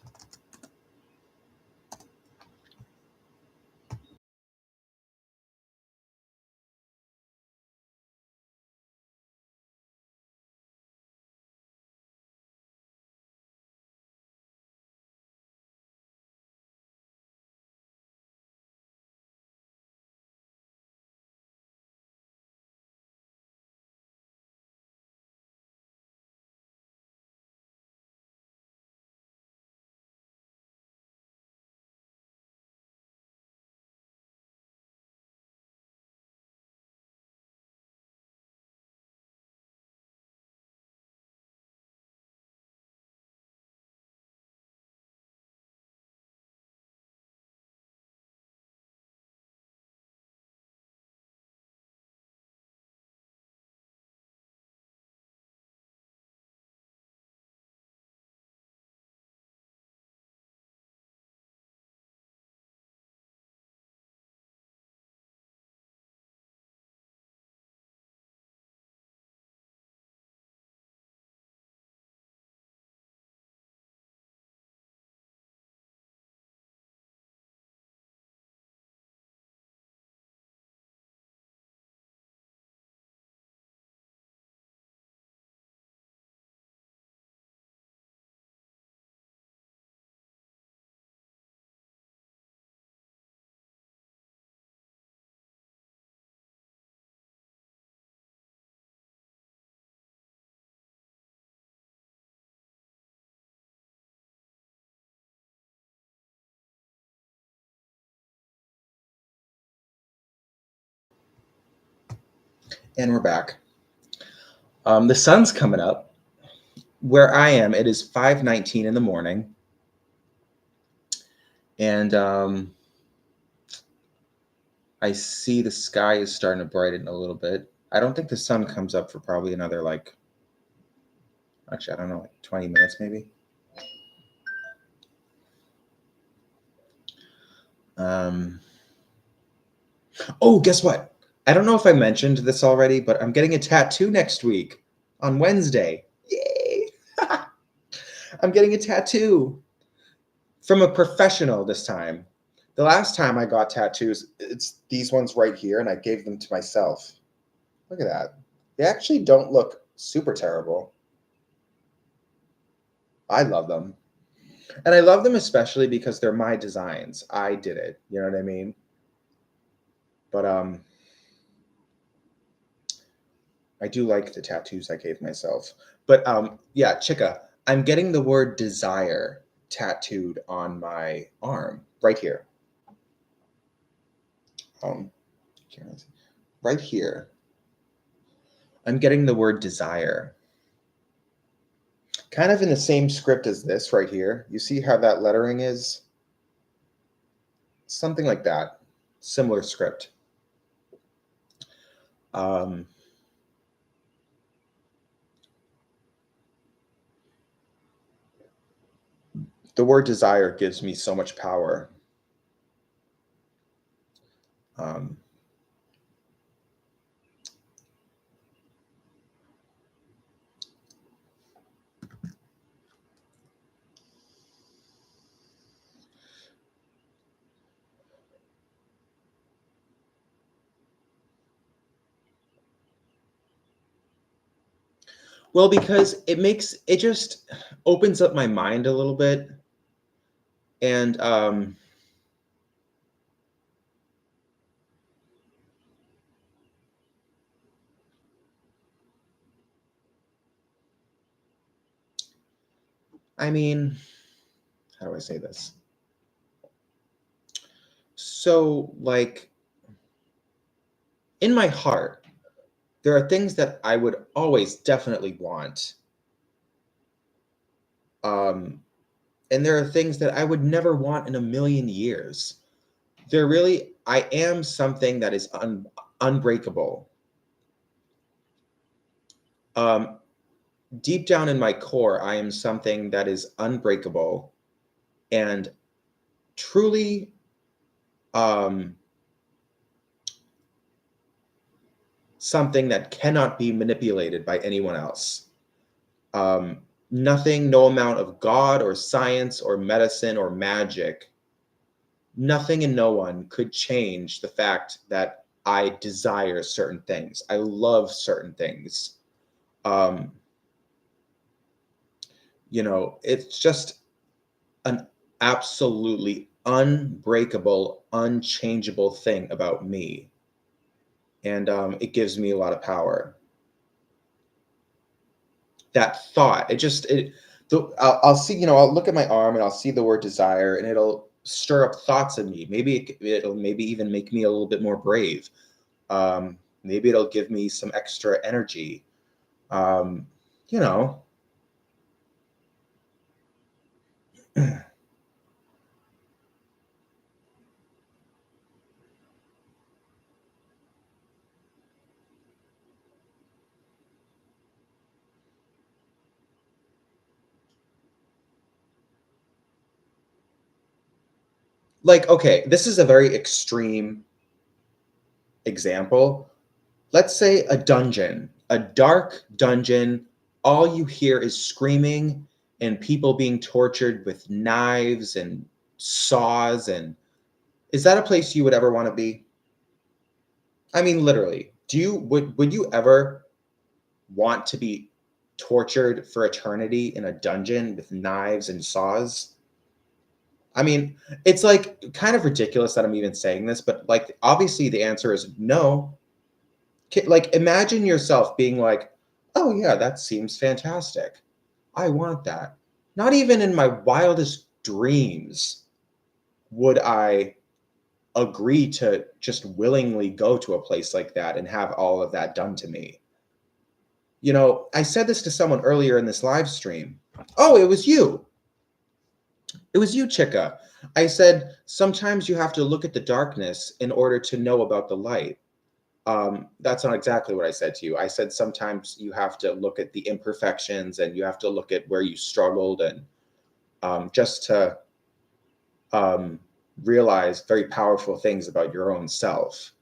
And we're back. The sun's coming up. Where I am, it is 5:19 in the morning, and I see the sky is starting to brighten a little bit. I don't think the sun comes up for probably another actually I don't know, like 20 minutes maybe. Um, oh, guess what? I don't know if I mentioned this already, but I'm getting a tattoo next week on Wednesday. Yay! I'm getting a tattoo from a professional this time. The last time I got tattoos, it's these ones right here, and I gave them to myself. Look at that. They actually don't look super terrible. I love them. And I love them especially because they're my designs. I did it. You know what I mean? But I do like the tattoos I gave myself. But yeah, Chica, I'm getting the word desire tattooed on my arm right here. Um, right here. I'm getting the word desire. Kind of in the same script as this right here. You see how that lettering is? Something like that. Similar script. Um, the word desire gives me so much power. Um, well, because it just opens up my mind a little bit. And I mean, how do I say this? So, like, in my heart, there are things that I would always definitely want. Um, and there are things that I would never want in a million years. I am something that is unbreakable. Um, deep down in my core, I am something that is unbreakable and truly um, something that cannot be manipulated by anyone else. Nothing, no amount of God or science or medicine or magic, nothing and no one could change the fact that I desire certain things. I love certain things. Um, it's just an absolutely unbreakable, unchangeable thing about me. And it gives me a lot of power. That thought, I'll see, I'll look at my arm and I'll see the word desire and it'll stir up thoughts in me. Maybe it'll maybe even make me a little bit more brave. Maybe it'll give me some extra energy. Um, you know, like, okay, this is a very extreme example. Let's say a dungeon, a dark dungeon, all you hear is screaming and people being tortured with knives and saws. And is that a place you would ever want to be? I mean, literally, would you ever want to be tortured for eternity in a dungeon with knives and saws? I mean, it's like kind of ridiculous that I'm even saying this, but like obviously the answer is no. Like imagine yourself being like, "Oh yeah, that seems fantastic. I want that." Not even in my wildest dreams would I agree to just willingly go to a place like that and have all of that done to me. I said this to someone earlier in this live stream. Oh, it was you. It was you, Chica. I said, sometimes you have to look at the darkness in order to know about the light. That's not exactly what I said to you. I said sometimes you have to look at the imperfections and you have to look at where you struggled and just to um, realize very powerful things about your own self.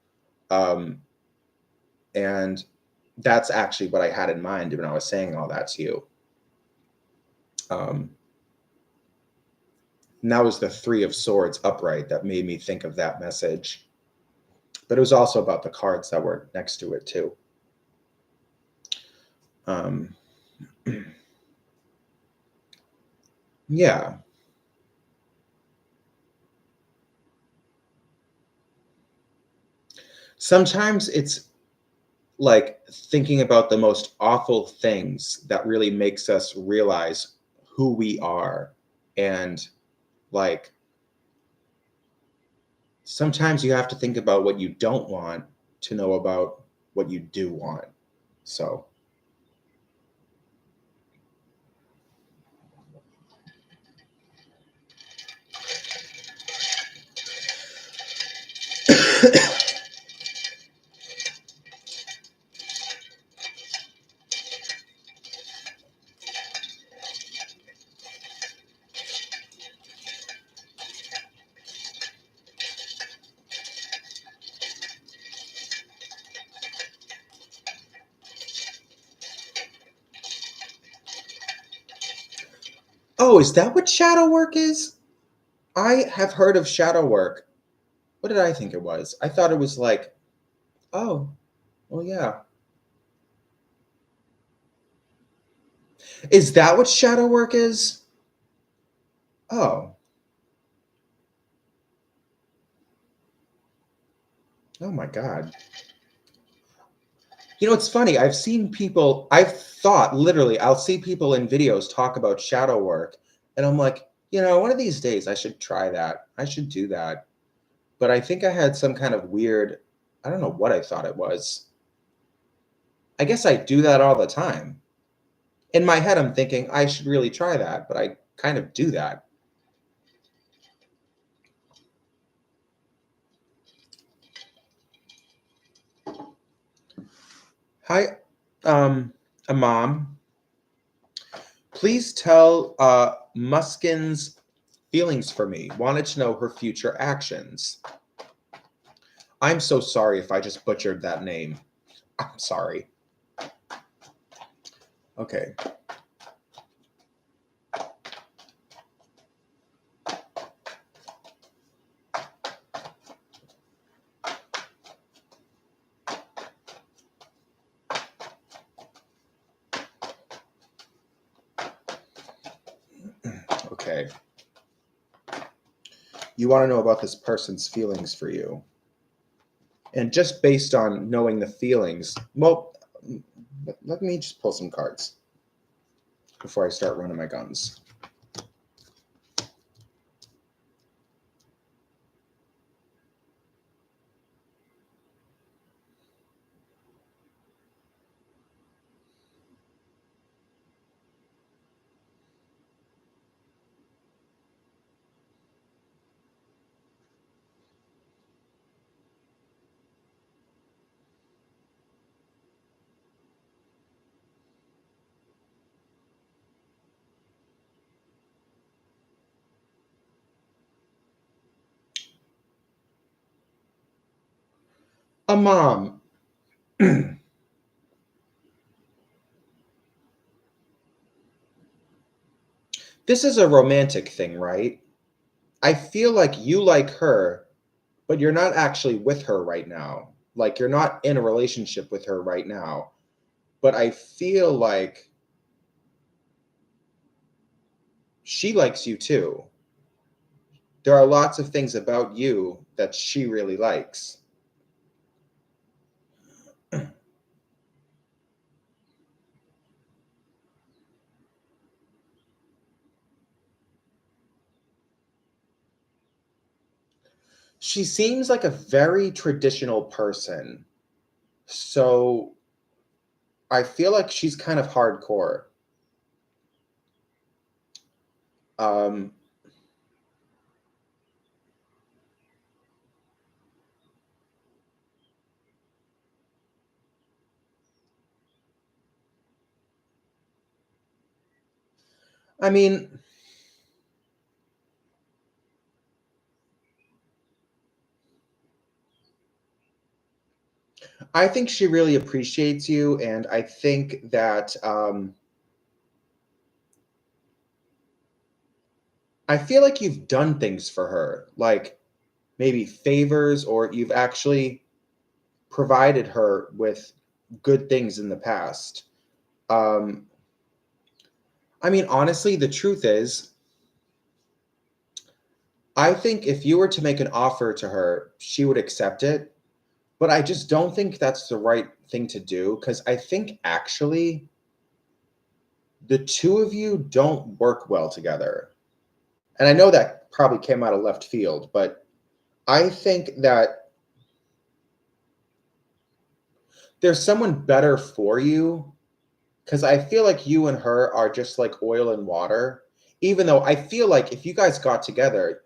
Um, and that's actually what I had in mind when I was saying all that to you. Um, and that was the Three of Swords upright that made me think of that message. But it was also about the cards that were next to it too. Um, yeah. Sometimes it's like thinking about the most awful things that really makes us realize who we are. And like sometimes you have to think about what you don't want to know about what you do want. So, oh, is that what shadow work is? I have heard of shadow work. What did I think it was? I thought it was like, oh, well, yeah. Is that what shadow work is? Oh, oh my God. You know, it's funny. I've thought literally, I'll see people in videos talk about shadow work, and I'm like, one of these days I should try that. I should do that. But I think I had some kind of weird, I don't know what I thought it was. I guess I do that all the time. In my head, I'm thinking I should really try that, but I kind of do that. Hi, um, a mom. Please tell Muskin's feelings for me. Wanted to know her future actions. I'm so sorry if I just butchered that name. I'm sorry. Okay. Okay. You want to know about this person's feelings for you. And just based on knowing the feelings, well, let me just pull some cards before I start running my guns. A mom. This is a romantic thing, right? I feel like you like her, but you're not actually with her right now. Like you're not in a relationship with her right now. But I feel like she likes you too. There are lots of things about you that she really likes. She seems like a very traditional person. So I feel like she's kind of hardcore. Um, I mean, I think she really appreciates you, and I think that I feel like you've done things for her, like maybe favors, or you've actually provided her with good things in the past. Um, I mean, honestly, the truth is, I think if you were to make an offer to her, she would accept it. But I just don't think that's the right thing to do because I think actually the two of you don't work well together. And I know that probably came out of left field, but I think that there's someone better for you because I feel like you and her are just like oil and water. Even though I feel like if you guys got together,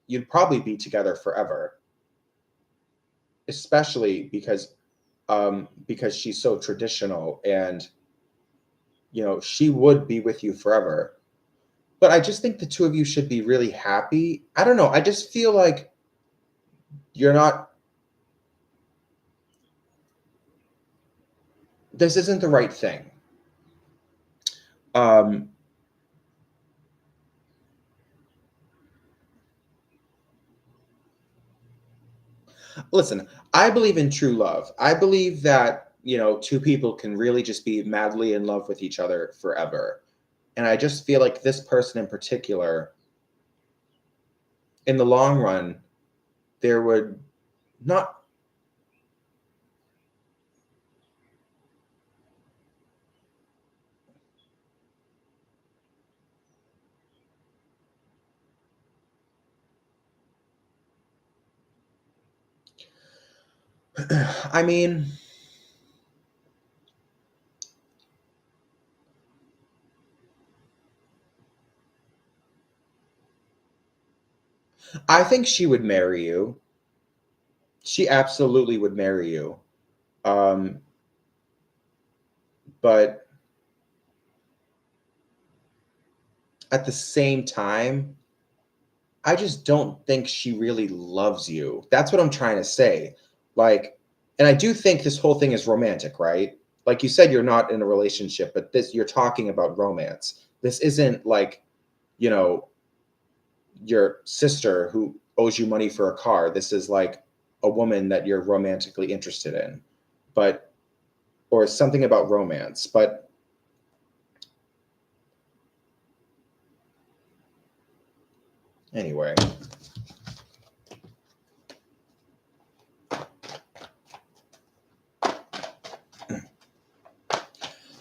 you'd probably be together forever, especially because she's so traditional and she would be with you forever. But I just think the two of you should be really happy. I don't know. I just feel like you're not this isn't the right thing. Um Listen, I believe in true love. I believe that, two people can really just be madly in love with each other forever. And I just feel like this person in particular, in the long run, there would not. I mean, I think she would marry you. She absolutely would marry you. Um, but at the same time, I just don't think she really loves you. That's what I'm trying to say. Like, and I do think this whole thing is romantic, right? Like you said, you're not in a relationship, but this you're talking about romance. This isn't like, you know, your sister who owes you money for a car. This is like a woman that you're romantically interested in, but or something about romance. But anyway.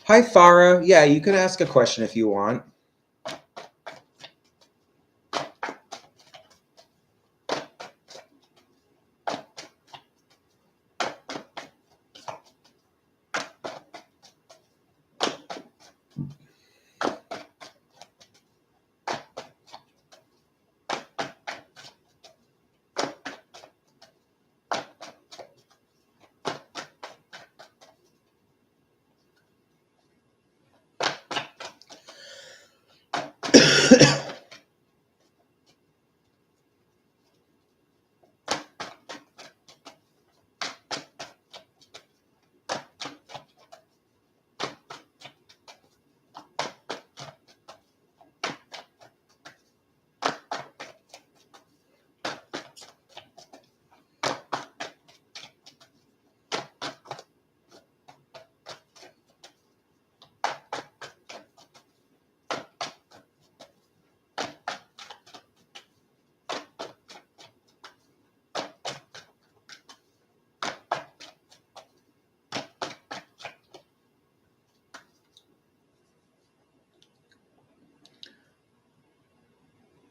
Hi, Farah. Yeah, you can ask a question if you want.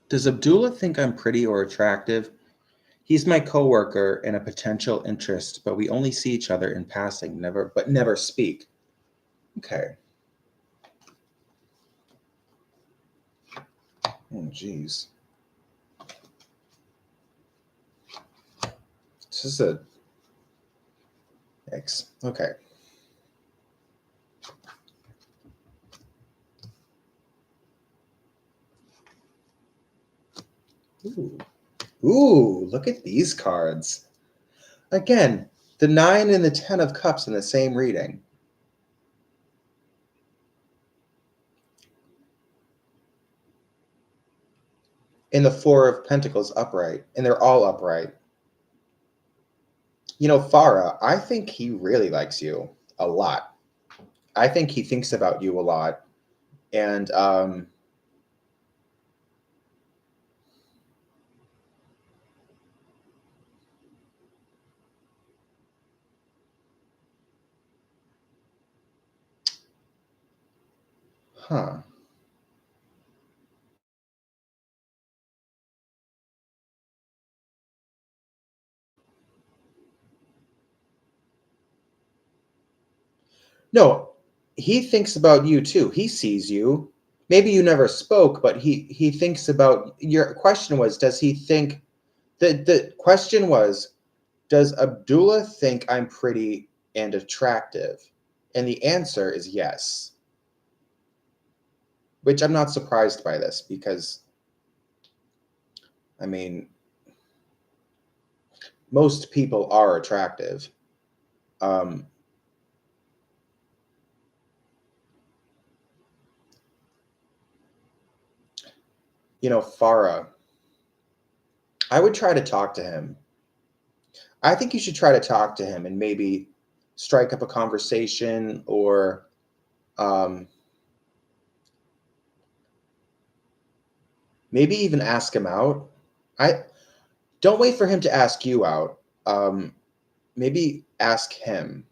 Does Abdullah think I'm pretty or attractive? He's my coworker and a potential interest, but we only see each other in passing, never speak. Okay. Oh, jeez. This is a X. Okay. Ooh. Ooh, look at these cards. Again, the 9 and the 10 of cups in the same reading. And the 4 of pentacles upright, and they're all upright. Farah, I think he really likes you a lot. I think he thinks about you a lot. And Huh. No, he thinks about you too. He sees you. Maybe you never spoke, but he thinks about your question was, does he think the question was, does Abdullah think I'm pretty and attractive? And the answer is yes. Which I'm not surprised by this because I mean most people are attractive. Um, Farah, I would try to talk to him. I think you should try to talk to him and maybe strike up a conversation or um, maybe even ask him out. I don't wait for him to ask you out. Maybe ask him,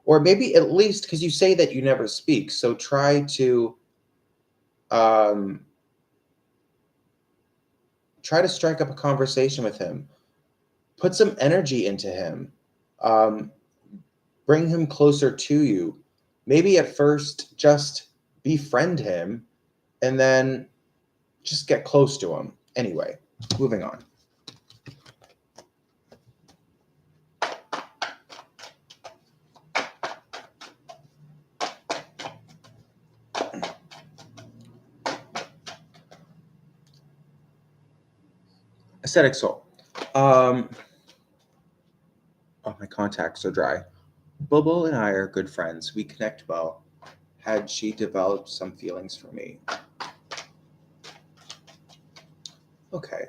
or maybe at least because you say that you never speak, so um, try to strike up a conversation with him. Put some energy into him. Um, Bring him closer to you. Maybe at first just befriend him, and then just get close to him. Anyway, moving on. Aesthetic soul. Um, oh, my contacts are dry. Bubble and I are good friends. We connect well. Had she developed some feelings for me? Okay.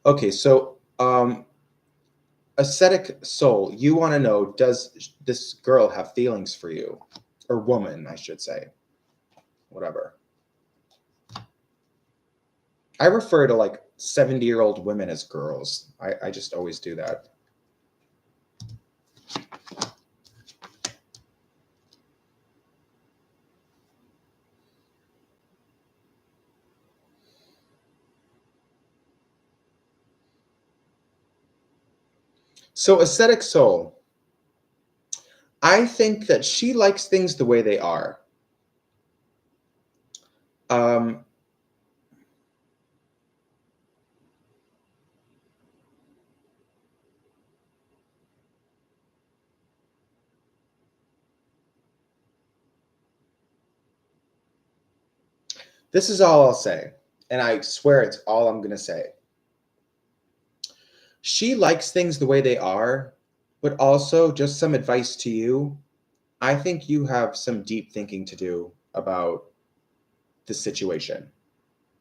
Okay, so ascetic soul, you want to know, does this girl have feelings for you? Or woman, I should say. Whatever. I refer to like 70-year-old women as girls. I just always do that. So ascetic soul, I think that she likes things the way they are. Um, this is all I'll say, and I swear it's all I'm going to say. She likes things the way they are, but also just some advice to you. I think you have some deep thinking to do about the situation.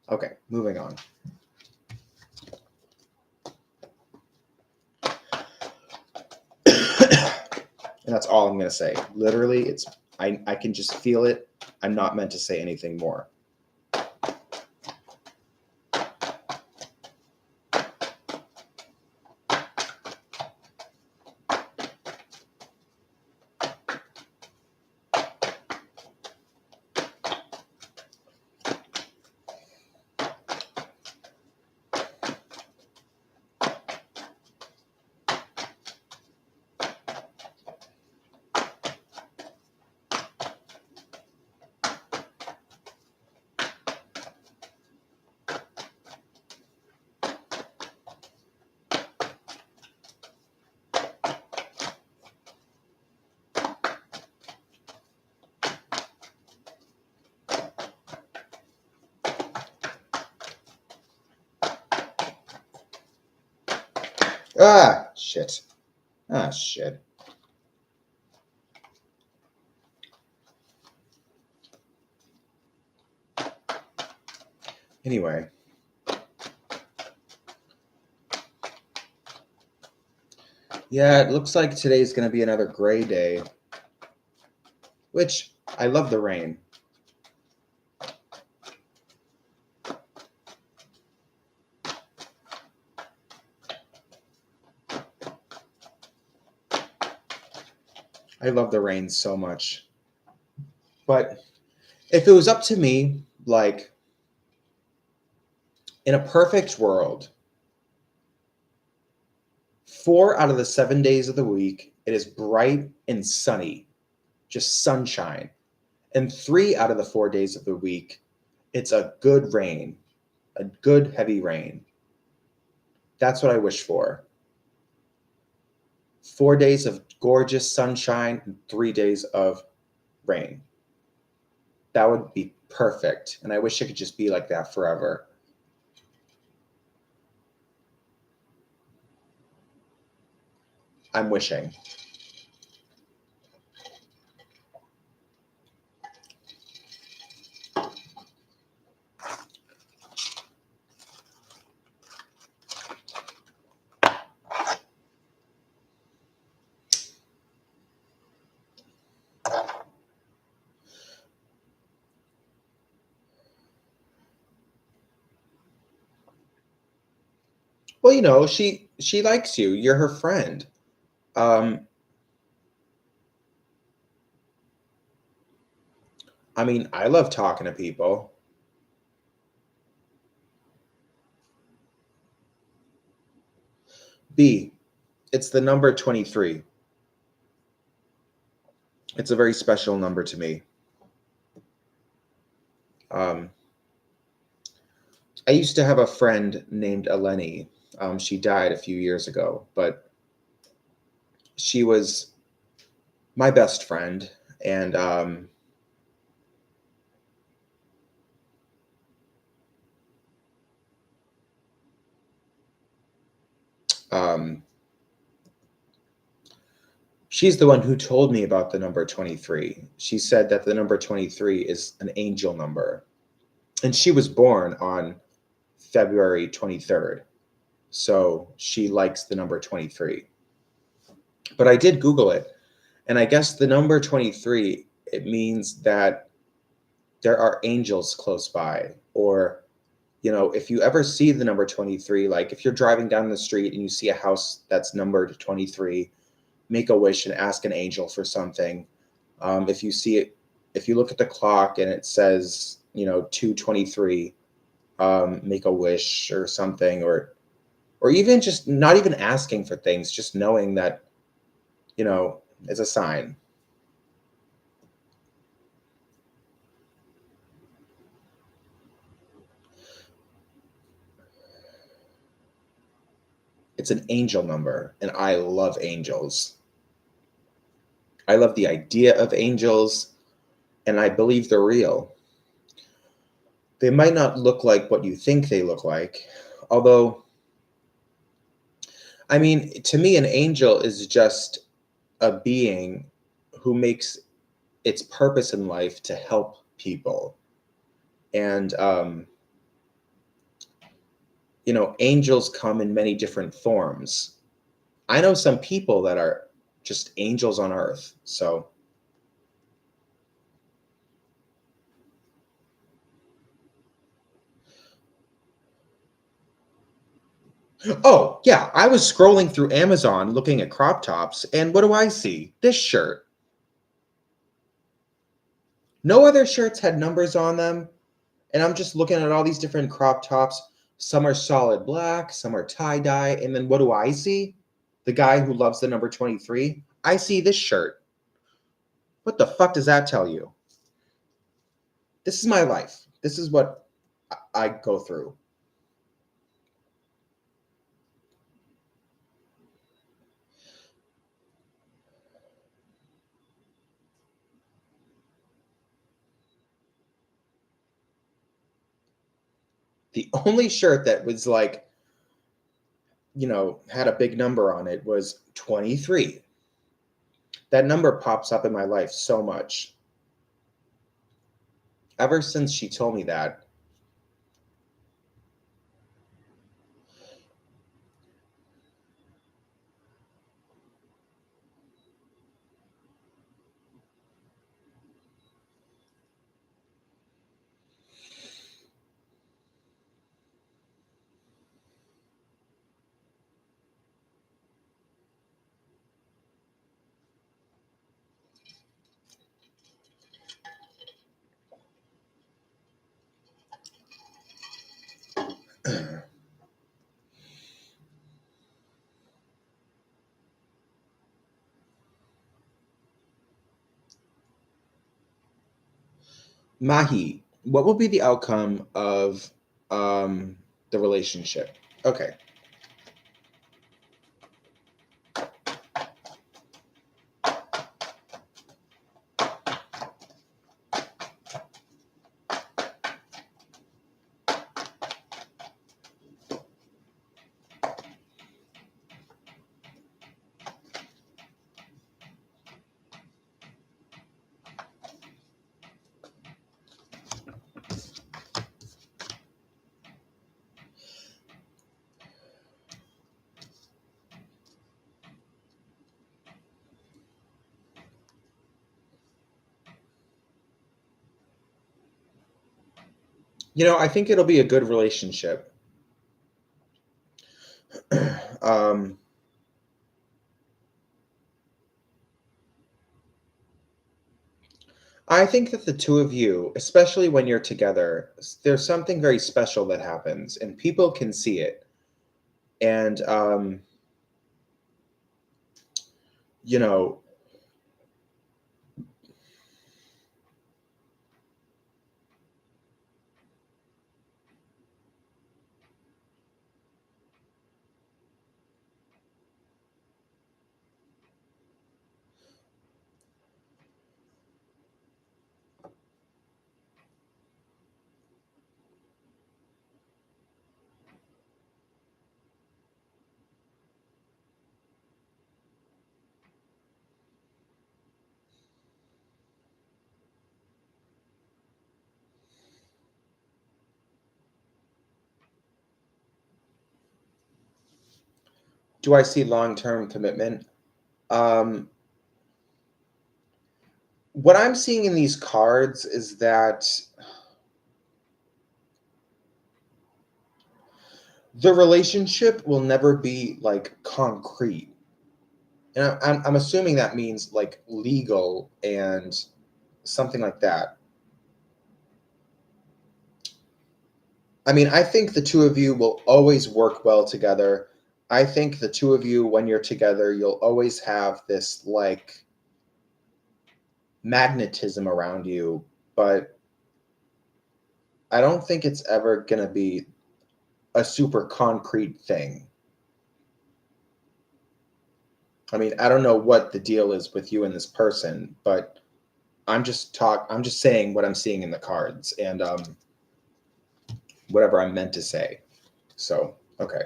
Okay, moving on. And that's all I'm going to say. Literally, I can just feel it. I'm not meant to say anything more. Ah, shit. Ah, shit. Anyway. Yeah, it looks like today's going to be another gray day, which I love the rain. I love the rain so much. But if it was up to me, like in a perfect world, 4 out of the 7 days of the week, it is bright and sunny, just sunshine. And 3 out of the 4 days of the week, it's a good rain, a good heavy rain. That's what I wish for. 4 days of gorgeous sunshine and 3 days of rain. That would be perfect. And I wish it could just be like that forever. I'm wishing. Well, she likes you. You're her friend. Um, I mean, I love talking to people. B, it's the number 23. It's a very special number to me. Um, I used to have a friend named Eleni. She died a few years ago, but she was my best friend. And um, she's the one who told me about the number 23. She said that the number 23 is an angel number. And she was born on February 23rd. So she likes the number 23. But I did Google it. And I guess the number 23, it means that there are angels close by. Or, if you ever see the number 23, like if you're driving down the street and you see a house that's numbered 23, make a wish and ask an angel for something. If you see it, if you look at the clock and it says, 2:23, make a wish or something, or even just not even asking for things, just knowing that, is a sign. It's an angel number, and I love angels. I love the idea of angels, and I believe they're real. They might not look like what you think they look like, although, I mean, to me, an angel is just a being who makes its purpose in life to help people. And, angels come in many different forms. I know some people that are just angels on earth. So, oh, yeah, I was scrolling through Amazon looking at crop tops, and what do I see? This shirt. No other shirts had numbers on them, and I'm just looking at all these different crop tops. Some are solid black, some are tie dye, and then what do I see? The guy who loves the number 23. I see this shirt. What the fuck does that tell you? This is my life. This is what I go through. The only shirt that was like, had a big number on it was 23. That number pops up in my life so much. Ever since she told me that, Mahi, what will be the outcome of the relationship? Okay. I think it'll be a good relationship. um, I think that the two of you, especially when you're together, there's something very special that happens, and people can see it. And you know, do I see long-term commitment? Um, what I'm seeing in these cards is that the relationship will never be like concrete. And I'm assuming that means like legal and something like that. I mean, I think the two of you will always work well together. I think the two of you, when you're together, you'll always have this like magnetism around you, but I don't think it's ever going to be a super concrete thing. I mean, I don't know what the deal is with you and this person, but I'm just saying what I'm seeing in the cards and whatever I'm meant to say. So, okay.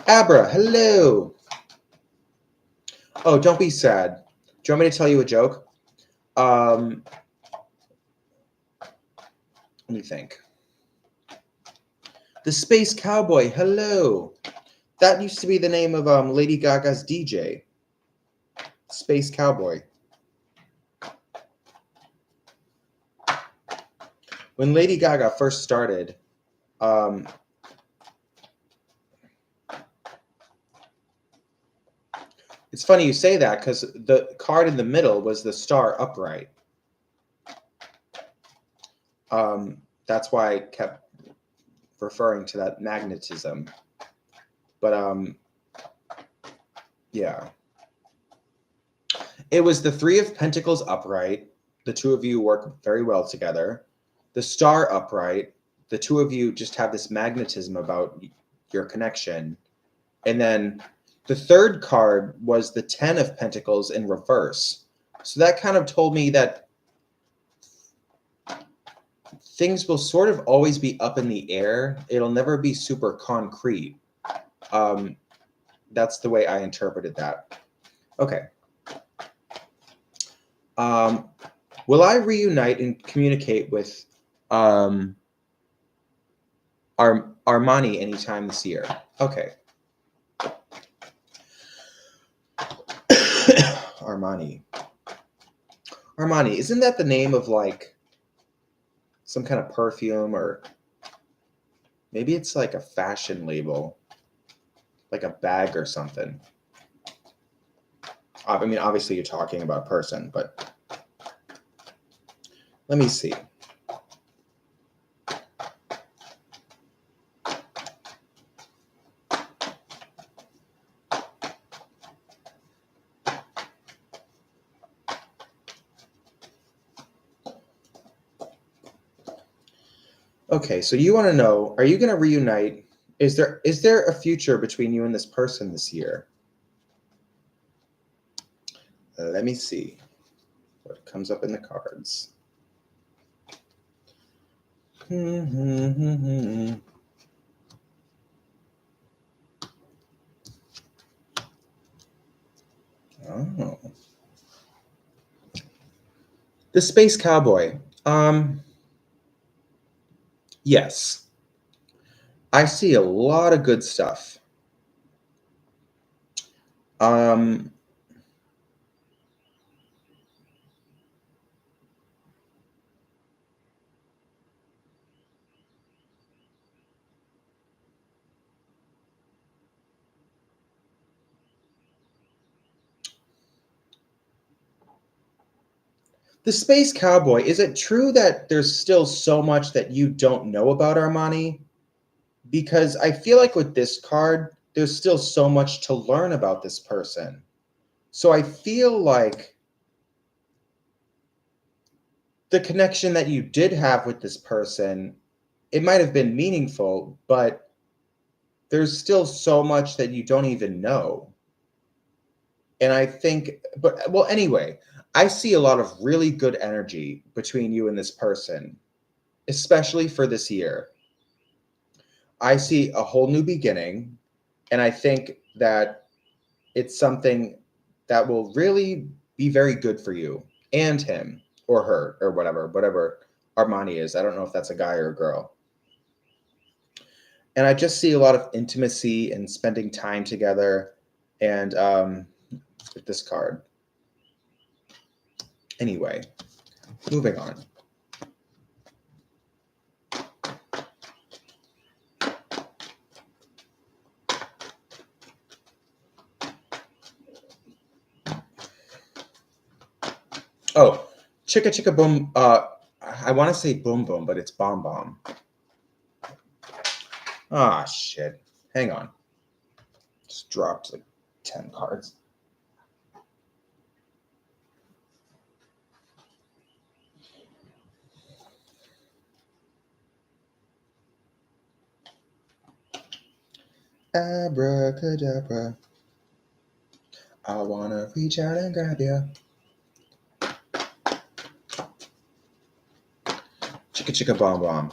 Abra, hello. Oh, don't be sad. Do you want me to tell you a joke? Let me think. The Space Cowboy, hello. That used to be the name of Lady Gaga's DJ. Space Cowboy. When Lady Gaga first started, um, it's funny you say that because the card in the middle was the star upright. That's why I kept referring to that magnetism. But yeah. It was the Three of Pentacles upright. The two of you work very well together. The Star upright. The two of you just have this magnetism about your connection. And then the third card was the Ten of Pentacles in reverse. So that kind of told me that things will sort of always be up in the air. It'll never be super concrete. That's the way I interpreted that. Okay. Will I reunite and communicate with Armani anytime this year? Okay. Armani. Armani, isn't that the name of like some kind of perfume or maybe it's like a fashion label, like a bag or something? I mean, obviously you're talking about a person, but let me see. Okay, so you want to know, are you going to reunite? Is there a future between you and this person this year? Let me see what comes up in the cards. Oh. The Space Cowboy. Yes. I see a lot of good stuff. Um, the Space Cowboy, is it true that there's still so much that you don't know about Armani? Because I feel like with this card, there's still so much to learn about this person. So I feel like the connection that you did have with this person, it might have been meaningful, but there's still so much that you don't even know. And I think, but well, anyway, I see a lot of really good energy between you and this person, especially for this year. I see a whole new beginning, and I think that it's something that will really be very good for you and him or her or whatever Armani is. I don't know if that's a guy or a girl. And I just see a lot of intimacy and spending time together. And with this card. Anyway, moving on. Oh, chicka chicka boom. I want to say boom boom, but it's bomb bomb. Ah, shit. Hang on. Just dropped like 10 cards. Abracadabra. I want to reach out and grab you. Chicka chicka bomb bomb.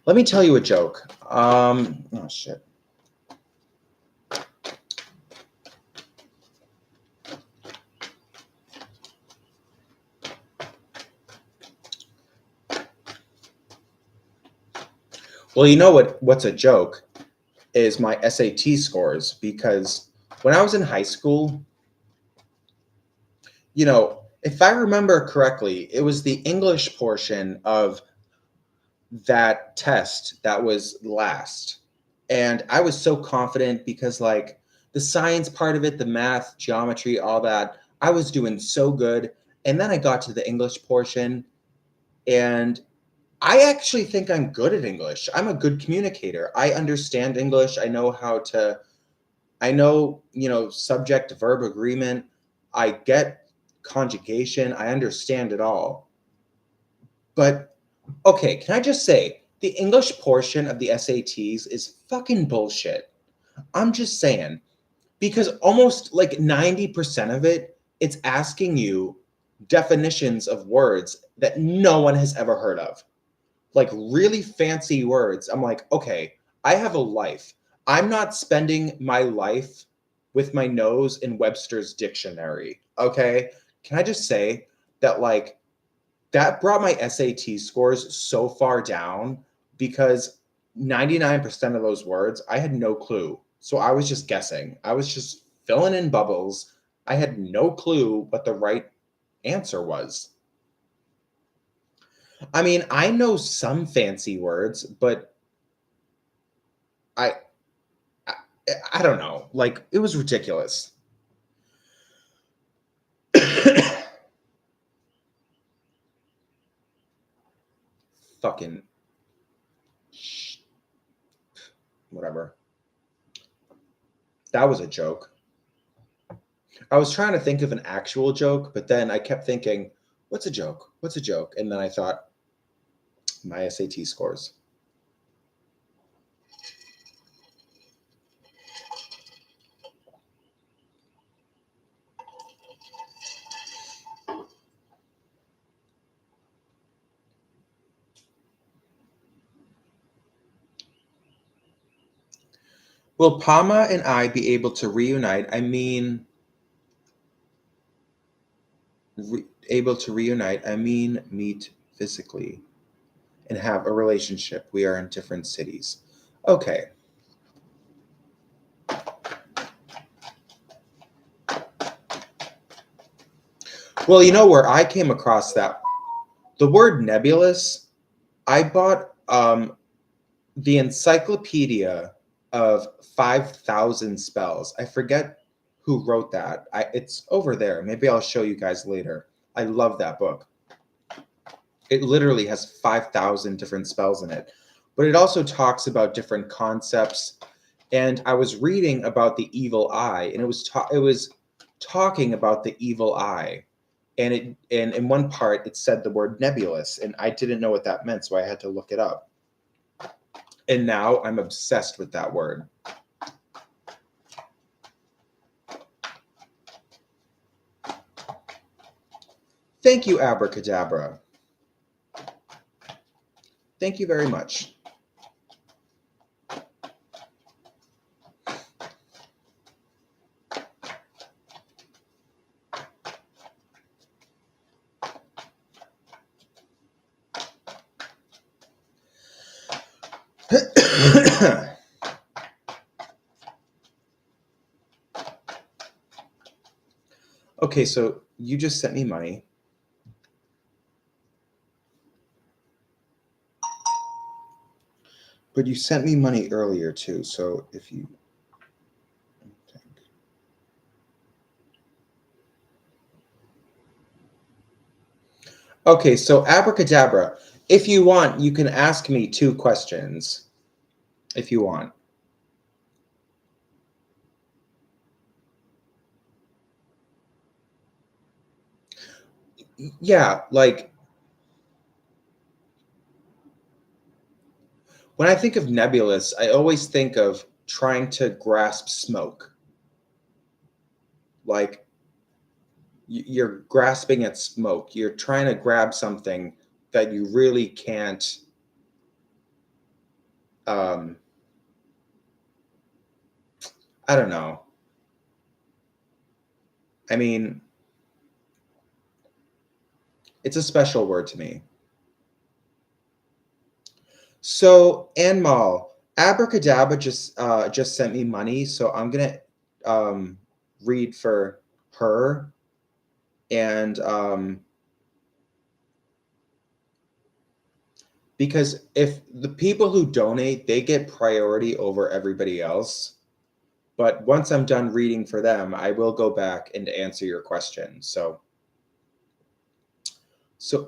Let me tell you a joke. Oh, shit. Well, you know what's a joke is my SAT scores, because when I was in high school, if I remember correctly, it was the English portion of that test that was last. And I was so confident because, like, the science part of it, the math, geometry, all that, I was doing so good. And then I got to the English portion, and I actually think I'm good at English. I'm a good communicator. I understand English. I know, subject verb agreement. I get conjugation. I understand it all. But okay, can I just say the English portion of the SATs is fucking bullshit. I'm just saying, because almost like 90% of it, it's asking you definitions of words that no one has ever heard of, like really fancy words. I'm like, okay, I have a life. I'm not spending my life with my nose in Webster's dictionary. Okay. Can I just say that, like, that brought my SAT scores so far down because 99% of those words I had no clue. So I was just guessing. I was just filling in bubbles. I had no clue what the right answer was. I mean, I know some fancy words, but I I, I don't know. Like, it was ridiculous. Fucking whatever. That was a joke. I was trying to think of an actual joke, but then I kept thinking, what's a joke? What's a joke? And then I thought, my SAT scores. Will Pama and I be able to reunite? I mean, able to reunite. I mean, meet physically and have a relationship. We are in different cities. Okay. Well, you know where I came across that the word nebulous. I bought the encyclopedia of 5,000 spells. I forget who wrote that. It's over there. Maybe I'll show you guys later. I love that book. It literally has 5,000 different spells in it, but it also talks about different concepts. And I was reading about the evil eye, and it was talking about the evil eye. And in one part it said the word nebulous, and I didn't know what that meant, so I had to look it up. And now I'm obsessed with that word. Thank you, Abracadabra. Thank you very much. Okay, so you just sent me money. But you sent me money earlier too, so if you... Okay, so Abracadabra, if you want, you can ask me 2 questions. If you want. Yeah, like when I think of nebulous, I always think of trying to grasp smoke. Like you're grasping at smoke. You're trying to grab something that you really can't I don't know. I mean, it's a special word to me. So, Anmal, Abracadabra just sent me money, so I'm gonna read for her, and because if the people who donate, they get priority over everybody else. But once I'm done reading for them, I will go back and answer your question. So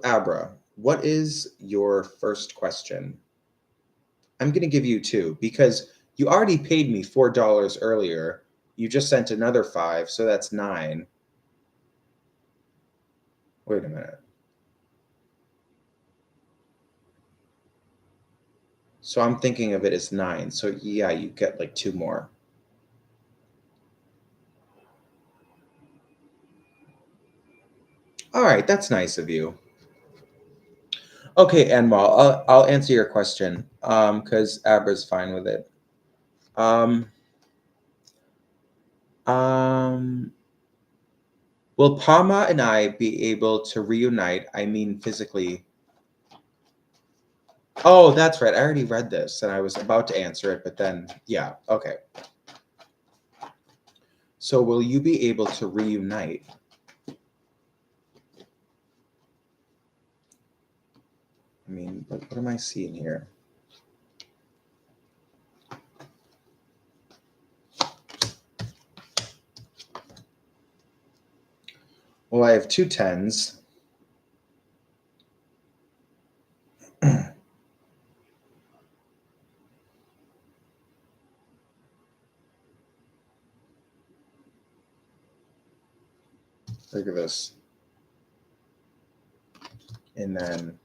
Abra, what is your first question? I'm going to give you 2 because you already paid me $4 earlier. You just sent another 5, so that's 9. Wait a minute. So I'm thinking of it as 9. So yeah, you get like 2 more. All right, that's nice of you. Okay, Anmal, I'll answer your question because Abra's fine with it. Um, will Pama and I be able to reunite? I mean, physically. Oh, that's right. I already read this and I was about to answer it, but then, yeah, okay. So, will you be able to reunite? I mean, what am I seeing here? Well, I have 2 10s. Look at this. And then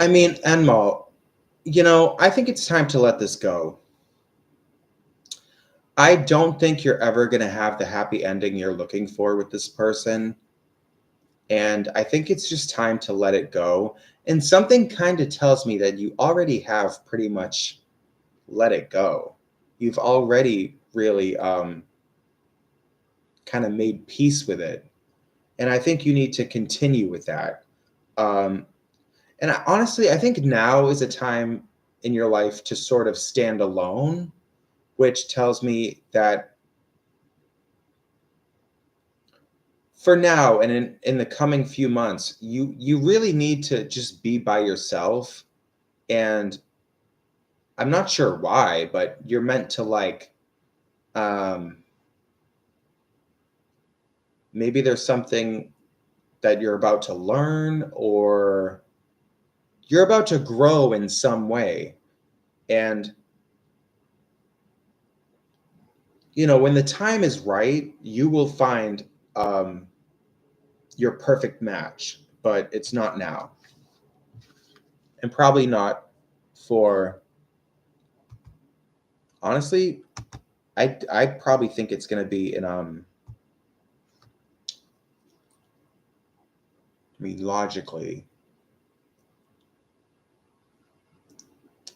I mean, Enmal, I think it's time to let this go. I don't think you're ever going to have the happy ending you're looking for with this person. And I think it's just time to let it go. And something kind of tells me that you already have pretty much let it go. You've already really kind of made peace with it. And I think you need to continue with that. Um, and honestly, I think now is a time in your life to sort of stand alone, which tells me that for now and in the coming few months, you really need to just be by yourself. And I'm not sure why, but you're meant to like um maybe there's something that you're about to learn, or you're about to grow in some way. And when the time is right, you will find um your perfect match, but it's not now. And probably not for, honestly, I probably think it's going to be in I mean, logically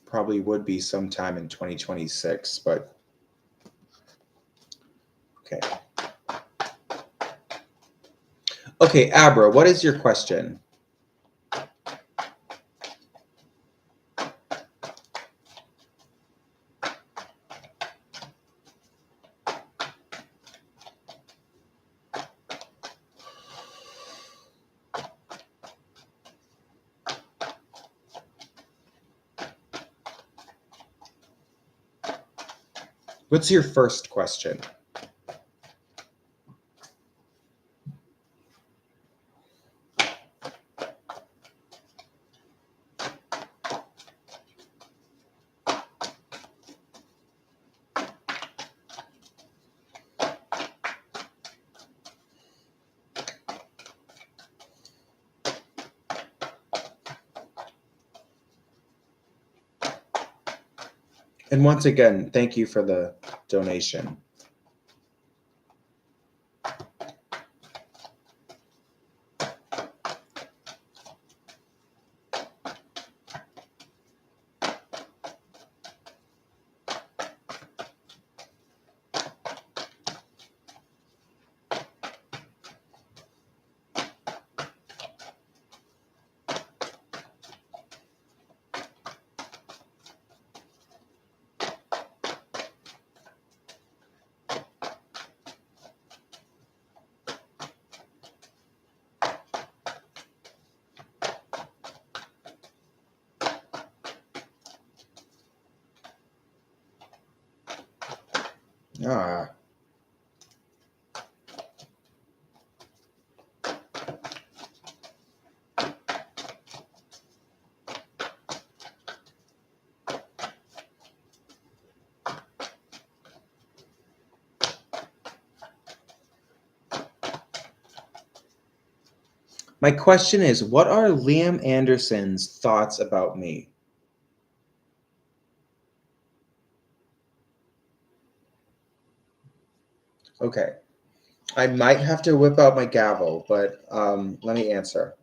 probably would be sometime in 2026, but okay. Okay, Abra, what is your question? What's your first question? And once again, thank you for the donation. Ah, my question is, what are Liam Anderson's thoughts about me? Okay. I might have to whip out my gavel, but let me answer.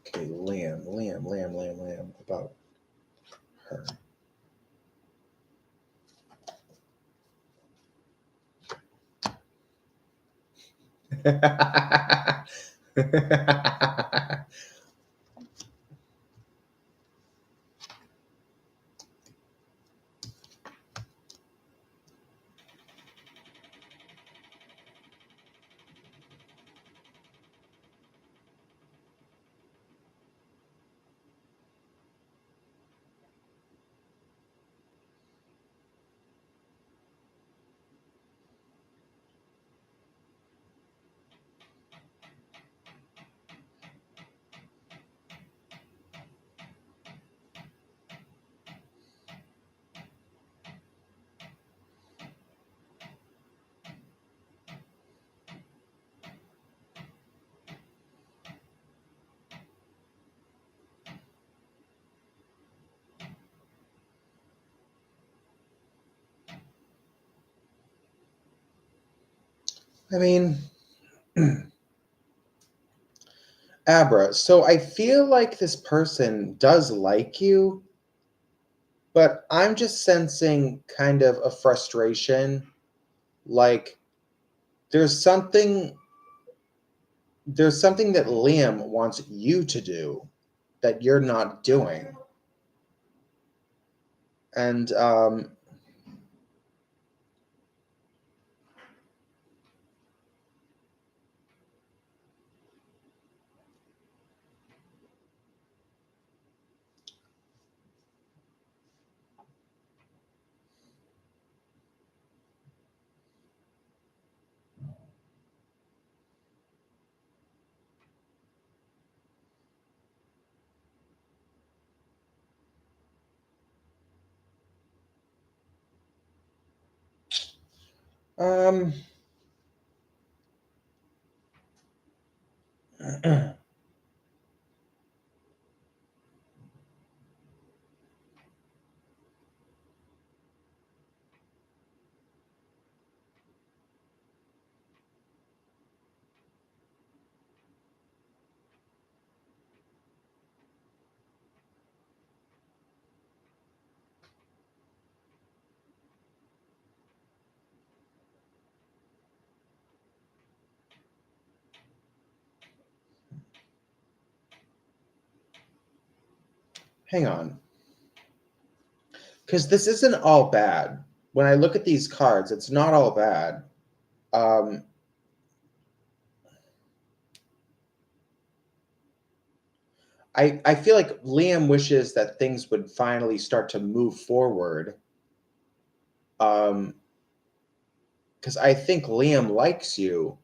Okay, Liam, about her. I mean, Abra, so I feel like this person does like you, but I'm just sensing kind of a frustration. Like there's something there's something that Liam wants you to do that you're not doing. And um hang on. Because this isn't all bad. When I look at these cards, it's not all bad. Um, I feel like Liam wishes that things would finally start to move forward. Because I think Liam likes you,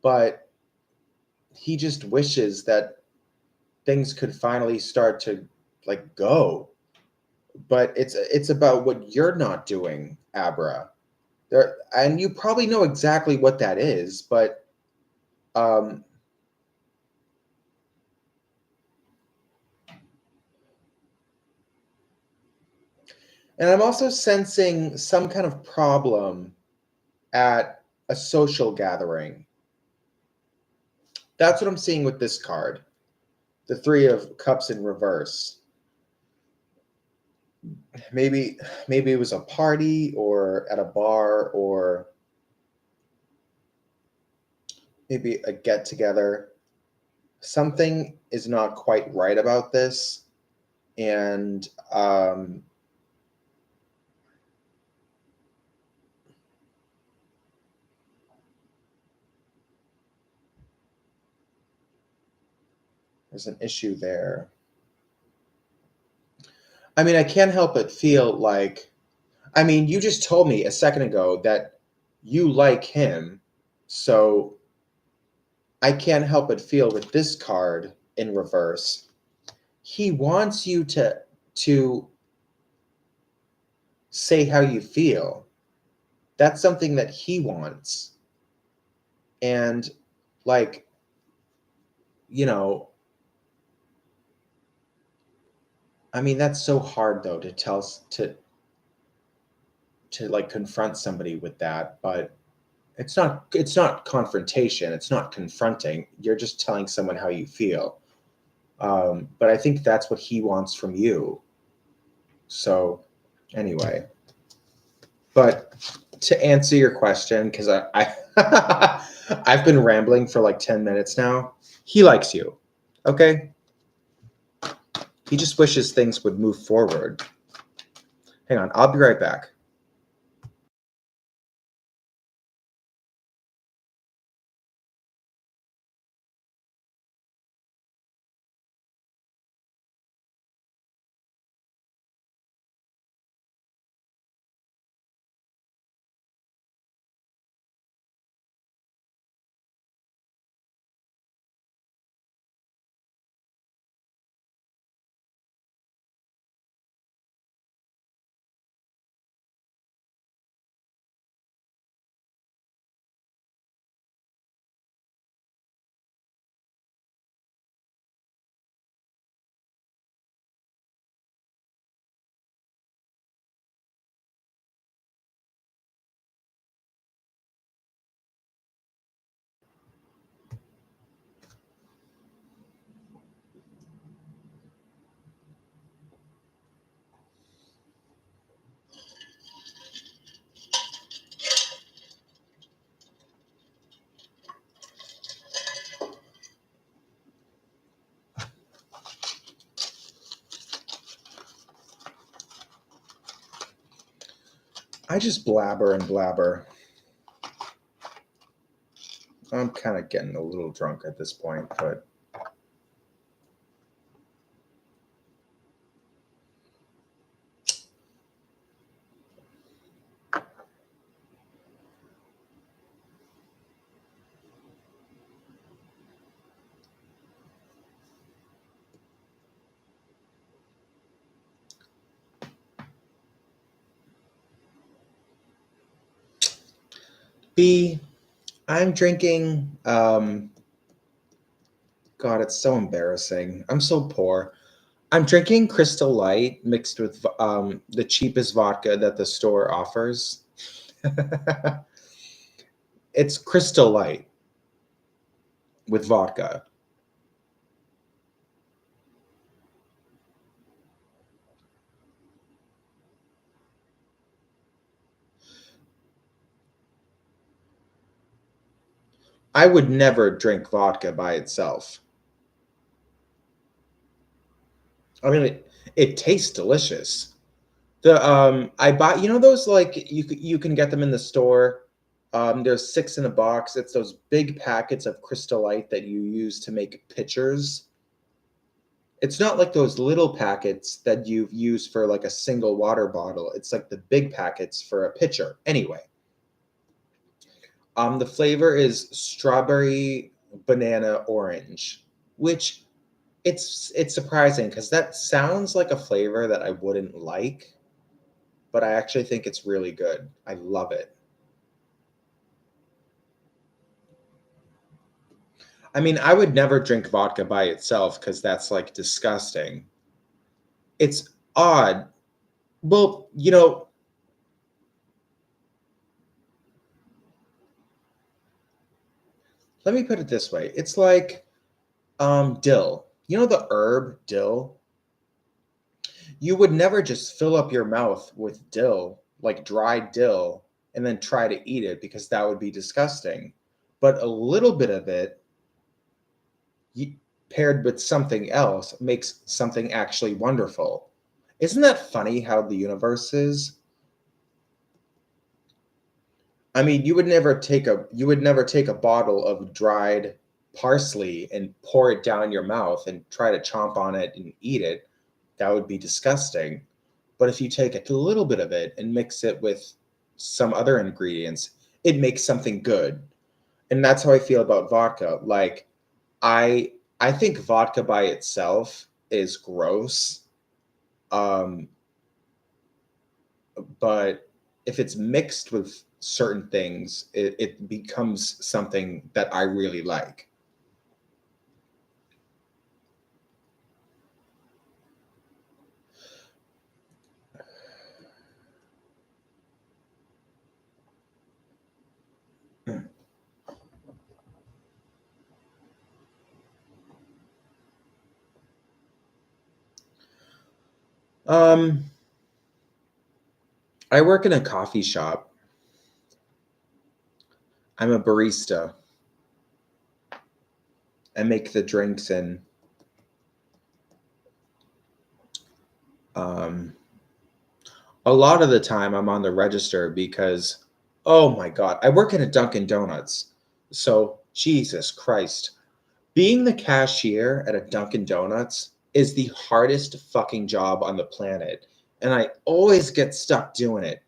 but he just wishes that things could finally start to like go. But it's about what you're not doing, Abra. There, and you probably know exactly what that is, but um, and I'm also sensing some kind of problem at a social gathering. That's what I'm seeing with this card. The Three of Cups in reverse. Maybe maybe it was a party or at a bar or maybe a get together. Something is not quite right about this, and there's an issue there. I mean, I can't help but feel like, I mean, you just told me a second ago that you like him, so I can't help but feel with this card in reverse, he wants you to say how you feel. That's something that he wants. And like, you know, I mean, that's so hard though to tell to like confront somebody with that, but it's not confrontation, it's not confronting. You're just telling someone how you feel. But I think that's what he wants from you. So anyway, but to answer your question, because I've been rambling for like 10 minutes now. He likes you. Okay? He just wishes things would move forward. Hang on, I'll be right back. I just blabber and blabber. I'm kind of getting a little drunk at this point, but B, I'm drinking. God, it's so embarrassing. I'm so poor. I'm drinking Crystal Light mixed with the cheapest vodka that the store offers. It's Crystal Light with vodka. I would never drink vodka by itself. I mean, it tastes delicious. The I bought, you know, those, like, you can get them in the store. There's six in a box. It's those big packets of Crystal Light that you use to make pitchers. It's not like those little packets that you use for like a single water bottle. It's like the big packets for a pitcher. Anyway, the flavor is strawberry, banana, orange, which it's surprising because that sounds like a flavor that I wouldn't like, but I actually think it's really good. I love it. I mean, I would never drink vodka by itself because that's like disgusting. It's odd. Well, let me put it this way. It's like dill. You know the herb dill? You would never just fill up your mouth with dill, like dried dill, and then try to eat it because that would be disgusting. But a little bit of it y- paired with something else makes something actually wonderful. Isn't that funny how the universe is? I mean, you would never take a bottle of dried parsley and pour it down your mouth and try to chomp on it and eat it. That would be disgusting. But if you take a little bit of it and mix it with some other ingredients, it makes something good. And that's how I feel about vodka. Like I think vodka by itself is gross. Um, but if it's mixed with certain things, it becomes something that I really like. Um, I work in a coffee shop. I'm a barista. I make the drinks and um, a lot of the time I'm on the register because, oh my God, I work in a Dunkin' Donuts. So, Jesus Christ. Being the cashier at a Dunkin' Donuts is the hardest fucking job on the planet. And I always get stuck doing it.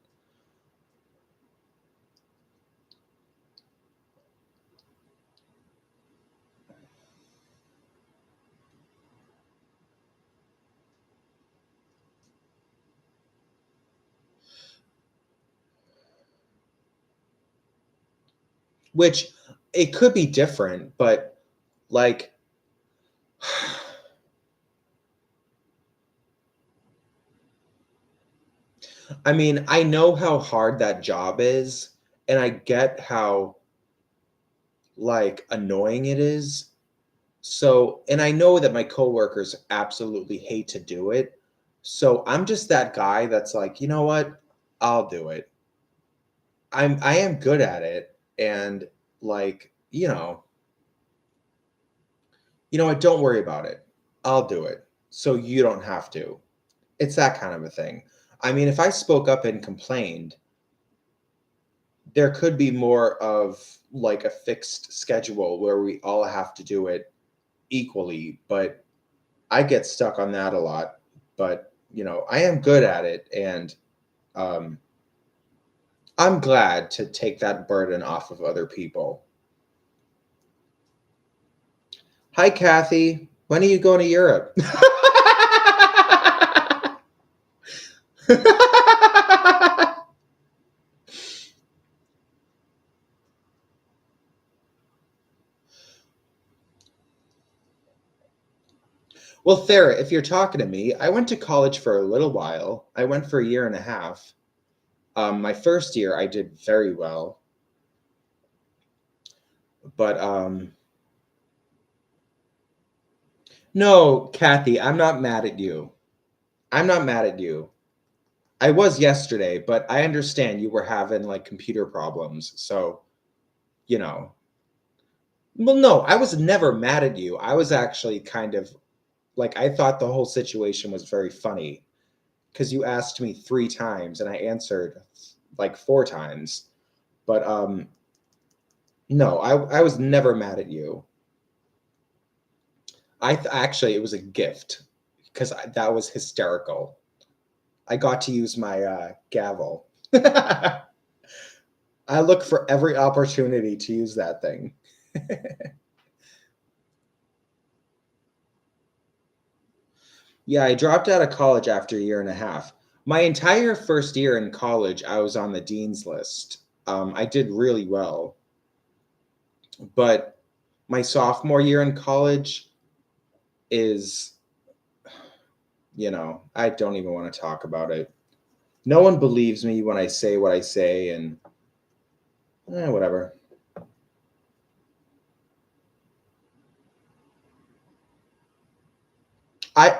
Which it could be different, but like, I mean, I know how hard that job is, and I get how like annoying it is. So, and I know that my coworkers absolutely hate to do it. So I'm just that guy that's like, you know what? I'll do it. I am good at it, and like, what? Don't worry about it. I'll do it. So you don't have to. It's that kind of a thing. I mean, if I spoke up and complained, there could be more of like a fixed schedule where we all have to do it equally, but I get stuck on that a lot. But I am good at it, and um, I'm glad to take that burden off of other people. Hi, Kathy. When are you going to Europe? Well, Thera, if you're talking to me, I went to college for a little while. I went for a year and a half. My first year, I did very well. But no, Kathy, I'm not mad at you. I'm not mad at you. I was yesterday, but I understand you were having like computer problems. So, you know. Well, no, I was never mad at you. I was actually kind of like, I thought the whole situation was very funny because you asked me 3 times and I answered like 4 times. But no, I was never mad at you. Actually, it was a gift because that was hysterical. I got to use my gavel. I look for every opportunity to use that thing. Yeah, I dropped out of college after a year and a half. My entire first year in college, I was on the dean's list. I did really well. But my sophomore year in college is, I don't even want to talk about it. No one believes me when I say what I say, and whatever.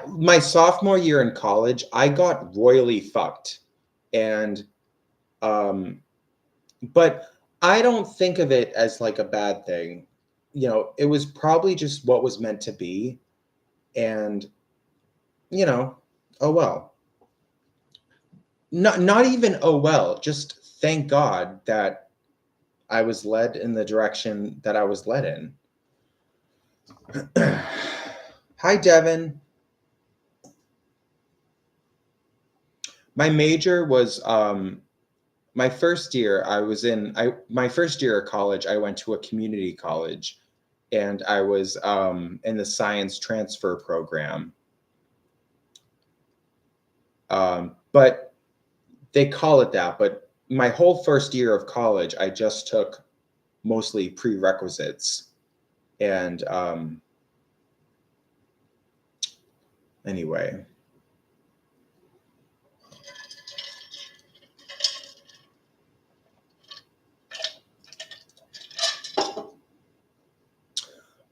My sophomore year in college, I got royally fucked. And but I don't think of it as like a bad thing. It was probably just what was meant to be. And oh well. Not even oh well, just thank God that I was led in the direction that I was led in. Hi, Devin. My major was my first year. My first year of college. I went to a community college, and I was in the science transfer program. But they call it that. But my whole first year of college, I just took mostly prerequisites, and anyway.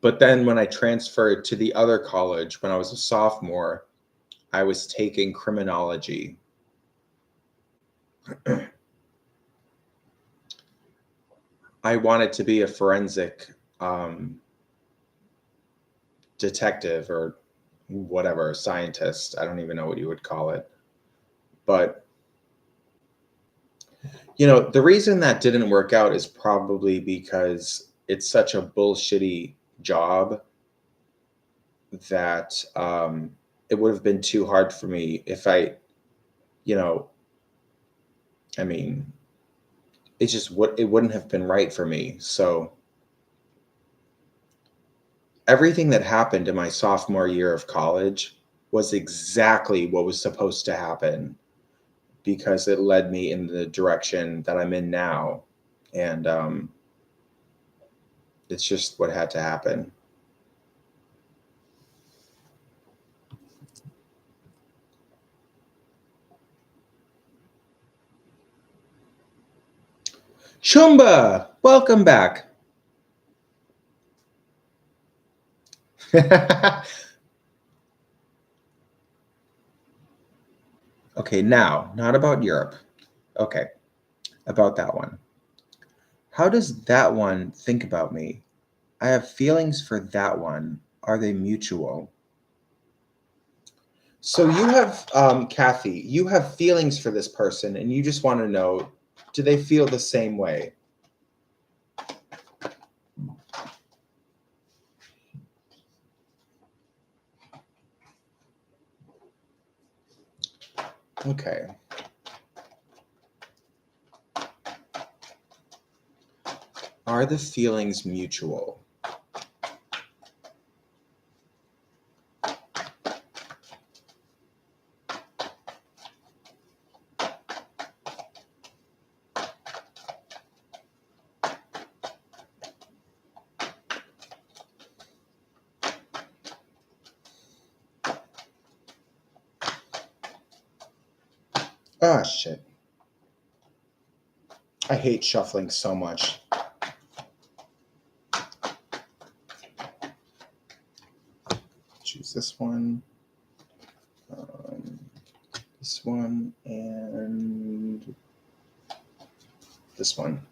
But then when I transferred to the other college, when I was a sophomore, I was taking criminology. I wanted to be a forensic detective or whatever, scientist. I don't even know what you would call it. But, the reason that didn't work out is probably because it's such a bullshitty job that it would have been too hard for me if I mean, it wouldn't have been right for me. So everything that happened in my sophomore year of college was exactly what was supposed to happen because it led me in the direction that I'm in now. And it's just what had to happen. Chumba, welcome back. Okay, now, not about Europe. Okay, about that one. How does that one think about me? I have feelings for that one. Are they mutual? So you have, Kathy, you have feelings for this person and you just want to know Do they feel the same way? Okay. Are the feelings mutual? Ah, shit. I hate shuffling so much. Choose this one, and this one.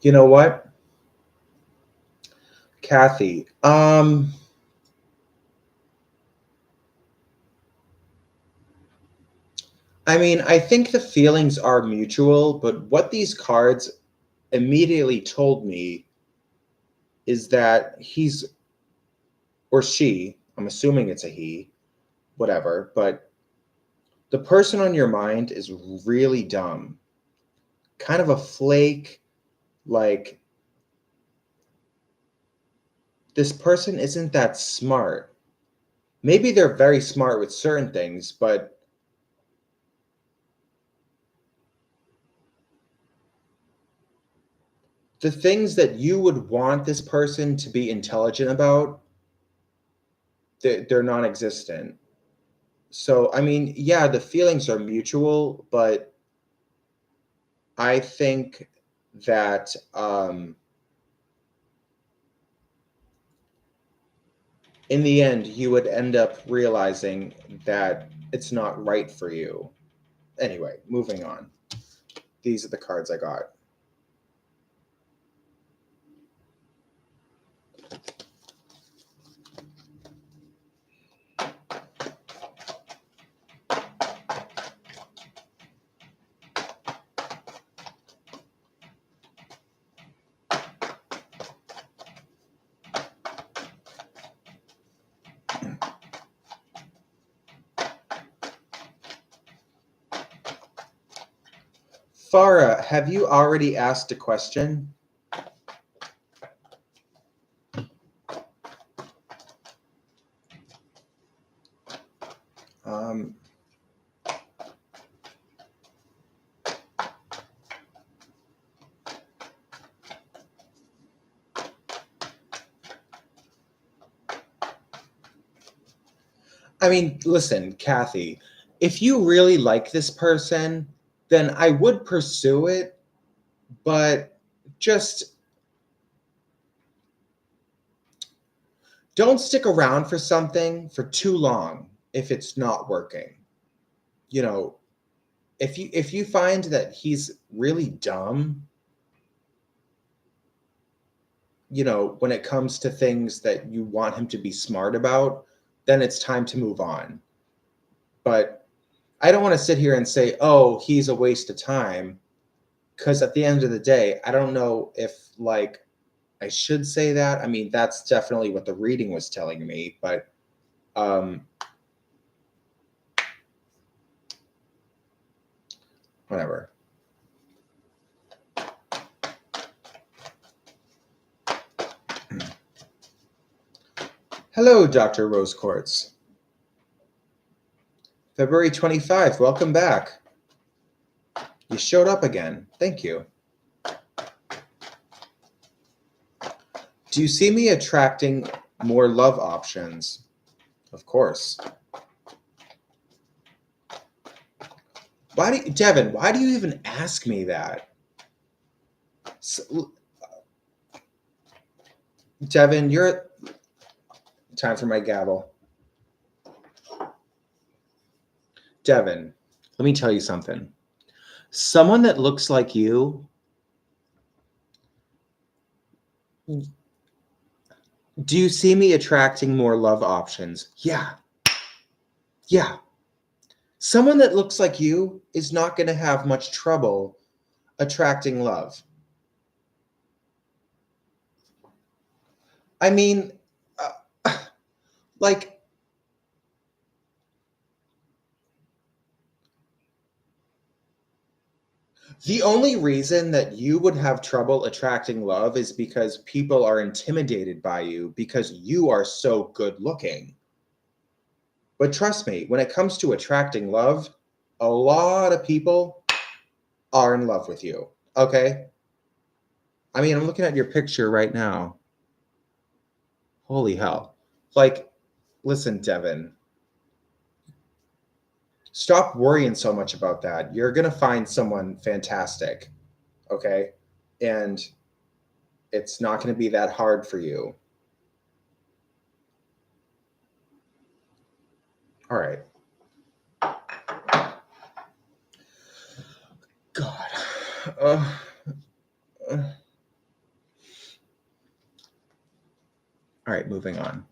You know what, Kathy? I mean, I think the feelings are mutual, but what these cards immediately told me is that he's or she, I'm assuming it's a he, whatever, but the person on your mind is really dumb. Kind of a flake, like this person isn't that smart. Maybe they're very smart with certain things, but the things that you would want this person to be intelligent about, they're non-existent. So, I mean, yeah, the feelings are mutual, but I think that in the end, you would end up realizing that it's not right for you. Anyway, moving on. These are the cards I got. Farah, have you already asked a question? Um, I mean, listen, Kathy, if you really like this person, then I would pursue it, but just don't stick around for something for too long if it's not working. You know, if you find that he's really dumb, when it comes to things that you want him to be smart about, then it's time to move on. But I don't want to sit here and say, "Oh, he's a waste of time," because at the end of the day, I don't know if like I should say that. I mean, that's definitely what the reading was telling me, but whatever. Hello, Dr. Rose Quartz. February 25th, welcome back. You showed up again. Thank you. Do you see me attracting more love options? Of course. Devin, why do you even ask me that? Devin, you're time for my gavel. Devin, let me tell you something. Someone that looks like you, do you see me attracting more love options? Yeah. Yeah. Someone that looks like you is not going to have much trouble attracting love. I mean, like, the only reason that you would have trouble attracting love is because people are intimidated by you because you are so good looking. But trust me, when it comes to attracting love, a lot of people are in love with you. Okay? I mean, I'm looking at your picture right now. Holy hell. Like, listen, Devin, stop worrying so much about that. You're going to find someone fantastic. Okay? And it's not going to be that hard for you. All right. God. Uh, uh. All right, moving on.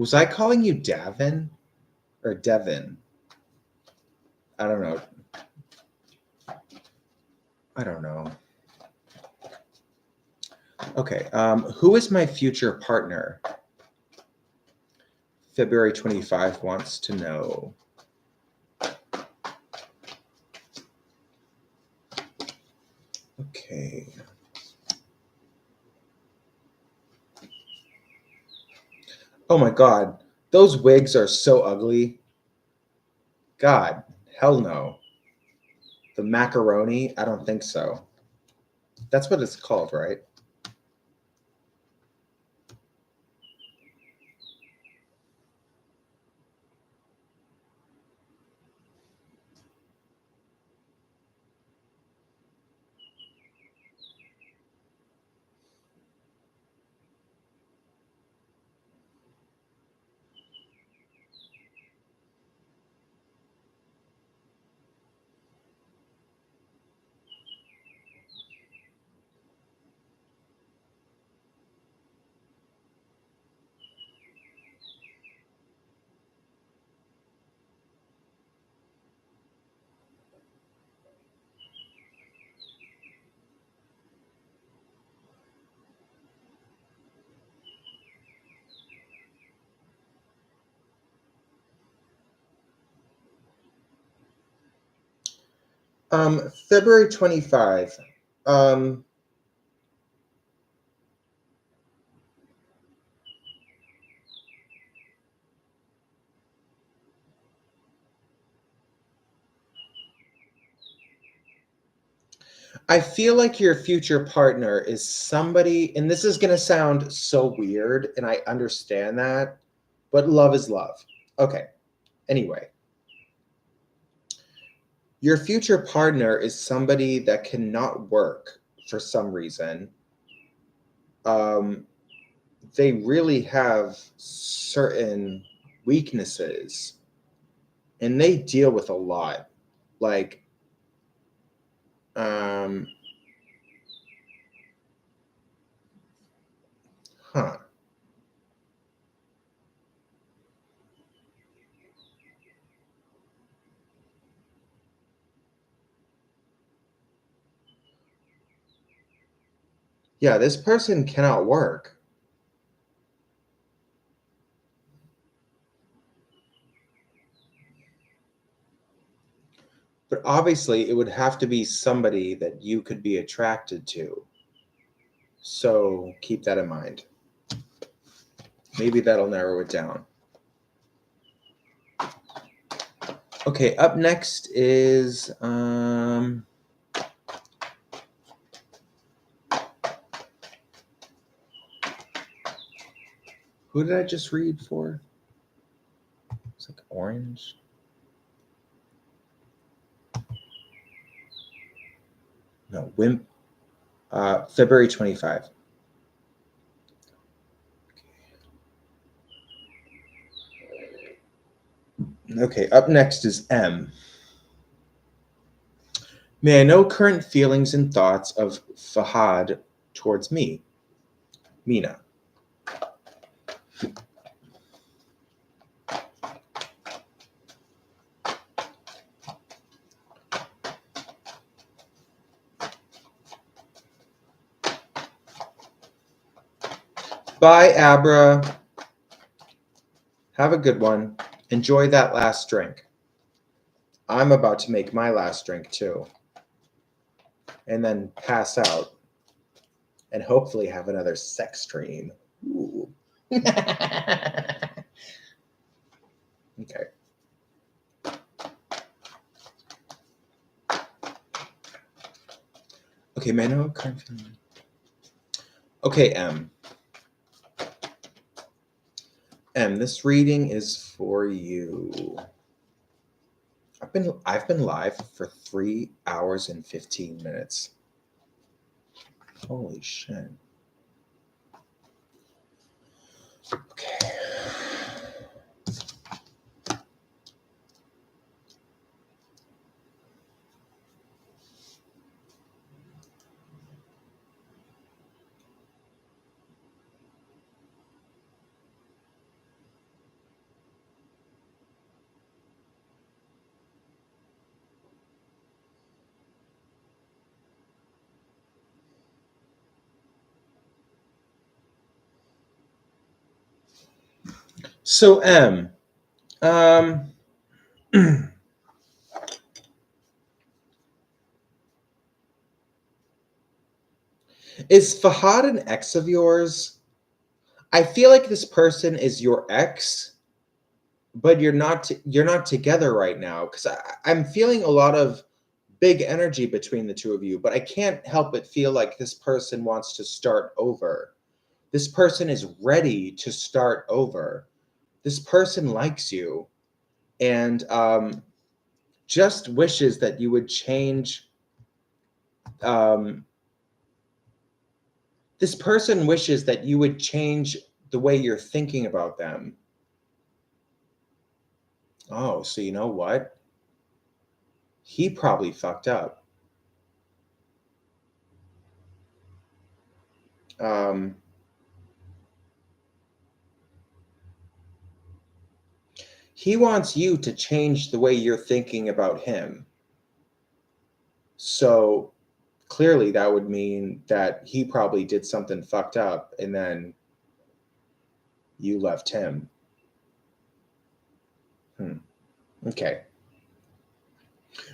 Was I calling you Davin or Devin? I don't know. I don't know. Okay. Who is my future partner? February 25 wants to know. Okay. Oh my God. Those wigs are so ugly. God, hell no. The macaroni? I don't think so. That's what it's called, right? February 25. Um, I feel like your future partner is somebody, and this is going to sound so weird, and I understand that, but love is love. Okay. Anyway, your future partner is somebody that cannot work for some reason. Um, they really have certain weaknesses, and they deal with a lot. Like, um, huh. Yeah, this person cannot work. But obviously, it would have to be somebody that you could be attracted to. So keep that in mind. Maybe that'll narrow it down. Okay, up next is who did I just read for? It's like orange. No, Wimp. February 25. Okay, up next is M. May I know current feelings and thoughts of Fahad towards me, Mina. Bye, Abra. Have a good one. Enjoy that last drink. I'm about to make my last drink too. And then pass out. And hopefully have another sex dream. Ooh. Okay. Okay, Mano. Okay, M. M, this reading is for you. I've been live for 3 hours and 15 minutes. Holy shit. Okay. So M, is Fahad an ex of yours? I feel like this person is your ex, but you're not together right now because I'm feeling a lot of big energy between the two of you, but I can't help but feel like this person wants to start over. This person is ready to start over. This person likes you and just wishes that you would change. This person wishes that you would change the way you're thinking about them. Oh, so you know what? He probably fucked up. Um, he wants you to change the way you're thinking about him. So clearly, that would mean that he probably did something fucked up and then you left him. Okay.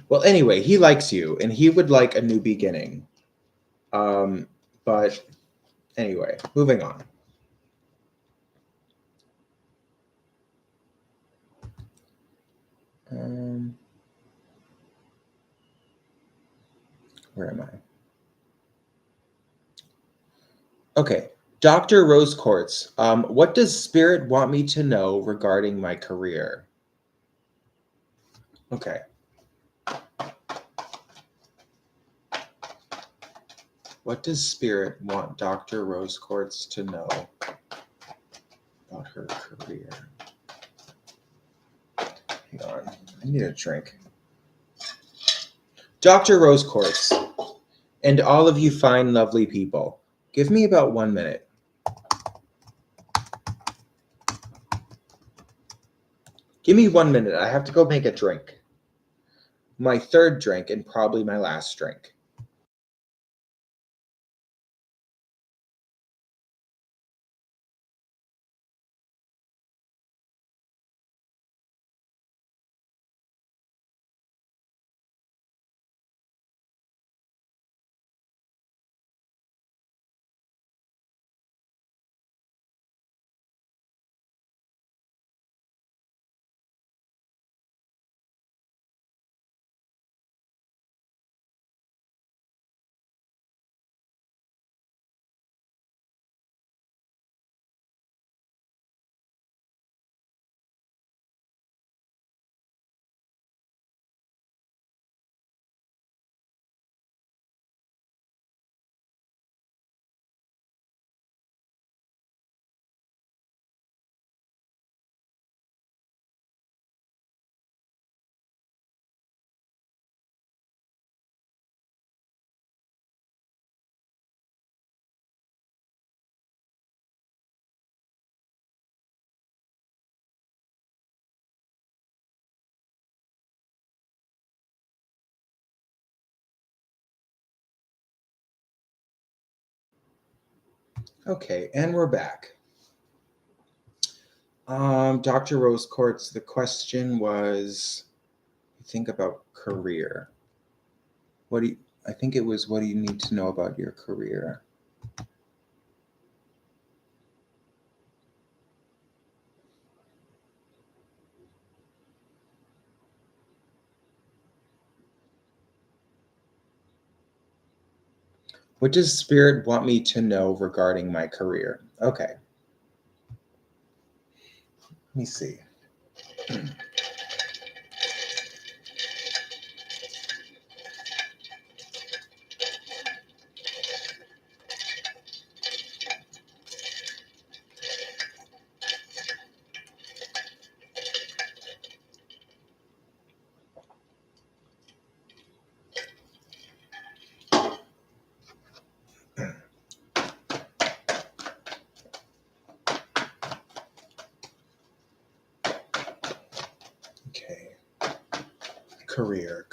Well, anyway, he likes you and he would like a new beginning. But anyway, moving on. Where am I? Okay. Dr. Rose Quartz, what does Spirit want me to know regarding my career? Okay. What does Spirit want Dr. Rose Quartz to know about her career? Hang on. I need a drink. Dr. Rose Quartz, and all of you fine, lovely people, give me about 1 minute. Give me 1 minute. I have to go make a drink. My third drink and probably my last drink. Okay, and we're back. Dr. Rose Quartz, the question was, think about career. What do you, I think it was, what do you need to know about your career? What does Spirit want me to know regarding my career? Okay. Let me see. Okay. Career.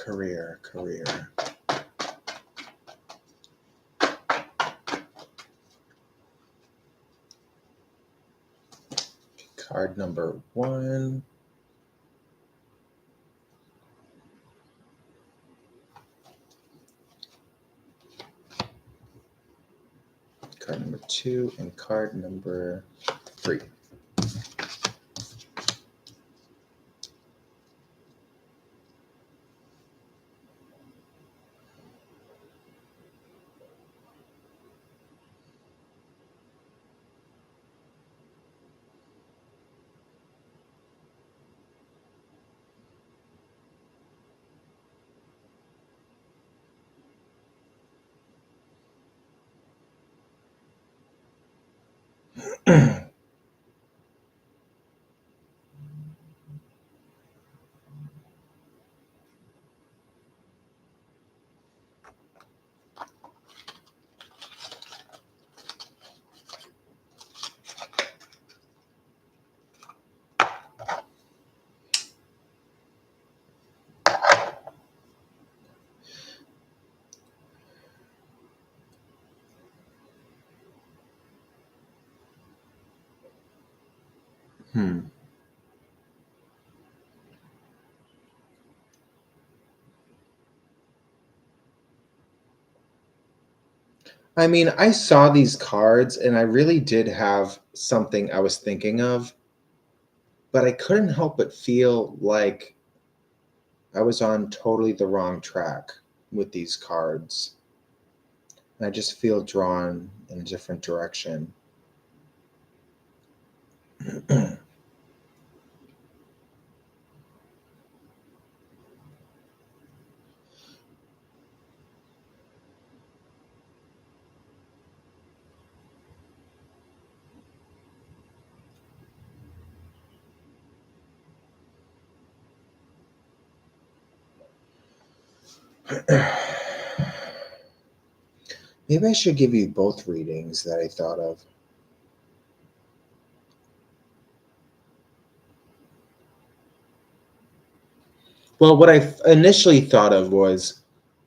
Card number 1. Card number 2 and card number 3. I mean, I saw these cards and I really did have something I was thinking of, but I couldn't help but feel like I was on totally the wrong track with these cards. And I just feel drawn in a different direction. Maybe I should give you both readings that I thought of. Well, what I initially thought of was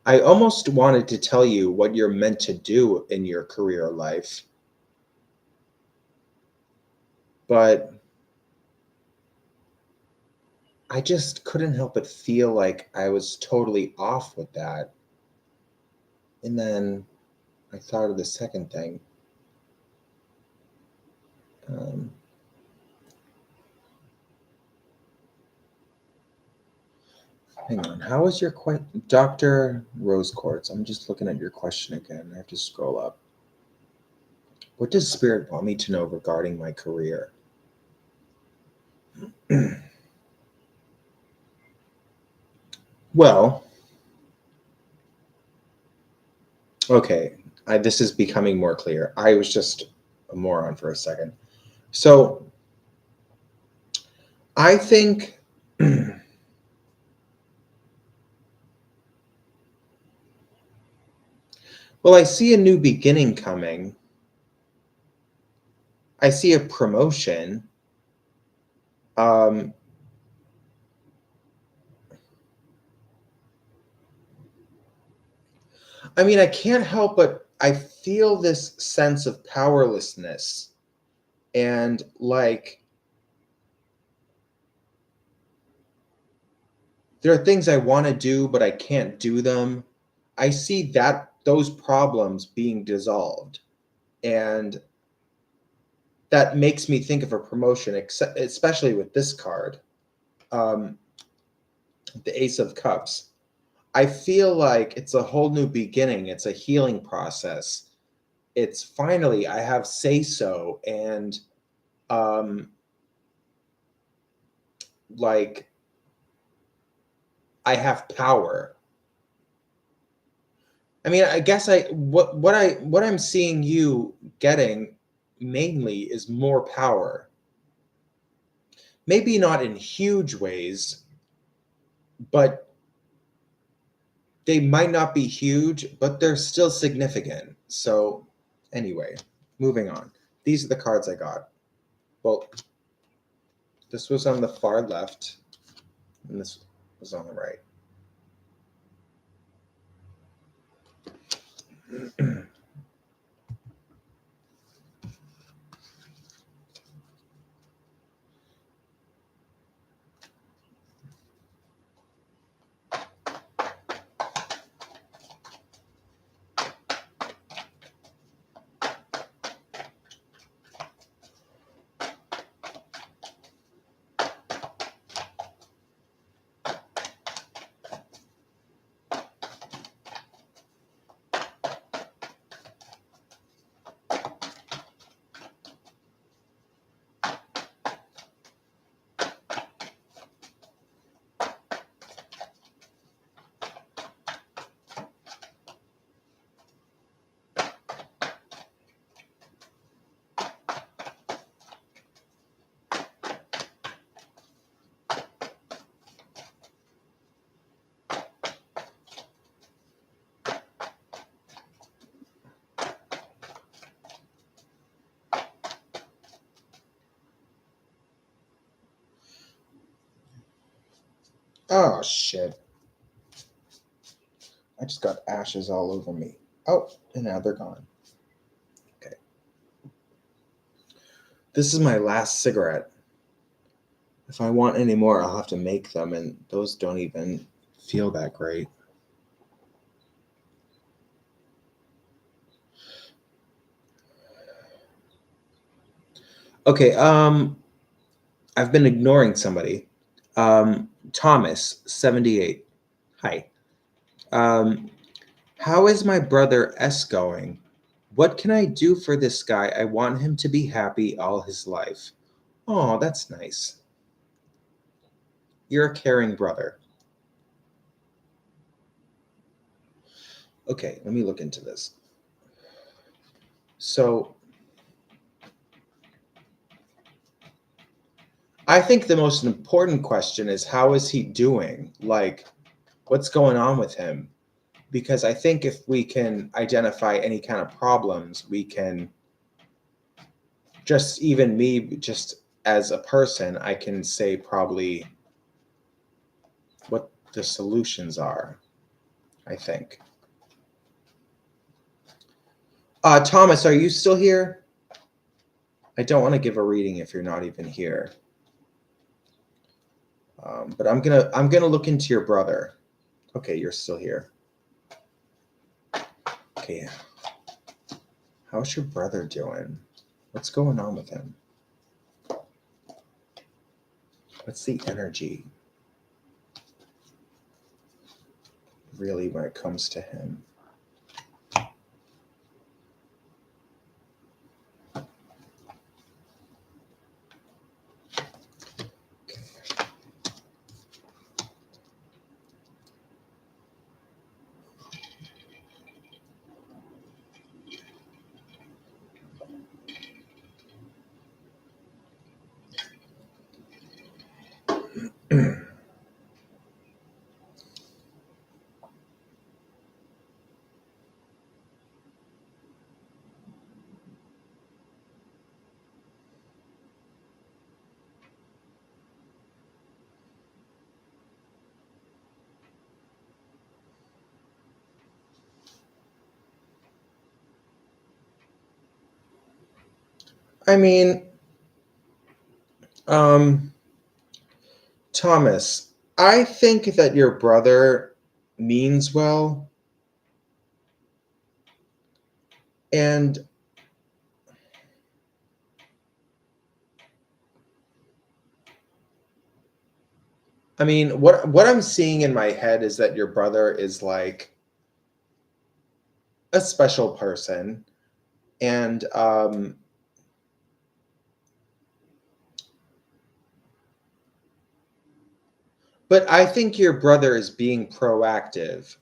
I almost wanted to tell you what you're meant to do in your career life. But I just couldn't help but feel like I was totally off with that. And then I thought of the second thing. Um, Hang on. How was your question, Dr. Rose Quartz? I'm just looking at your question again. I have to scroll up. What does Spirit want me to know regarding my career? Well, okay. This is becoming more clear. I was just a moron for a second. So I think well, I see a new beginning coming. I see a promotion. Um, I mean, I can't help but I feel this sense of powerlessness, and like there are things I want to do but I can't do them. I see that those problems being dissolved, and that makes me think of a promotion, especially with this card, um, the Ace of Cups. I feel like it's a whole new beginning. It's a healing process. It's finally I have say so, and um, like I have power. I mean, I guess what I'm seeing you getting mainly is more power. Maybe not in huge ways, but they might not be huge, but they're still significant. So, anyway, moving on. These are the cards I got. Well, this was on the far left, and this was on the right. Oh shit! I just got ashes all over me. Oh, and now they're gone. Okay. This is my last cigarette. If I want any more, I'll have to make them, and those don't even feel that great. Okay, I've been ignoring somebody. Thomas, 78. Hi. Um, how is my brother S going? What can I do for this guy? I want him to be happy all his life. Oh, that's nice. You're a caring brother. Okay, let me look into this. So, I think the most important question is how is he doing? Like, what's going on with him? Because I think if we can identify any kind of problems, we can just even me, just as a person, I can say probably what the solutions are, I think. Thomas, are you still here? I don't want to give a reading if you're not even here. But I'm gonna look into your brother. Okay, you're still here. Okay, how's your brother doing? What's going on with him? What's the energy really when it comes to him? I mean, um, Thomas, I think that your brother means well, and I mean, what I'm seeing in my head is that your brother is like a special person, and but I think your brother is being proactive.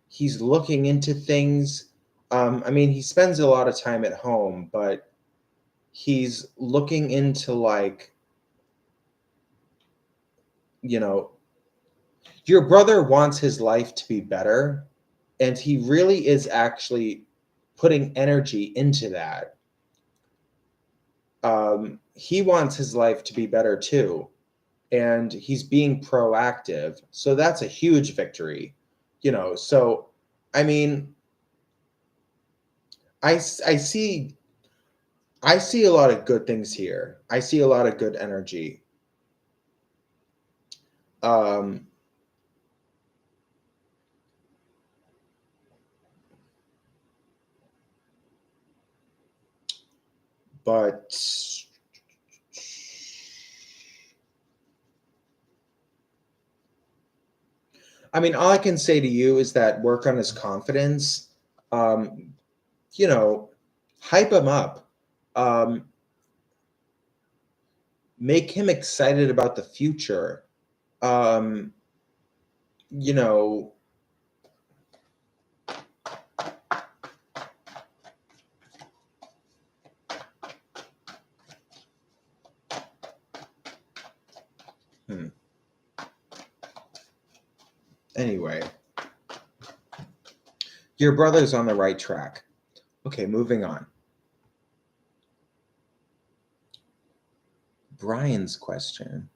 He's looking into things. I mean, he spends a lot of time at home, but he's looking into like, you know, your brother wants his life to be better, and he really is actually putting energy into that. He wants his life to be better too, and he's being proactive. So that's a huge victory, So, I mean, I see a lot of good things here. I see a lot of good energy. Um, but I mean, all I can say to you is that work on his confidence. Um, you know, hype him up. Um, make him excited about the future. Um, you know, hmm. Anyway, your brother's on the right track. Okay, moving on. Brian's question.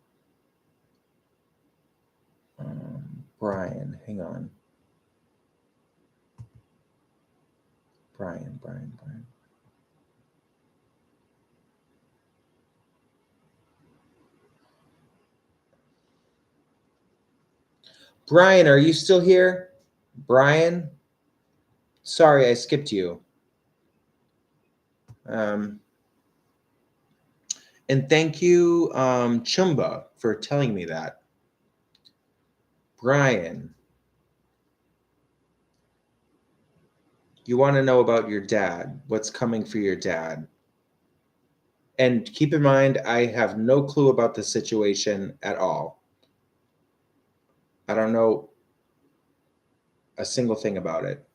Brian, hang on. Brian. Brian, are you still here? Brian? Sorry, I skipped you. Um, and thank you, Chumba, for telling me that. Brian, you want to know about your dad, what's coming for your dad. And keep in mind, I have no clue about the situation at all. I don't know a single thing about it.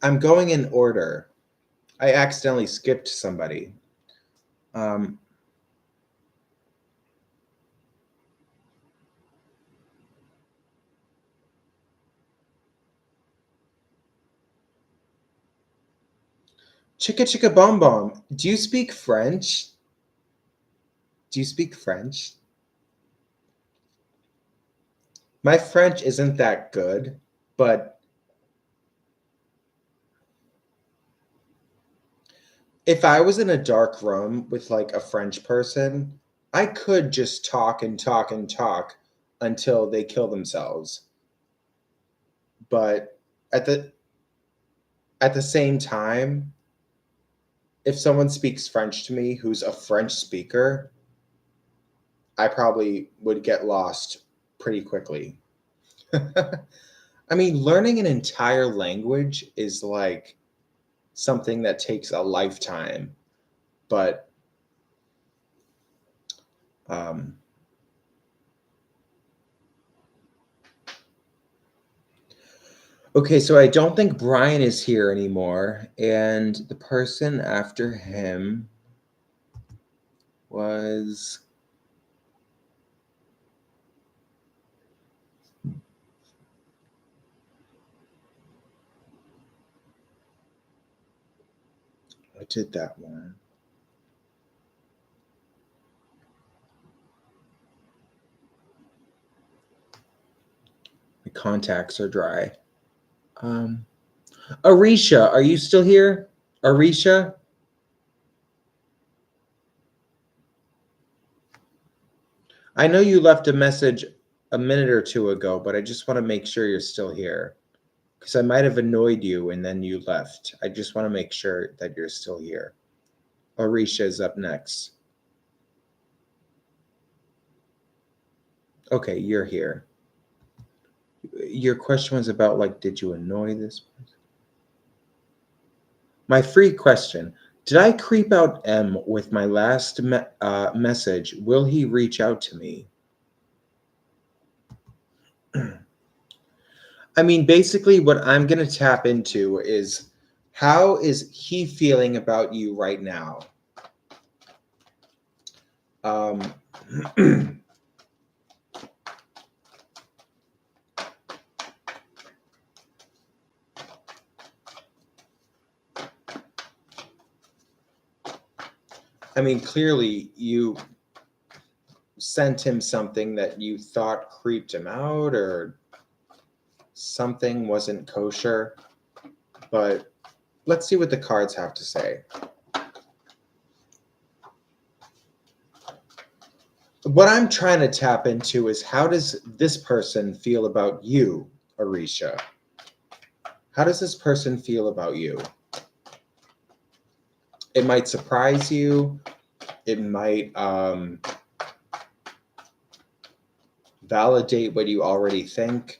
I'm going in order. I accidentally skipped somebody. Um, Chicka chicka bomb bomb. Do you speak French? Do you speak French? My French isn't that good, but if I was in a dark room with like a French person, I could just talk and talk and talk until they kill themselves. But at the same time, if someone speaks French to me who's a French speaker, I probably would get lost pretty quickly. I mean, learning an entire language is like something that takes a lifetime, but Um, okay, so I don't think Brian is here anymore, and the person after him was... I did that one. My contacts are dry. Arisha, are you still here? Arisha? I know you left a message a minute or two ago, but I just want to make sure you're still here. Because I might have annoyed you and then you left. I just want to make sure that you're still here. Arisha is up next. Okay, you're here. Your question was about, like, did you annoy this person? My free question: did I creep out M with my last message? Will he reach out to me? I mean, basically, what I'm going to tap into is, how is he feeling about you right now? Um, I mean, clearly, you sent him something that you thought creeped him out, or something wasn't kosher. But let's see what the cards have to say. What I'm trying to tap into is, how does this person feel about you, Arisha? How does this person feel about you? It might surprise you. It might validate what you already think.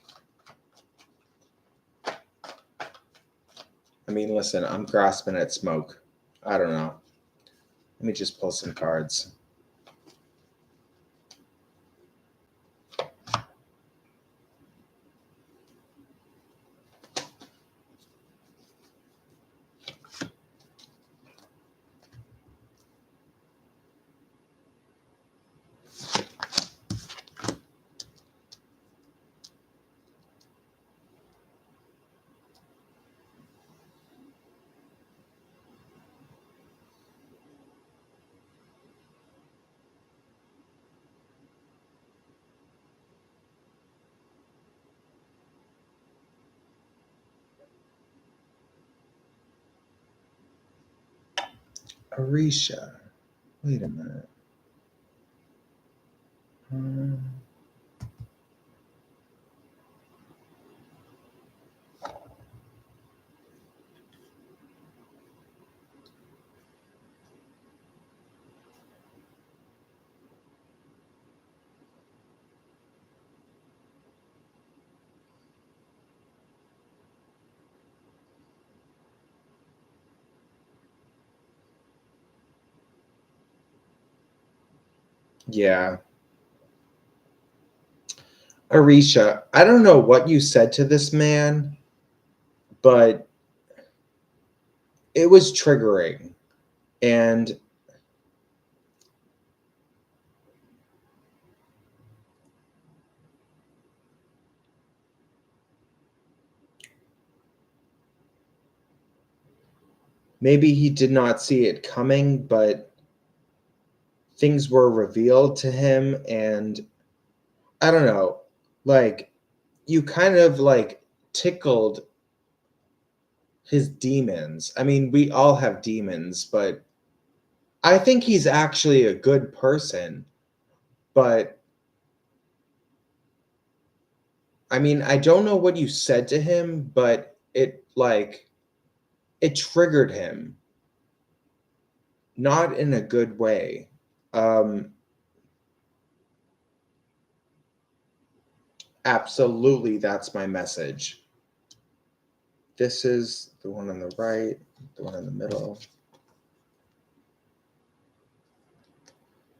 I mean, listen, I'm grasping at smoke. I don't know. Let me just pull some cards. Arisha. Wait a minute. Yeah. Arisha, I don't know what you said to this man, but it was triggering. And maybe he did not see it coming, but things were revealed to him. And I don't know, like, you kind of like tickled his demons. I mean, we all have demons, but I think he's actually a good person. But I mean, I don't know what you said to him, but it triggered him, not in a good way. Um, Absolutely, that's my message. This is the one on the right, the one in the middle.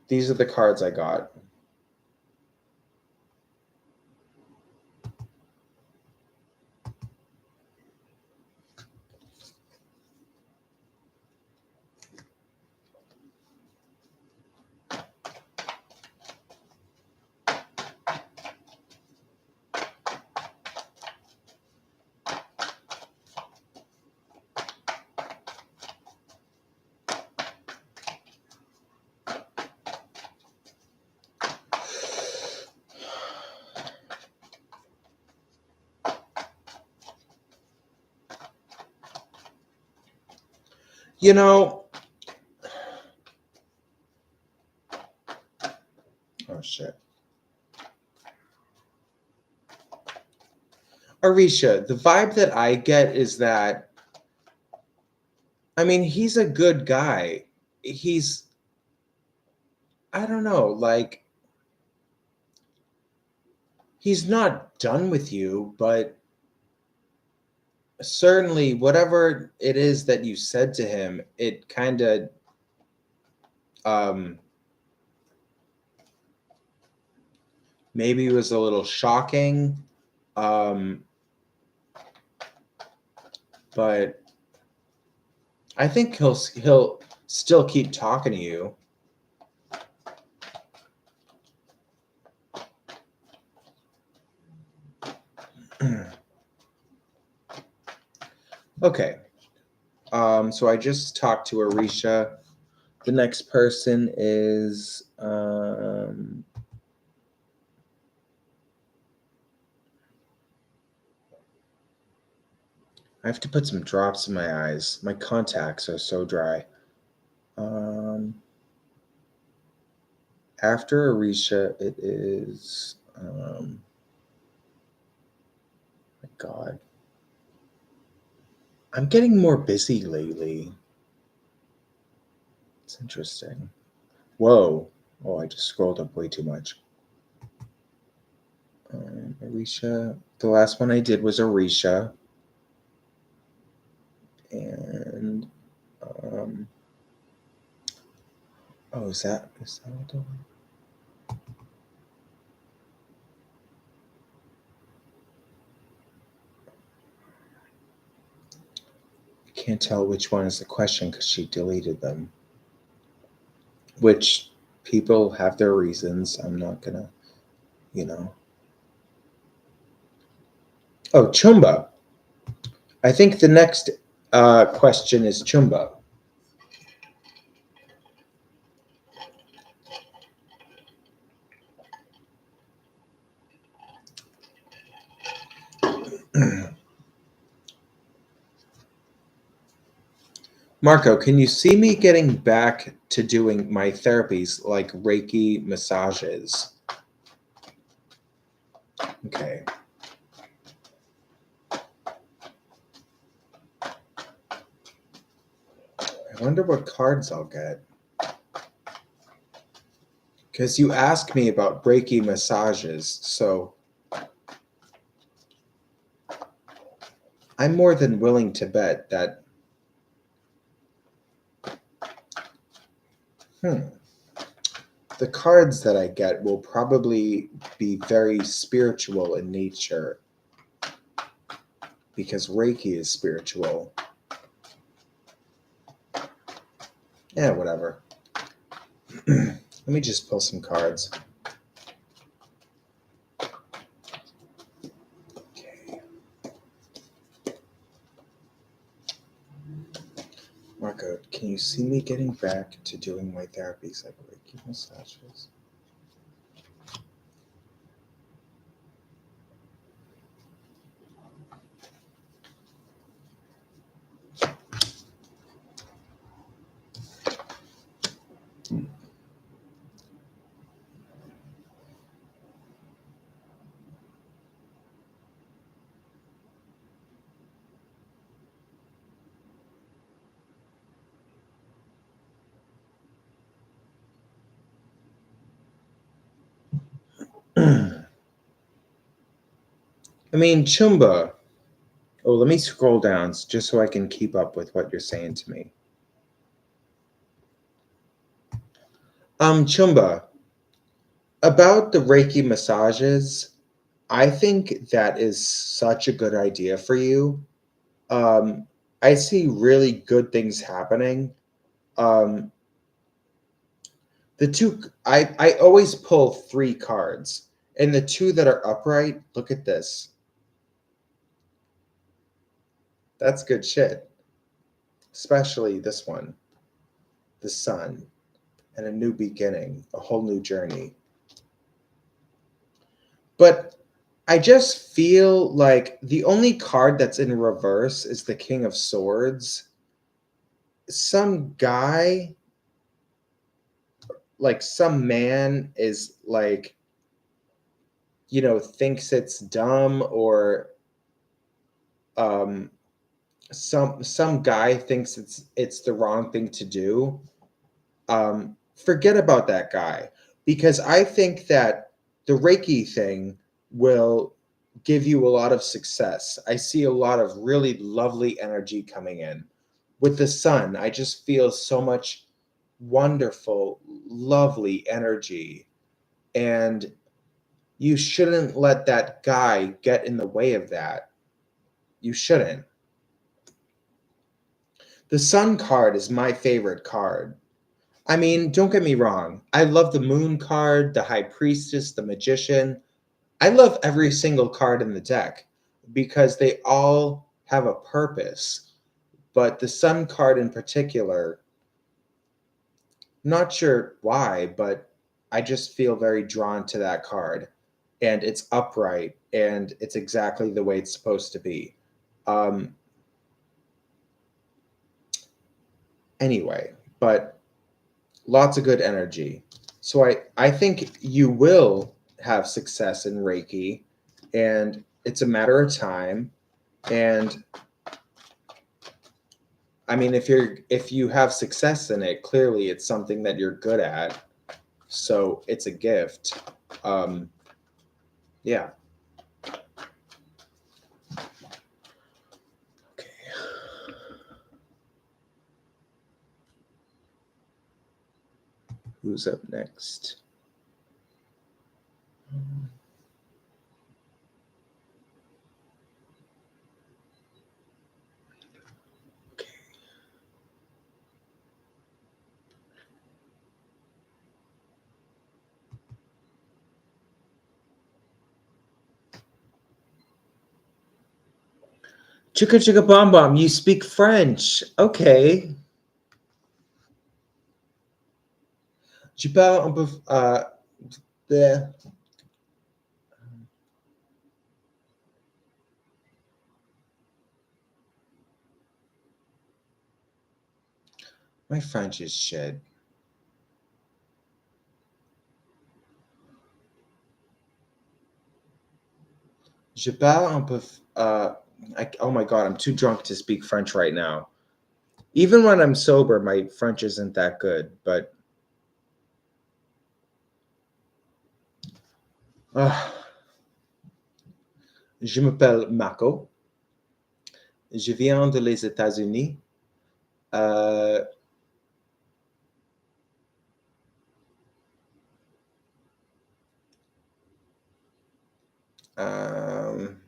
These are the cards I got. You know, oh shit. Arisha, the vibe that I get is that, I mean, he's a good guy. I don't know, like, he's not done with you, but certainly whatever it is that you said to him, it kind of, um, maybe was a little shocking. But I think he'll still keep talking to you. Okay. So I just talked to Arisha. The next person is I have to put some drops in my eyes. My contacts are so dry. After Arisha, it is my God. I'm getting more busy lately. It's interesting. Whoa. Oh, I just scrolled up way too much. Arisha. The last one I did was Arisha. And oh, is that what the one? I can't tell which one is the question because she deleted them. Which people have their reasons. I'm not gonna, you know. Oh, Chumba. I think the next question is Chumba. Marco, can you see me getting back to doing my therapies like Reiki massages? Okay. I wonder what cards I'll get. Because you asked me about Reiki massages, so I'm more than willing to bet that the cards that I get will probably be very spiritual in nature because Reiki is spiritual. Yeah, whatever. Let me just pull some cards. Okay. Marco, can you see me getting back to doing my therapies like Reiki massages? I mean, Chumba. Oh, let me scroll down just so I can keep up with what you're saying to me. Chumba, about the Reiki massages, I think that is such a good idea for you. Um, I see really good things happening. Um, I always pull three cards, and the two that are upright, look at this. That's good shit. Especially this one, the sun, and a new beginning, a whole new journey. But I just feel like the only card that's in reverse is the King of Swords. Some guy, like some man, is like, thinks it's dumb, or um, some guy thinks it's the wrong thing to do. Forget about that guy, because I think that the Reiki thing will give you a lot of success. I see a lot of really lovely energy coming in. With the sun, I just feel so much wonderful, lovely energy. And you shouldn't let that guy get in the way of that. You shouldn't. The sun card is my favorite card. I mean, don't get me wrong. I love the moon card, the high priestess, the magician. I love every single card in the deck because they all have a purpose. But the sun card in particular, not sure why, but I just feel very drawn to that card. And it's upright and it's exactly the way it's supposed to be. Um, anyway, but lots of good energy. So I think you will have success in Reiki, and it's a matter of time. And I mean, if you have success in it, clearly it's something that you're good at. So it's a gift. Um, yeah. Okay. Who's up next? Okay. Chicka chicka bomb bomb. You speak French. Okay. Tu parles un peu. The My French is shit. Je parle un peu. Oh my god, I'm too drunk to speak French right now. Even when I'm sober, my French isn't that good. But uh, je m'appelle Marco. Je viens de les États-Unis. Euh, um,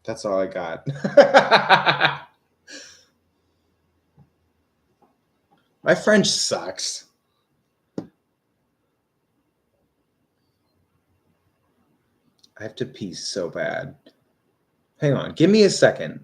that's all I got. My French sucks. I have to pee so bad. Hang on, give me a second.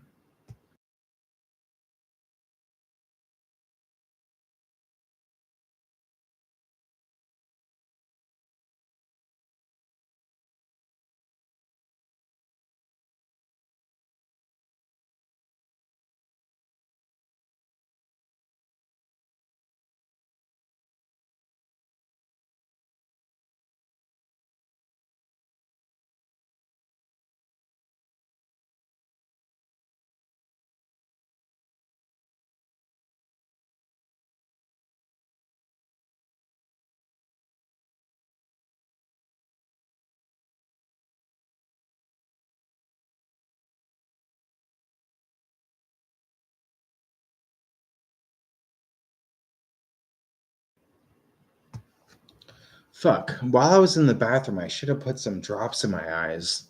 Fuck. While I was in the bathroom, I should have put some drops in my eyes.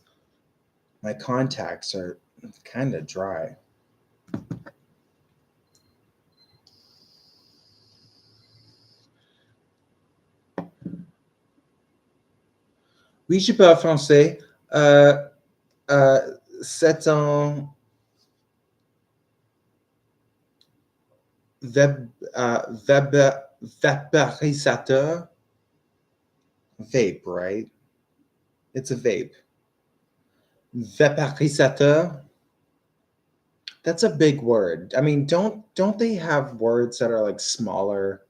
My contacts are kind of dry. Oui, je parle français. C'est un vab, vab, vaporisateur. Vape, right? It's a vape. Vaporisateur. That's a big word. I mean, don't they have words that are like smaller?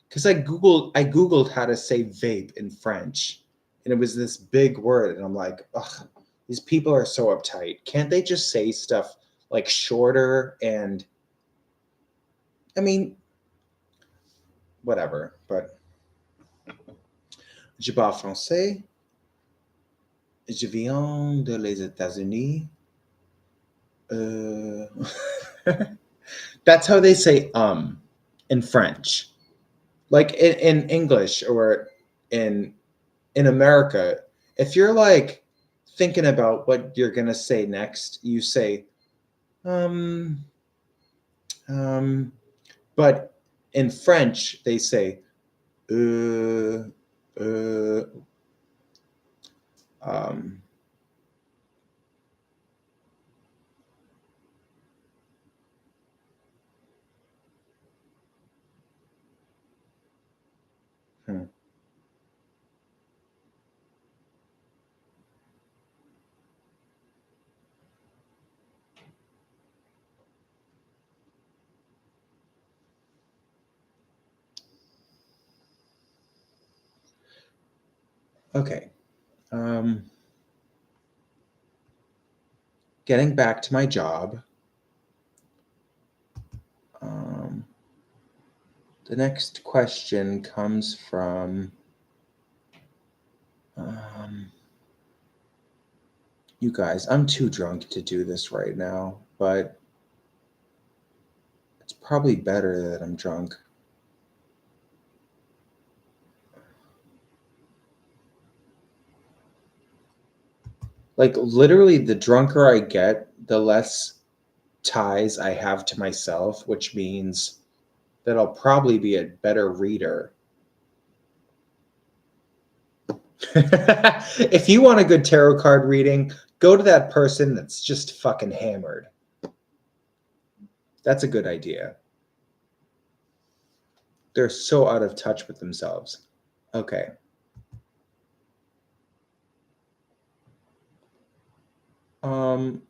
Because I googled how to say vape in French, and it was this big word, and I'm like, ugh, these people are so uptight. Can't they just say stuff like shorter? And I mean, whatever. But je parle français. Je viens de les États-Unis. Uh, that's how they say in French. Like in English or in America, if you're like thinking about what you're gonna say next, you say um um. But in French, they say uh uh um. Hmm. Okay. Um. Getting back to my job. Um. The next question comes from um. You guys, I'm too drunk to do this right now, but it's probably better that I'm drunk. Like, literally, the drunker I get, the less ties I have to myself, which means that I'll probably be a better reader. If you want a good tarot card reading, go to that person that's just fucking hammered. That's a good idea. They're so out of touch with themselves. Okay. Um,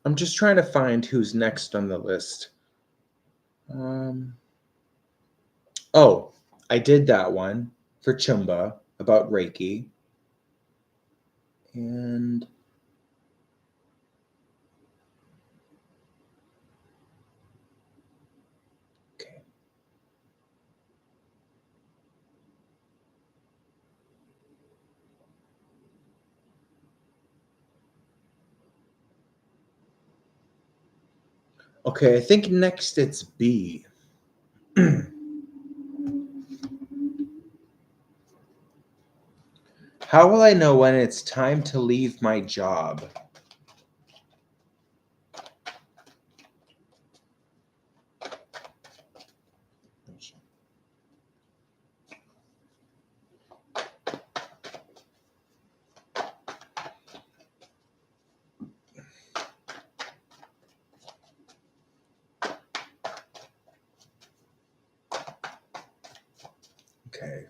I'm just trying to find who's next on the list. Um, oh, I did that one for Chumba about Reiki. And okay. Okay, I think next it's B. How will I know when it's time to leave my job? Okay.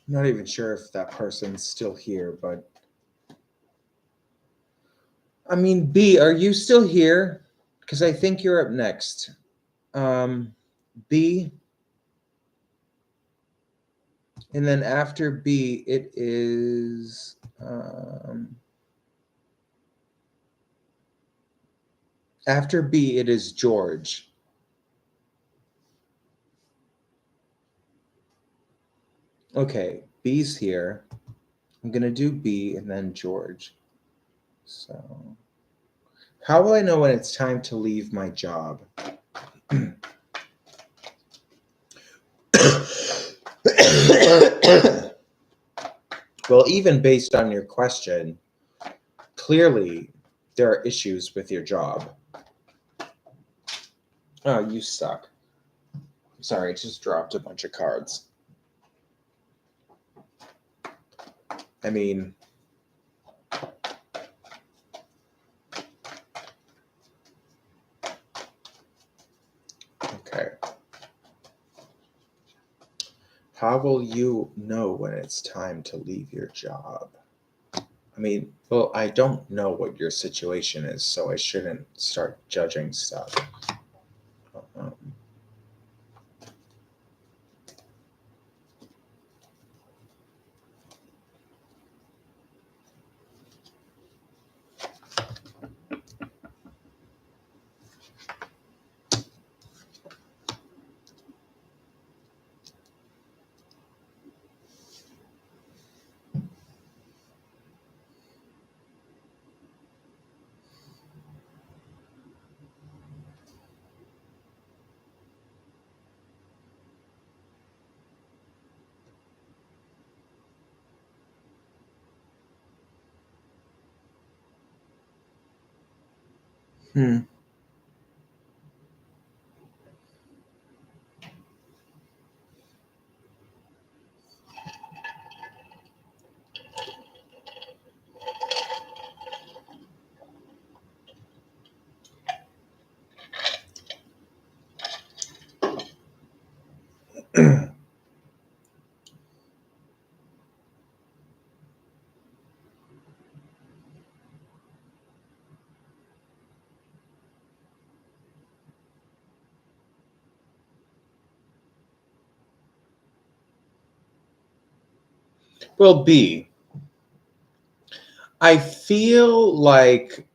I'm not even sure if that person's still here, but I mean, B, are you still here? Because I think you're up next. B, and then after B, it is after B, it is George. Okay, B's here. I'm gonna do B and then George. So, how will I know when it's time to leave my job? Well, even based on your question, clearly there are issues with your job. Oh, you suck. Sorry, I just dropped a bunch of cards. I mean, okay. How will you know when it's time to leave your job? I mean, well, I don't know what your situation is, so I shouldn't start judging stuff. Um, hmm. Well, B, I feel like,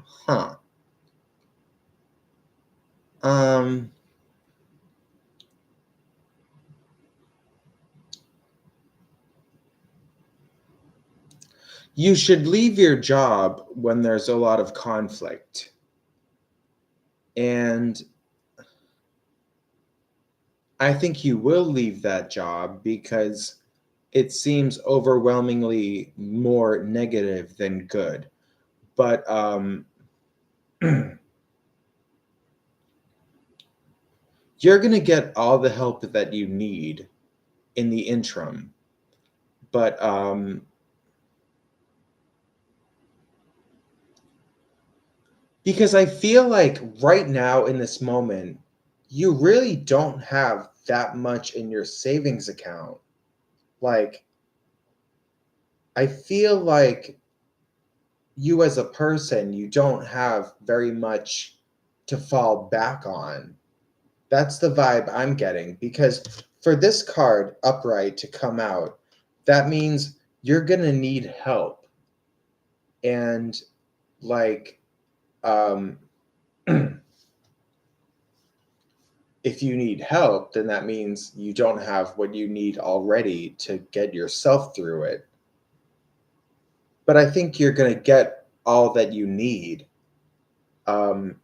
huh, um, you should leave your job when there's a lot of conflict. And I think you will leave that job because it seems overwhelmingly more negative than good. But you're going to get all the help that you need in the interim. But because I feel like right now in this moment, you really don't have that much in your savings account. Like, I feel like you as a person, you don't have very much to fall back on. That's the vibe I'm getting because for this card upright to come out, that means you're going to need help. And like, um, if you need help, then that means you don't have what you need already to get yourself through it. But I think you're going to get all that you need. Um,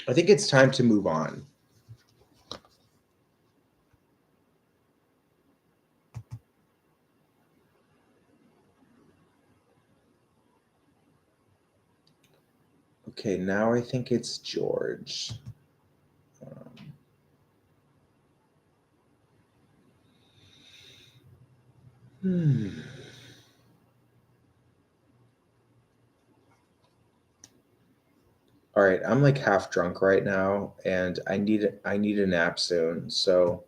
I think it's time to move on. Okay, now I think it's George. Hmm. All right, I'm like half drunk right now, and I need a nap soon. So,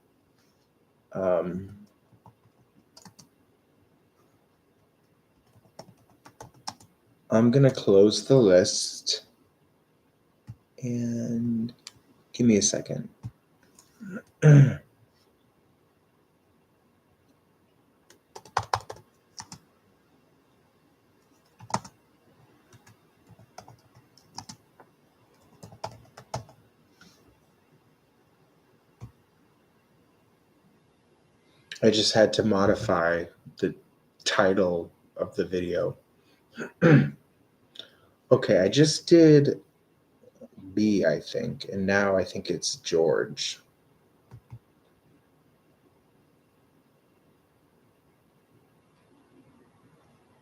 um, I'm gonna close the list, and give me a second. I just had to modify the title of the video. Okay, I just did B, I think, and now I think it's George.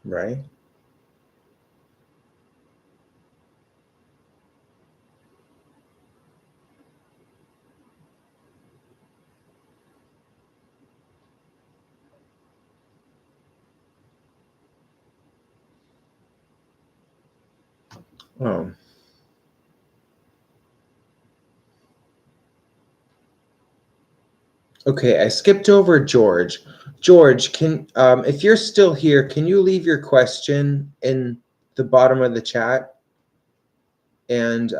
right? Oh, okay. I skipped over George. George, can if you're still here, can you leave your question in the bottom of the chat? And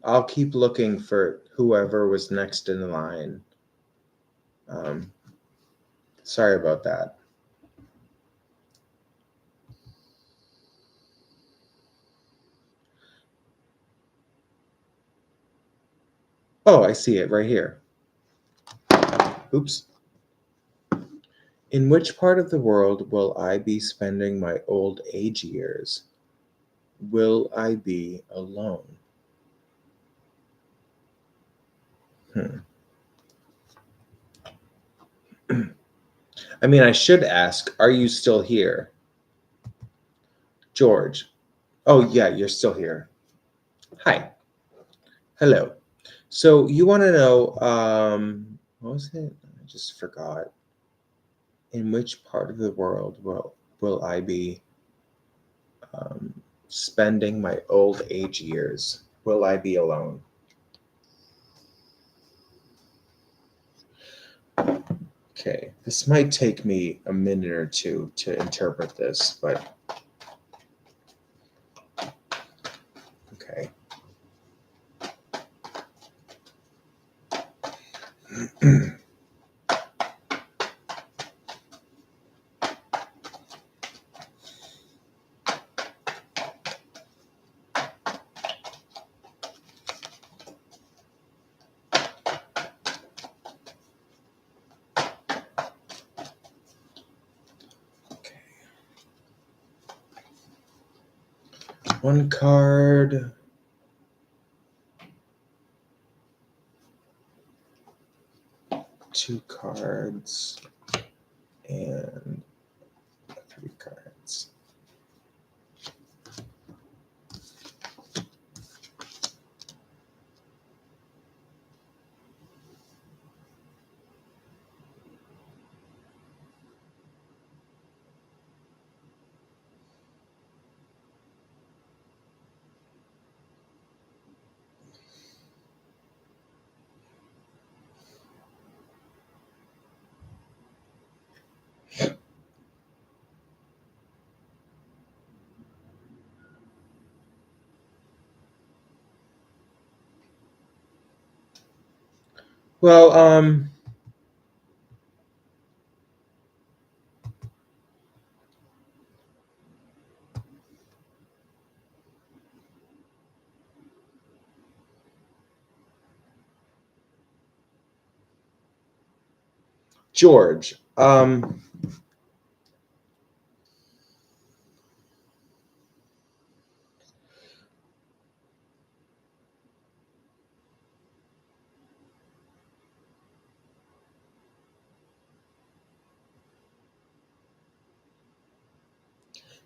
I'll keep looking for whoever was next in the line. Um, sorry about that. Oh, I see it right here. Oops. In which part of the world will I be spending my old age years? Will I be alone? Hmm. I mean, I should ask, are you still here? George. Oh, yeah, you're still here. Hi. Hello. So you want to know, what was it? I just forgot. In which part of the world will I be um, spending my old age years? Will I be alone? Okay, this might take me a minute or two to interpret this, but okay. Okay. One card. Two cards. And three cards. Well, George,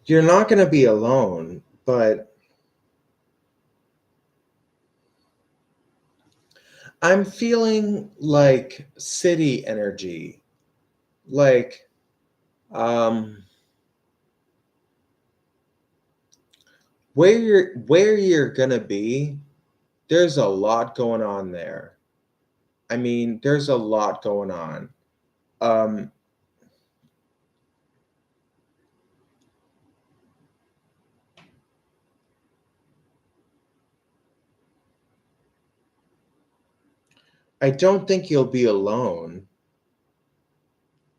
you're not going to be alone, but I'm feeling like city energy. Like, um, where you're going to be, there's a lot going on there. I mean, there's a lot going on. Um, I don't think you'll be alone.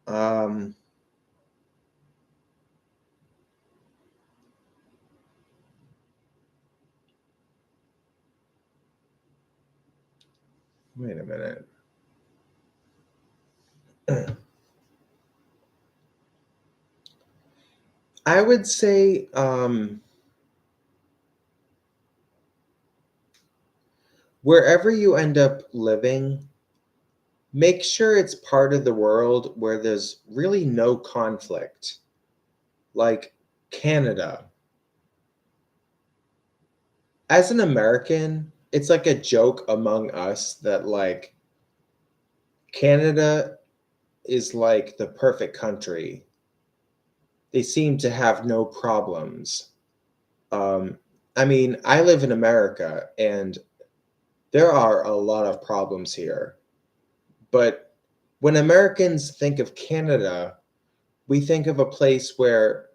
Um, wait a minute. I would say wherever you end up living, make sure it's part of the world where there's really no conflict, like Canada. As an American, it's like a joke among us that like Canada is like the perfect country. They seem to have no problems. Um, I mean, I live in America and there are a lot of problems here. But when Americans think of Canada, we think of a place where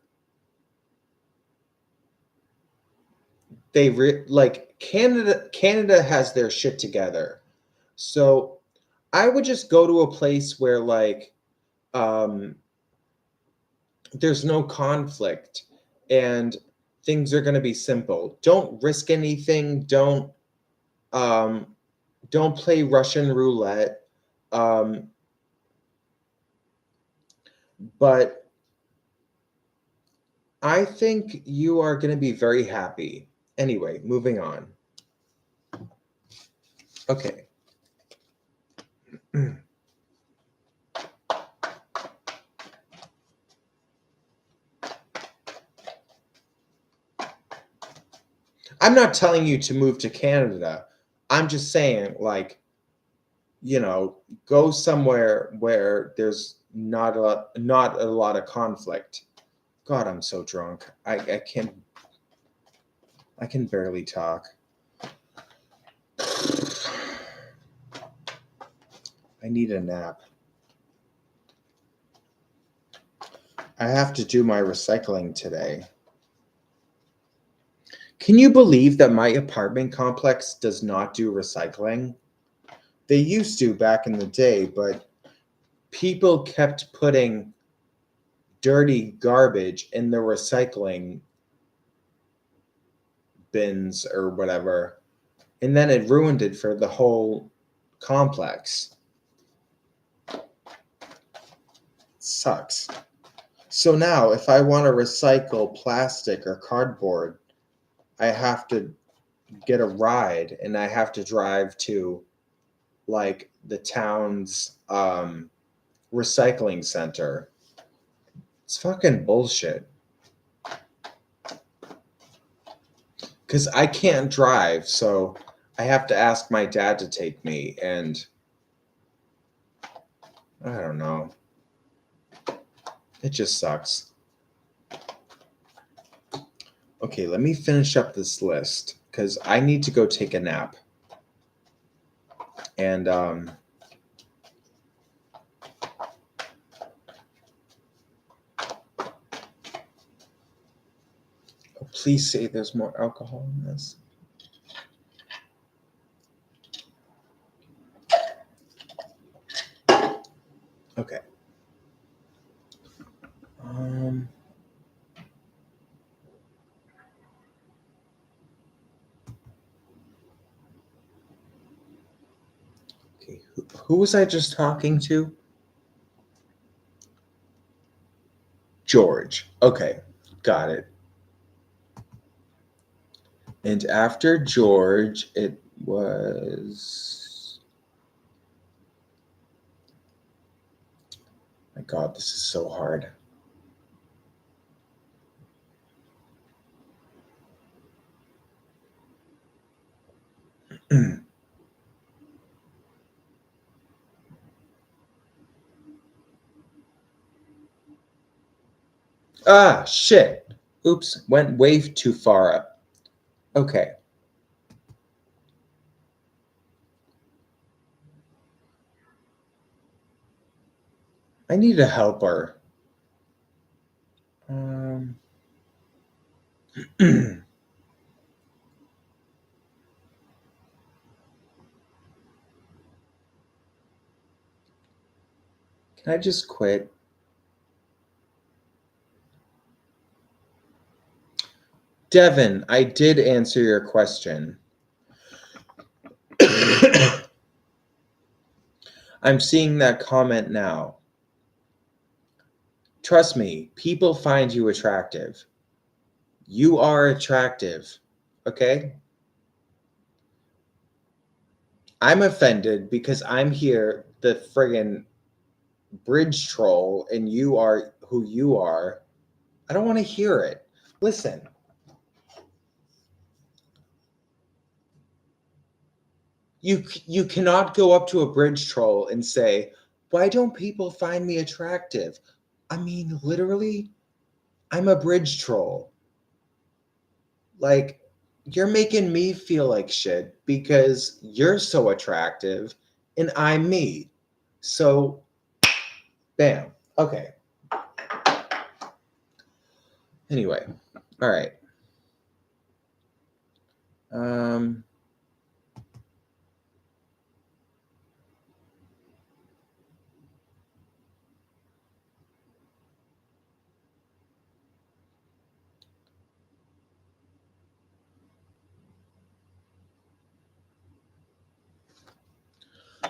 like Canada has their shit together. So I would just go to a place where like um there's no conflict and things are going to be simple. Don't risk anything. Um don't play Russian roulette. Um but I think you are going to be very happy. Anyway, moving on. Okay. I'm not telling you to move to Canada. I'm just saying, like, go somewhere where there's not a lot of conflict. God, I'm so drunk. I can barely talk. I need a nap. I have to do my recycling today. Can you believe that my apartment complex does not do recycling? They used to back in the day, but people kept putting dirty garbage in the recycling bins or whatever, and then it ruined it for the whole complex. Sucks. So now, if I want to recycle plastic or cardboard, I have to get a ride and I have to drive to like the town's recycling center. It's fucking bullshit. Because I can't drive, so I have to ask my dad to take me, and I don't know. It just sucks. Okay, let me finish up this list because I need to go take a nap. And please say there's more alcohol in this. Okay. Okay, who was I just talking to? George. Okay, got it. And after George, it was. My God, this is so hard. Ah, shit. Oops, went way too far up. Okay. I need a helper. Can I just quit? Devin, I did answer your question. I'm seeing that comment now. Trust me, people find you attractive. You are attractive, okay? I'm offended because I'm here, the friggin' bridge troll, and you are who you are. I don't want to hear it. Listen. You cannot go up to a bridge troll and say, "Why don't people find me attractive?" I mean, literally, I'm a bridge troll. Like, you're making me feel like shit because you're so attractive and I'm me. So, bam. Okay. Anyway, all right. Um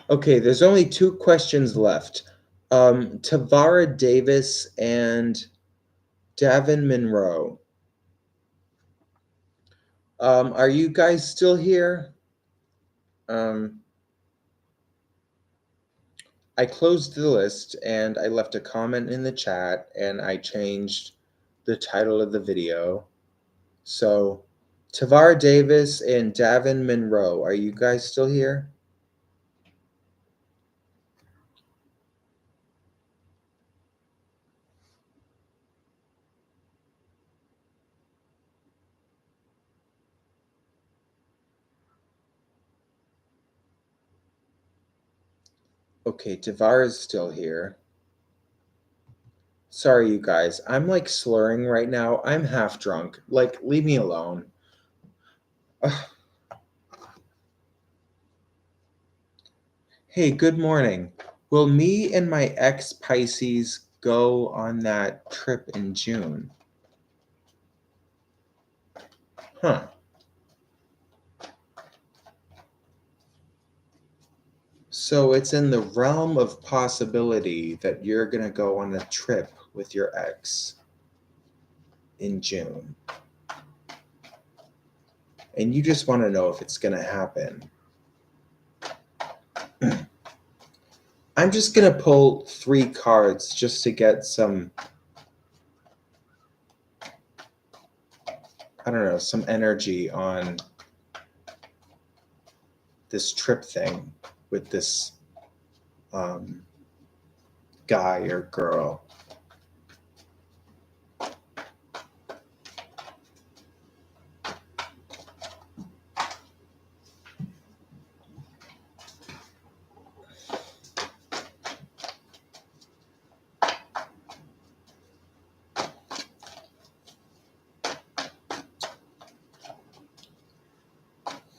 okay, there's only two questions left. Tavara Davis and Davin Monroe. Are you guys still here? Um, I closed the list and I left a comment in the chat and I changed the title of the video. So, Tavara Davis and Davin Monroe, are you guys still here? Okay, Tavara's still here. Sorry, you guys. I'm like slurring right now. I'm half drunk. Like, leave me alone. Ugh. Hey, good morning. Will me and my ex Pisces go on that trip in June? Huh. So it's in the realm of possibility that you're going to go on a trip with your ex in June. And you just want to know if it's going to happen. I'm just going to pull 3 cards just to get some, I don't know, some energy on this trip thing with this guy or girl.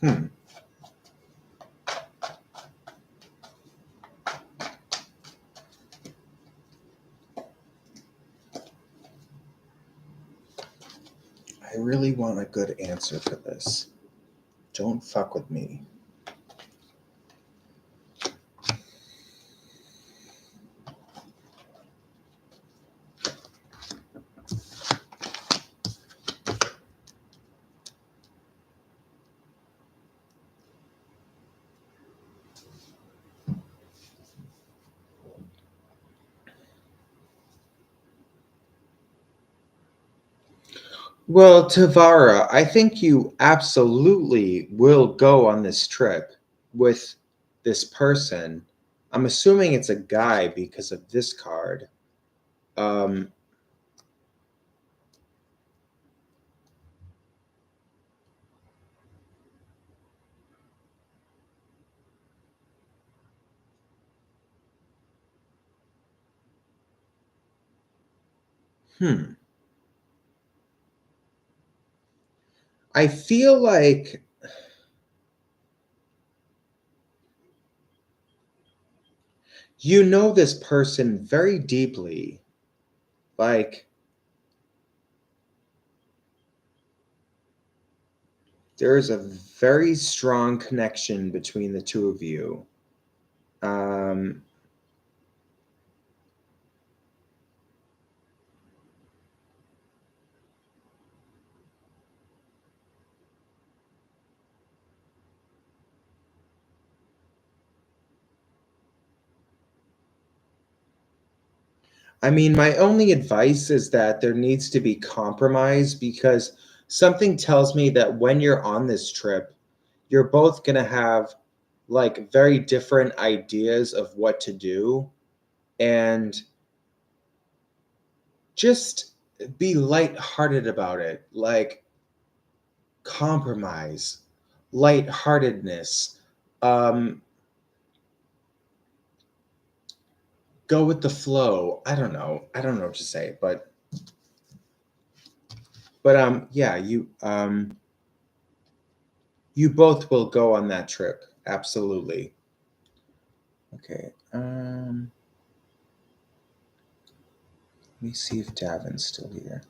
Hmm. I really want a good answer for this. Don't fuck with me. Well, Tavara, I think you absolutely will go on this trip with this person. I'm assuming it's a guy because of this card. Um, hmm. I feel like you know this person very deeply. Like, there is a very strong connection between the two of you. Um, I mean, my only advice is that there needs to be compromise because something tells me that when you're on this trip, you're both going to have like very different ideas of what to do, and just be lighthearted about it. Like compromise, lightheartedness, um, go with the flow. I don't know. I don't know what to say, but yeah, you both will go on that trip. Absolutely. Okay. Let me see if Davin's still here.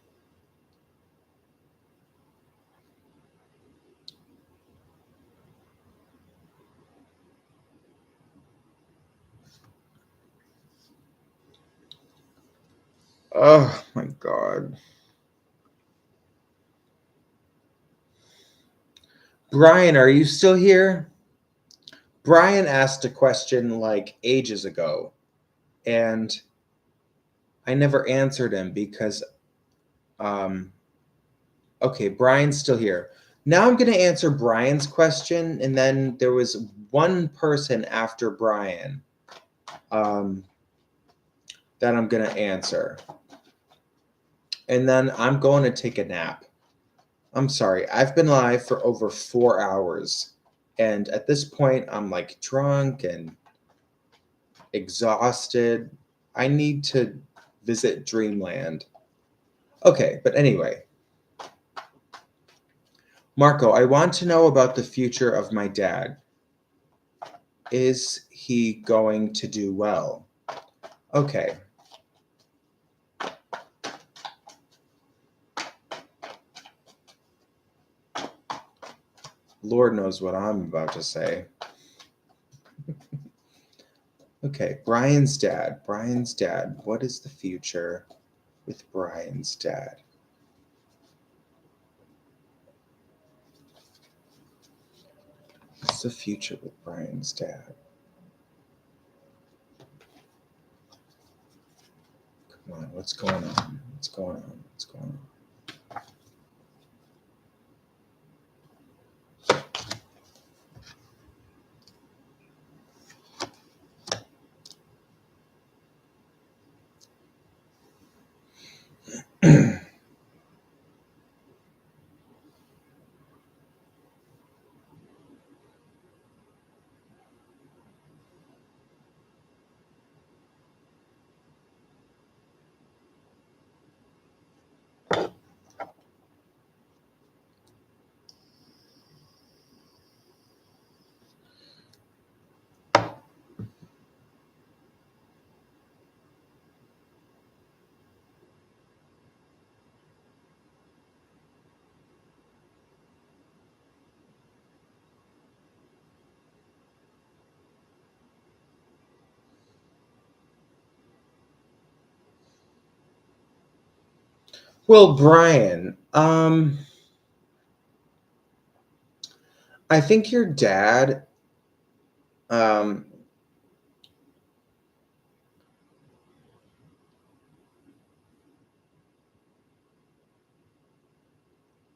Oh my God. Brian, are you still here? Brian asked a question like ages ago, and I never answered him because, um, okay, Brian's still here. Now I'm going to answer Brian's question, and then there was one person after Brian um, that I'm going to answer. And then I'm going to take a nap. I'm sorry. I've been live for over 4 hours. And at this point, I'm like drunk and exhausted. I need to visit Dreamland. Okay, but anyway, Marco, I want to know about the future of my dad. Is he going to do well? Okay. Lord knows what I'm about to say. Okay, Brian's dad. Brian's dad. What is the future with Brian's dad? What's the future with Brian's dad? Come on, what's going on? What's going on? What's going on? Well, Brian, I think your dad, um,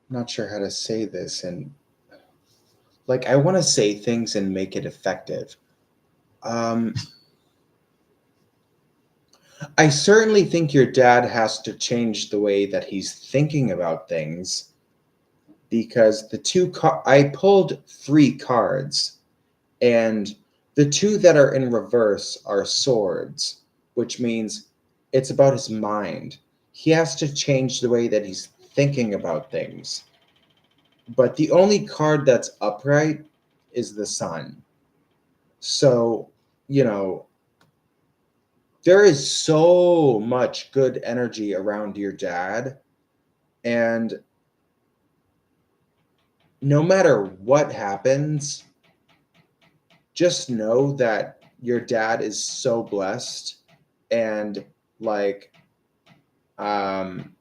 not sure how to say this, and like I want to say things and make it effective. Um, I certainly think your dad has to change the way that he's thinking about things because I pulled 3 cards, and the 2 that are in reverse are swords, which means it's about his mind. He has to change the way that he's thinking about things. But the only card that's upright is the sun. So, you know, there is so much good energy around your dad. And no matter what happens, just know that your dad is so blessed and like um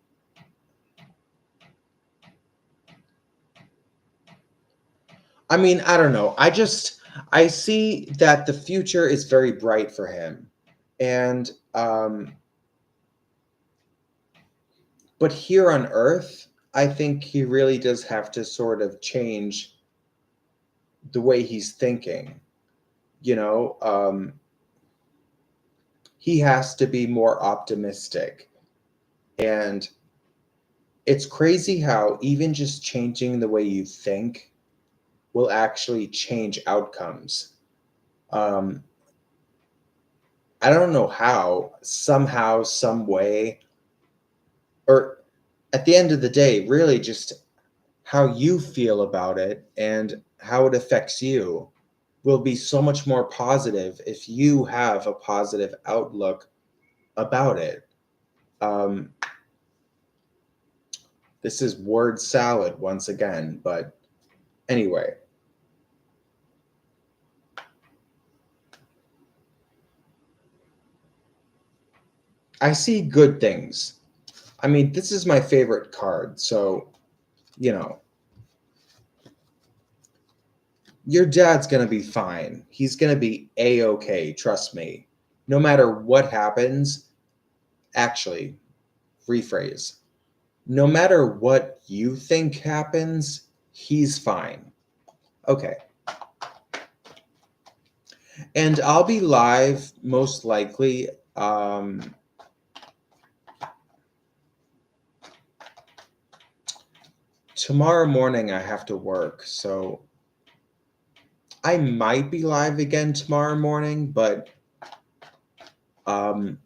I mean, I don't know. I see that the future is very bright for him. And But here on Earth, I think he really does have to sort of change the way he's thinking. You know, he has to be more optimistic. And it's crazy how even just changing the way you think will actually change outcomes. Um, I don't know how, somehow, some way, or at the end of the day, really just how you feel about it and how it affects you will be so much more positive if you have a positive outlook about it. Um, this is word salad once again, but anyway. I see good things. I mean, this is my favorite card, so, you know, your dad's going to be fine. He's going to be A-okay, trust me. No matter what happens, actually, rephrase. No matter what you think happens, he's fine. Okay. And I'll be live most likely tomorrow morning. I have to work, so I might be live again tomorrow morning, but um,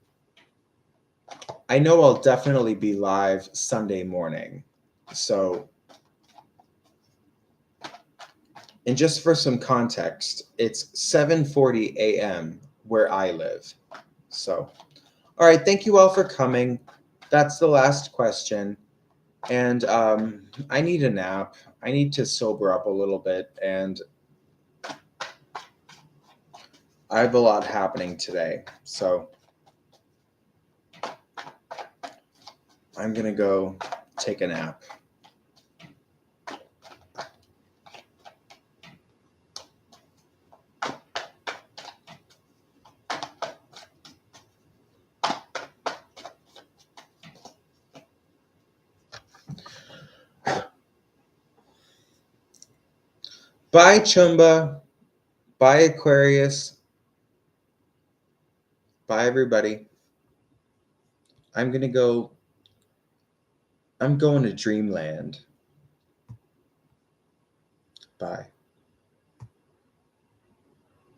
I know I'll definitely be live Sunday morning. So, and just for some context, it's 7:40 a.m. where I live. So, all right, thank you all for coming. That's the last question. And I need a nap. I need to sober up a little bit, and I have a lot happening today. So I'm going to go take a nap. Bye, Chumba. Bye, Aquarius. Bye, everybody. I'm going to go. I'm going to dreamland. Bye.